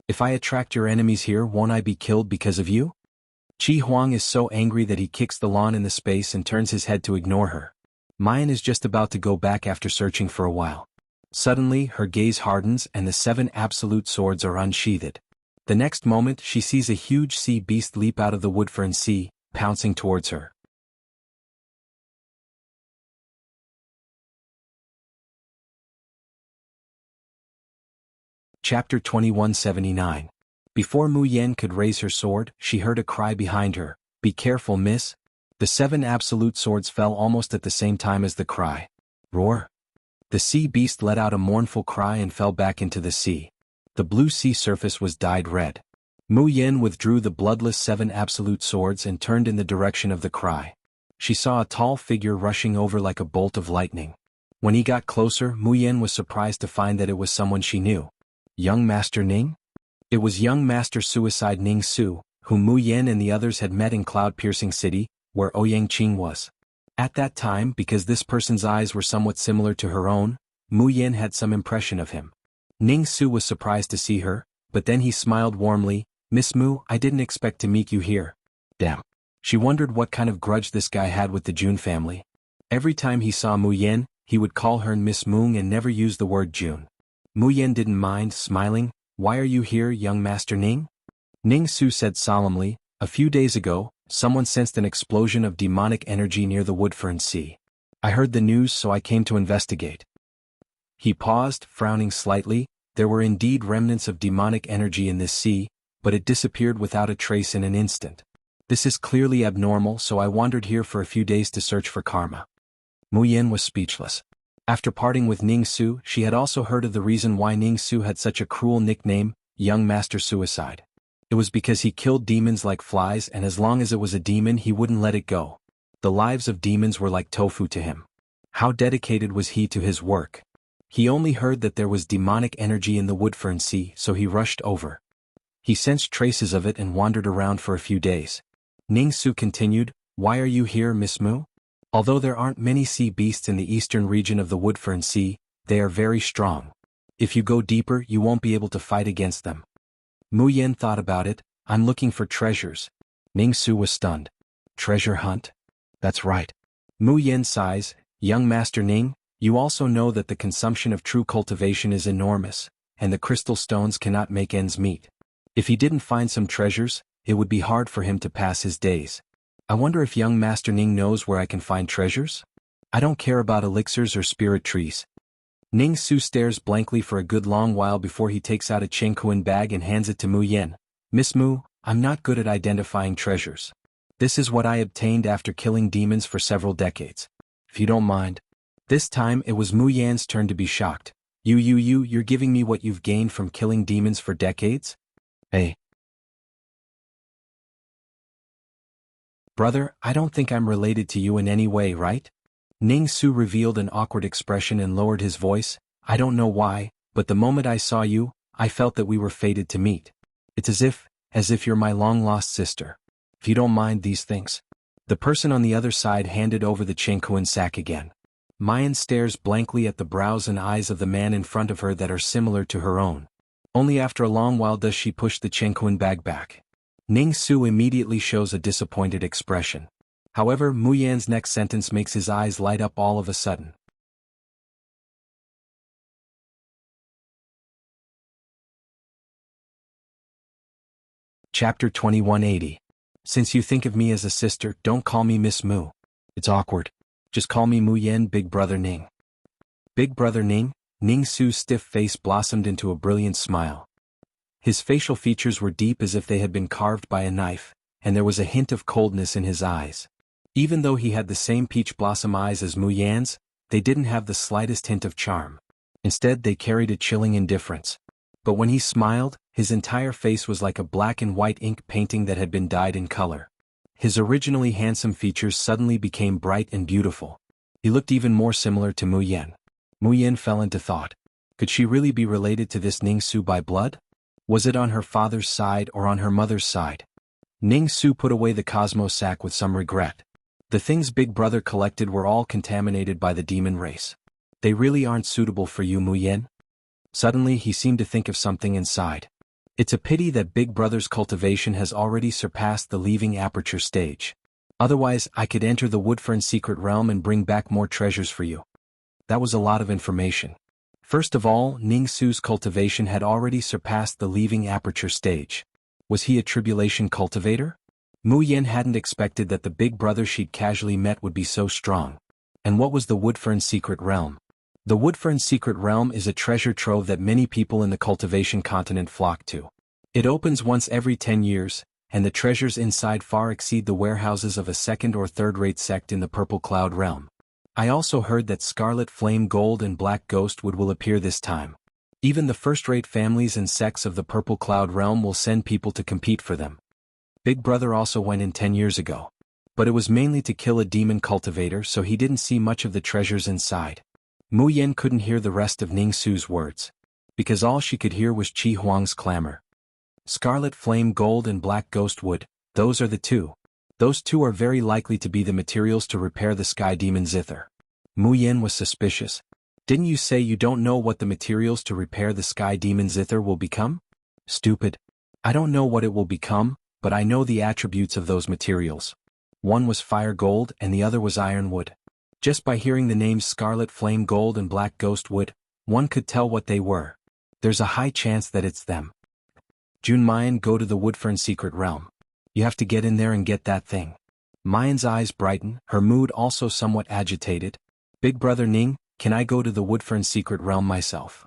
If I attract your enemies here, won't I be killed because of you?" Qi Huang is so angry that he kicks the lawn in the space and turns his head to ignore her. Mayan is just about to go back after searching for a while. Suddenly, her gaze hardens and the 7 absolute swords are unsheathed. The next moment, she sees a huge sea beast leap out of the Woodfern Sea, pouncing towards her. Chapter 2179. Before Mu Yen could raise her sword, she heard a cry behind her. "Be careful, miss." The 7 absolute swords fell almost at the same time as the cry. Roar! The sea beast let out a mournful cry and fell back into the sea. The blue sea surface was dyed red. Mu Yen withdrew the bloodless 7 absolute swords and turned in the direction of the cry. She saw a tall figure rushing over like a bolt of lightning. When he got closer, Mu Yen was surprised to find that it was someone she knew. Young Master Ning? It was young Master Suicide Ning Su, whom Mu Yan and the others had met in Cloud-Piercing City, where Ouyang Qing was. At that time, because this person's eyes were somewhat similar to her own, Mu Yan had some impression of him. Ning Su was surprised to see her, but then he smiled warmly. "Miss Mu, I didn't expect to meet you here." Damn. She wondered what kind of grudge this guy had with the Jun family. Every time he saw Mu Yan, he would call her Miss Moong and never use the word Jun. Mu Yan didn't mind, smiling. "Why are you here, young Master Ning?" Ning Su said solemnly, "A few days ago, someone sensed an explosion of demonic energy near the Woodfern Sea. I heard the news, so I came to investigate." He paused, frowning slightly. There were indeed remnants of demonic energy in this sea, but it disappeared without a trace in an instant. This is clearly abnormal, so I wandered here for a few days to search for karma. Mu Yan was speechless. After parting with Ning Su, she had also heard of the reason why Ning Su had such a cruel nickname, Young Master Suicide. It was because he killed demons like flies, and as long as it was a demon he wouldn't let it go. The lives of demons were like tofu to him. How dedicated was he to his work? He only heard that there was demonic energy in the Woodfern Sea, so he rushed over. He sensed traces of it and wandered around for a few days. Ning Su continued, "Why are you here, Miss Mu? Although there aren't many sea beasts in the eastern region of the Woodfern Sea, they are very strong. If you go deeper, you won't be able to fight against them." Mu Yan thought about it. "I'm looking for treasures." Ning Su was stunned. "Treasure hunt?" "That's right." Mu Yan sighs. "Young Master Ning, you also know that the consumption of true cultivation is enormous, and the crystal stones cannot make ends meet. If he didn't find some treasures, it would be hard for him to pass his days. I wonder if young Master Ning knows where I can find treasures? I don't care about elixirs or spirit trees." Ning Su stares blankly for a good long while before he takes out a Chengkuan bag and hands it to Mu Yan. "Miss Mu, I'm not good at identifying treasures. This is what I obtained after killing demons for several decades. If you don't mind." This time it was Mu Yan's turn to be shocked. You're giving me what you've gained from killing demons for decades? Hey. Brother, I don't think I'm related to you in any way, right? Ning Su revealed an awkward expression and lowered his voice. "I don't know why, but the moment I saw you, I felt that we were fated to meet. It's as if you're my long-lost sister. If you don't mind these things." The person on the other side handed over the Chengkuan sack again. Mayan stares blankly at the brows and eyes of the man in front of her that are similar to her own. Only after a long while does she push the Chengkuan bag back. Ning Su immediately shows a disappointed expression. However, Mu Yan's next sentence makes his eyes light up all of a sudden. Chapter 2180. Since you think of me as a sister, don't call me Miss Mu. It's awkward. Just call me Mu Yan, Big Brother Ning. Big Brother Ning? Ning Su's stiff face blossomed into a brilliant smile. His facial features were deep as if they had been carved by a knife, and there was a hint of coldness in his eyes. Even though he had the same peach blossom eyes as Mu Yan's, they didn't have the slightest hint of charm. Instead, they carried a chilling indifference. But when he smiled, his entire face was like a black and white ink painting that had been dyed in color. His originally handsome features suddenly became bright and beautiful. He looked even more similar to Mu Yan. Mu Yan fell into thought. Could she really be related to this Ning Su by blood? Was it on her father's side or on her mother's side? Ning Su put away the Cosmos sack with some regret. The things Big Brother collected were all contaminated by the demon race. They really aren't suitable for you, Mu Yan? Suddenly he seemed to think of something and sighed. It's a pity that Big Brother's cultivation has already surpassed the leaving aperture stage. Otherwise, I could enter the Woodfern secret realm and bring back more treasures for you. That was a lot of information. First of all, Ning Su's cultivation had already surpassed the leaving aperture stage. Was he a tribulation cultivator? Mu Yan hadn't expected that the Big Brother she'd casually met would be so strong. And what was the Woodfern secret realm? The Woodfern secret realm is a treasure trove that many people in the cultivation continent flock to. It opens once every 10 years, and the treasures inside far exceed the warehouses of a second or third-rate sect in the Purple Cloud realm. I also heard that Scarlet Flame Gold and Black Ghost will appear this time. Even the first-rate families and sects of the Purple Cloud realm will send people to compete for them. Big Brother also went in 10 years ago. But it was mainly to kill a demon cultivator, so he didn't see much of the treasures inside. Mu Yan couldn't hear the rest of Ning Su's words, because all she could hear was Chi Huang's clamor. Scarlet flame gold and black ghost wood, those are the two. Those two are very likely to be the materials to repair the sky demon zither. Mu Yen was suspicious. Didn't you say you don't know what the materials to repair the sky demon zither will become? Stupid. I don't know what it will become, but I know the attributes of those materials. One was fire gold and the other was iron wood. Just by hearing the names scarlet flame gold and black ghost wood, one could tell what they were. There's a high chance that it's them. Jun Mayan, go to the Woodfern secret realm. You have to get in there and get that thing. Mayan's eyes brighten, her mood also somewhat agitated. Big brother Ning, can I go to the Woodfern secret realm myself?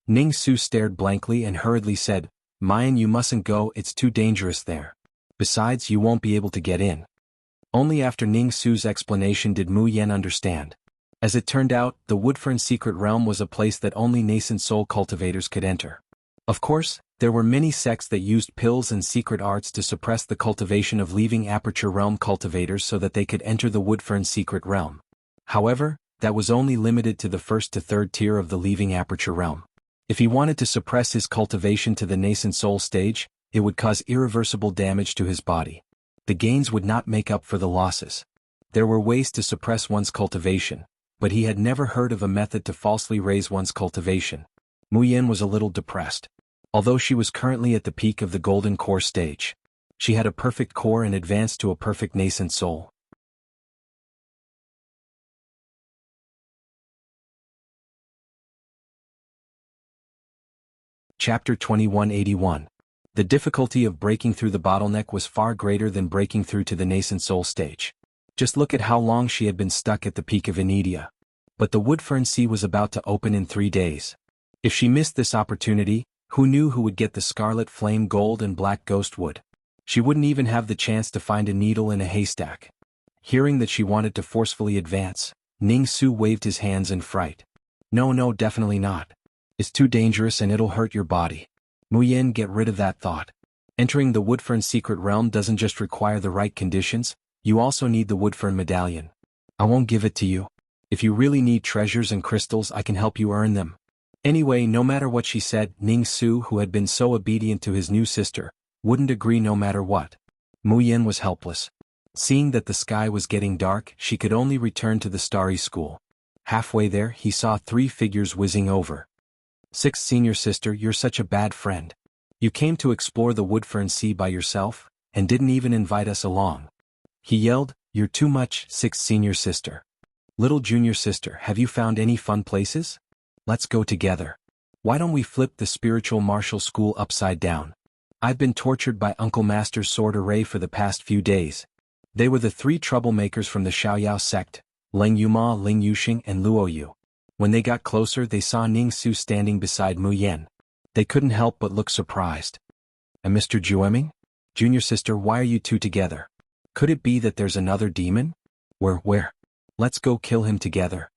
Ning Su stared blankly and hurriedly said, Mayan, you mustn't go, it's too dangerous there. Besides, you won't be able to get in. Only after Ning Su's explanation did Mu Yen understand. As it turned out, the Woodfern secret realm was a place that only nascent soul cultivators could enter. Of course, there were many sects that used pills and secret arts to suppress the cultivation of leaving aperture realm cultivators so that they could enter the Woodfern secret realm. However, that was only limited to the first to third tier of the leaving aperture realm. If he wanted to suppress his cultivation to the nascent soul stage, it would cause irreversible damage to his body. The gains would not make up for the losses. There were ways to suppress one's cultivation, but he had never heard of a method to falsely raise one's cultivation. Mu Yen was a little depressed. Although she was currently at the peak of the golden core stage, she had a perfect core and advanced to a perfect nascent soul. Chapter 2181. The difficulty of breaking through the bottleneck was far greater than breaking through to the nascent soul stage. Just look at how long she had been stuck at the peak of Inidia. But the Woodfern Sea was about to open in 3 days. If she missed this opportunity, who knew who would get the scarlet flame gold and black ghost wood? She wouldn't even have the chance to find a needle in a haystack. Hearing that she wanted to forcefully advance, Ning Su waved his hands in fright. No, definitely not. It's too dangerous and it'll hurt your body. Mu Yen, get rid of that thought. Entering the Woodfern secret realm doesn't just require the right conditions, you also need the Woodfern medallion. I won't give it to you. If you really need treasures and crystals, I can help you earn them. Anyway, no matter what she said, Ning Su, who had been so obedient to his new sister, wouldn't agree no matter what. Mu Yen was helpless. Seeing that the sky was getting dark, she could only return to the starry school. Halfway there, he saw 3 figures whizzing over. 6th senior sister, you're such a bad friend. You came to explore the Woodfern Sea by yourself, and didn't even invite us along. He yelled, you're too much, 6th senior sister. Little junior sister, have you found any fun places? Let's go together. Why don't we flip the spiritual martial school upside down? I've been tortured by Uncle Master's sword array for the past few days. They were the 3 troublemakers from the Xiaoyao sect, Ling Yuma, Ling Yuxing and Luo Yu. When they got closer, they saw Ning Su standing beside Mu Yen. They couldn't help but look surprised. And Mr. Jueming? Junior sister, why are you two together? Could it be that there's another demon? Where? Let's go kill him together.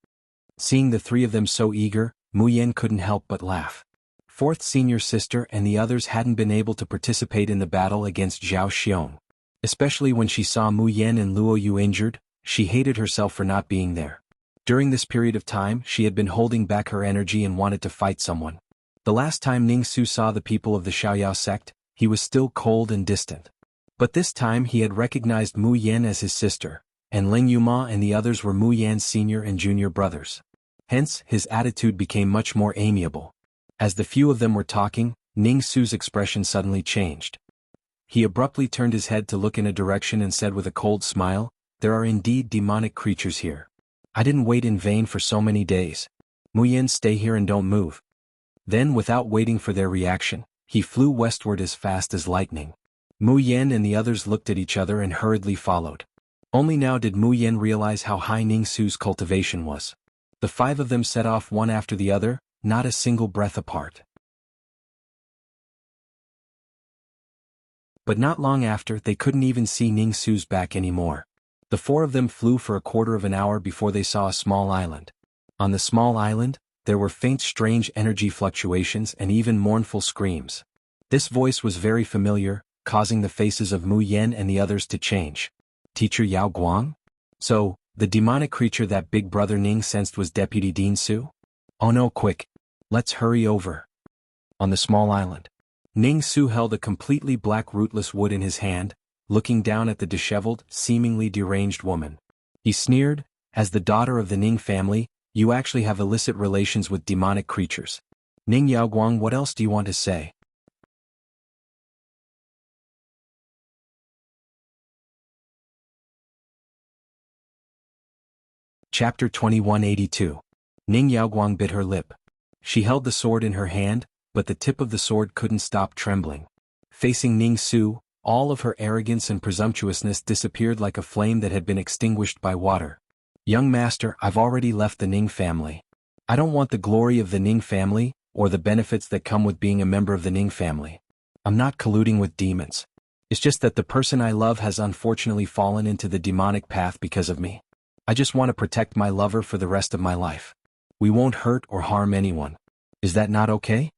Seeing the 3 of them so eager, Mu Yen couldn't help but laugh. 4th senior sister and the others hadn't been able to participate in the battle against Zhao Xiong. Especially when she saw Mu Yen and Luo Yu injured, she hated herself for not being there. During this period of time, she had been holding back her energy and wanted to fight someone. The last time Ning Su saw the people of the Xiaoyao sect, he was still cold and distant. But this time he had recognized Mu Yen as his sister, and Ling Yuma and the others were Mu Yan's senior and junior brothers. Hence, his attitude became much more amiable. As the few of them were talking, Ning Su's expression suddenly changed. He abruptly turned his head to look in a direction and said with a cold smile, there are indeed demonic creatures here. I didn't wait in vain for so many days. Mu Yen, stay here and don't move. Then, without waiting for their reaction, he flew westward as fast as lightning. Mu Yen and the others looked at each other and hurriedly followed. Only now did Mu Yen realize how high Ning Su's cultivation was. The 5 of them set off one after the other, not a single breath apart. But not long after, they couldn't even see Ning Su's back anymore. The 4 of them flew for a quarter of an hour before they saw a small island. On the small island, there were faint strange energy fluctuations and even mournful screams. This voice was very familiar, causing the faces of Mu Yen and the others to change. Teacher Yao Guang? So, the demonic creature that Big Brother Ning sensed was Deputy Dean Su? Oh no, quick! Let's hurry over. On the small island. Ning Su held a completely black rootless wood in his hand, looking down at the disheveled, seemingly deranged woman. He sneered, as the daughter of the Ning family, you actually have illicit relations with demonic creatures. Ning Yaoguang, what else do you want to say? Chapter 2182. Ning Yaoguang bit her lip. She held the sword in her hand, but the tip of the sword couldn't stop trembling. Facing Ning Su, all of her arrogance and presumptuousness disappeared like a flame that had been extinguished by water. Young master, I've already left the Ning family. I don't want the glory of the Ning family, or the benefits that come with being a member of the Ning family. I'm not colluding with demons. It's just that the person I love has unfortunately fallen into the demonic path because of me. I just want to protect my lover for the rest of my life. We won't hurt or harm anyone. Is that not okay?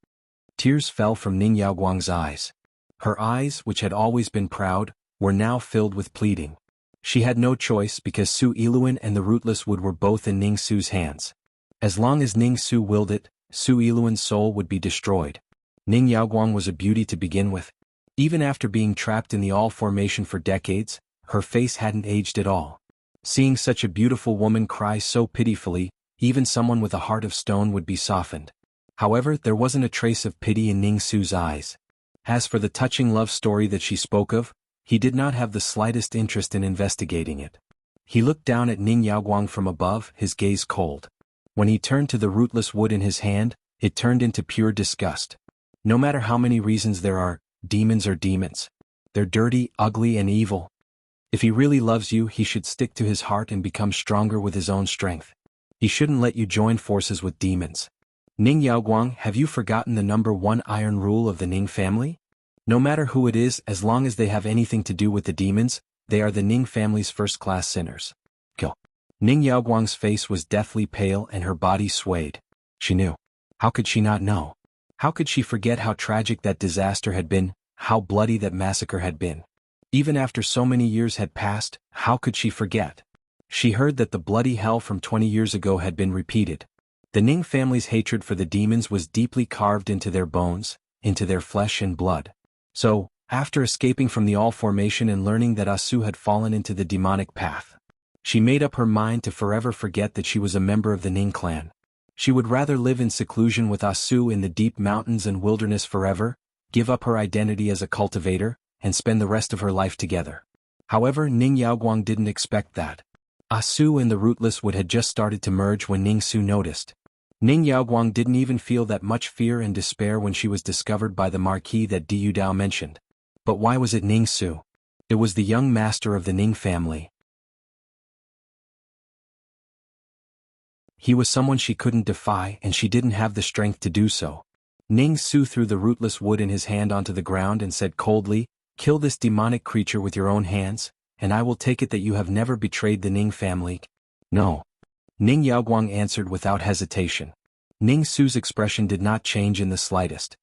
Tears fell from Ning Yaoguang's eyes. Her eyes, which had always been proud, were now filled with pleading. She had no choice because Su Yiluan and the rootless wood were both in Ning Su's hands. As long as Ning Su willed it, Su Yiluan's soul would be destroyed. Ning Yaoguang was a beauty to begin with. Even after being trapped in the all formation for decades, her face hadn't aged at all. Seeing such a beautiful woman cry so pitifully, even someone with a heart of stone would be softened. However, there wasn't a trace of pity in Ning Su's eyes. As for the touching love story that she spoke of, he did not have the slightest interest in investigating it. He looked down at Ning Yaoguang from above, his gaze cold. When he turned to the rootless wood in his hand, it turned into pure disgust. No matter how many reasons there are, demons are demons. They're dirty, ugly, and evil. If he really loves you, he should stick to his heart and become stronger with his own strength. He shouldn't let you join forces with demons. Ning Yaoguang, have you forgotten the number one iron rule of the Ning family? No matter who it is, as long as they have anything to do with the demons, they are the Ning family's first-class sinners. Go. Ning Yaoguang's face was deathly pale and her body swayed. She knew. How could she not know? How could she forget how tragic that disaster had been, how bloody that massacre had been? Even after so many years had passed, how could she forget? She heard that the bloody hell from 20 years ago had been repeated. The Ning family's hatred for the demons was deeply carved into their bones, into their flesh and blood. So, after escaping from the all formation and learning that Asu had fallen into the demonic path, she made up her mind to forever forget that she was a member of the Ning clan. She would rather live in seclusion with Asu in the deep mountains and wilderness forever, give up her identity as a cultivator, and spend the rest of her life together. However, Ning Yaoguang didn't expect that. Asu and the rootless wood had just started to merge when Ning Su noticed. Ning Yaoguang didn't even feel that much fear and despair when she was discovered by the marquis that Diyu Dao mentioned. But why was it Ning Su? It was the young master of the Ning family. He was someone she couldn't defy and she didn't have the strength to do so. Ning Su threw the rootless wood in his hand onto the ground and said coldly, "Kill this demonic creature with your own hands, and I will take it that you have never betrayed the Ning family." "No." Ning Yaoguang answered without hesitation. Ning Su's expression did not change in the slightest.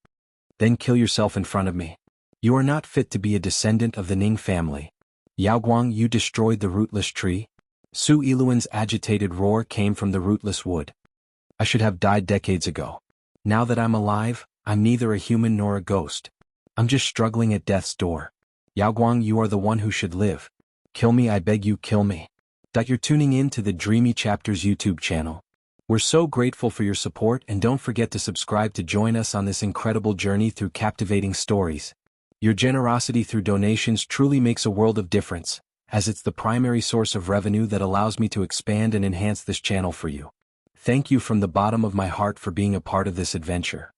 "Then kill yourself in front of me. You are not fit to be a descendant of the Ning family. Yaoguang, you destroyed the rootless tree." Su Yiluan's agitated roar came from the rootless wood. "I should have died decades ago. Now that I'm alive, I'm neither a human nor a ghost. I'm just struggling at death's door. Yaoguang, you are the one who should live. Kill me, I beg you, kill me." You're tuning in to the Dreamy Chapters YouTube channel. We're so grateful for your support and don't forget to subscribe to join us on this incredible journey through captivating stories. Your generosity through donations truly makes a world of difference, as it's the primary source of revenue that allows me to expand and enhance this channel for you. Thank you from the bottom of my heart for being a part of this adventure.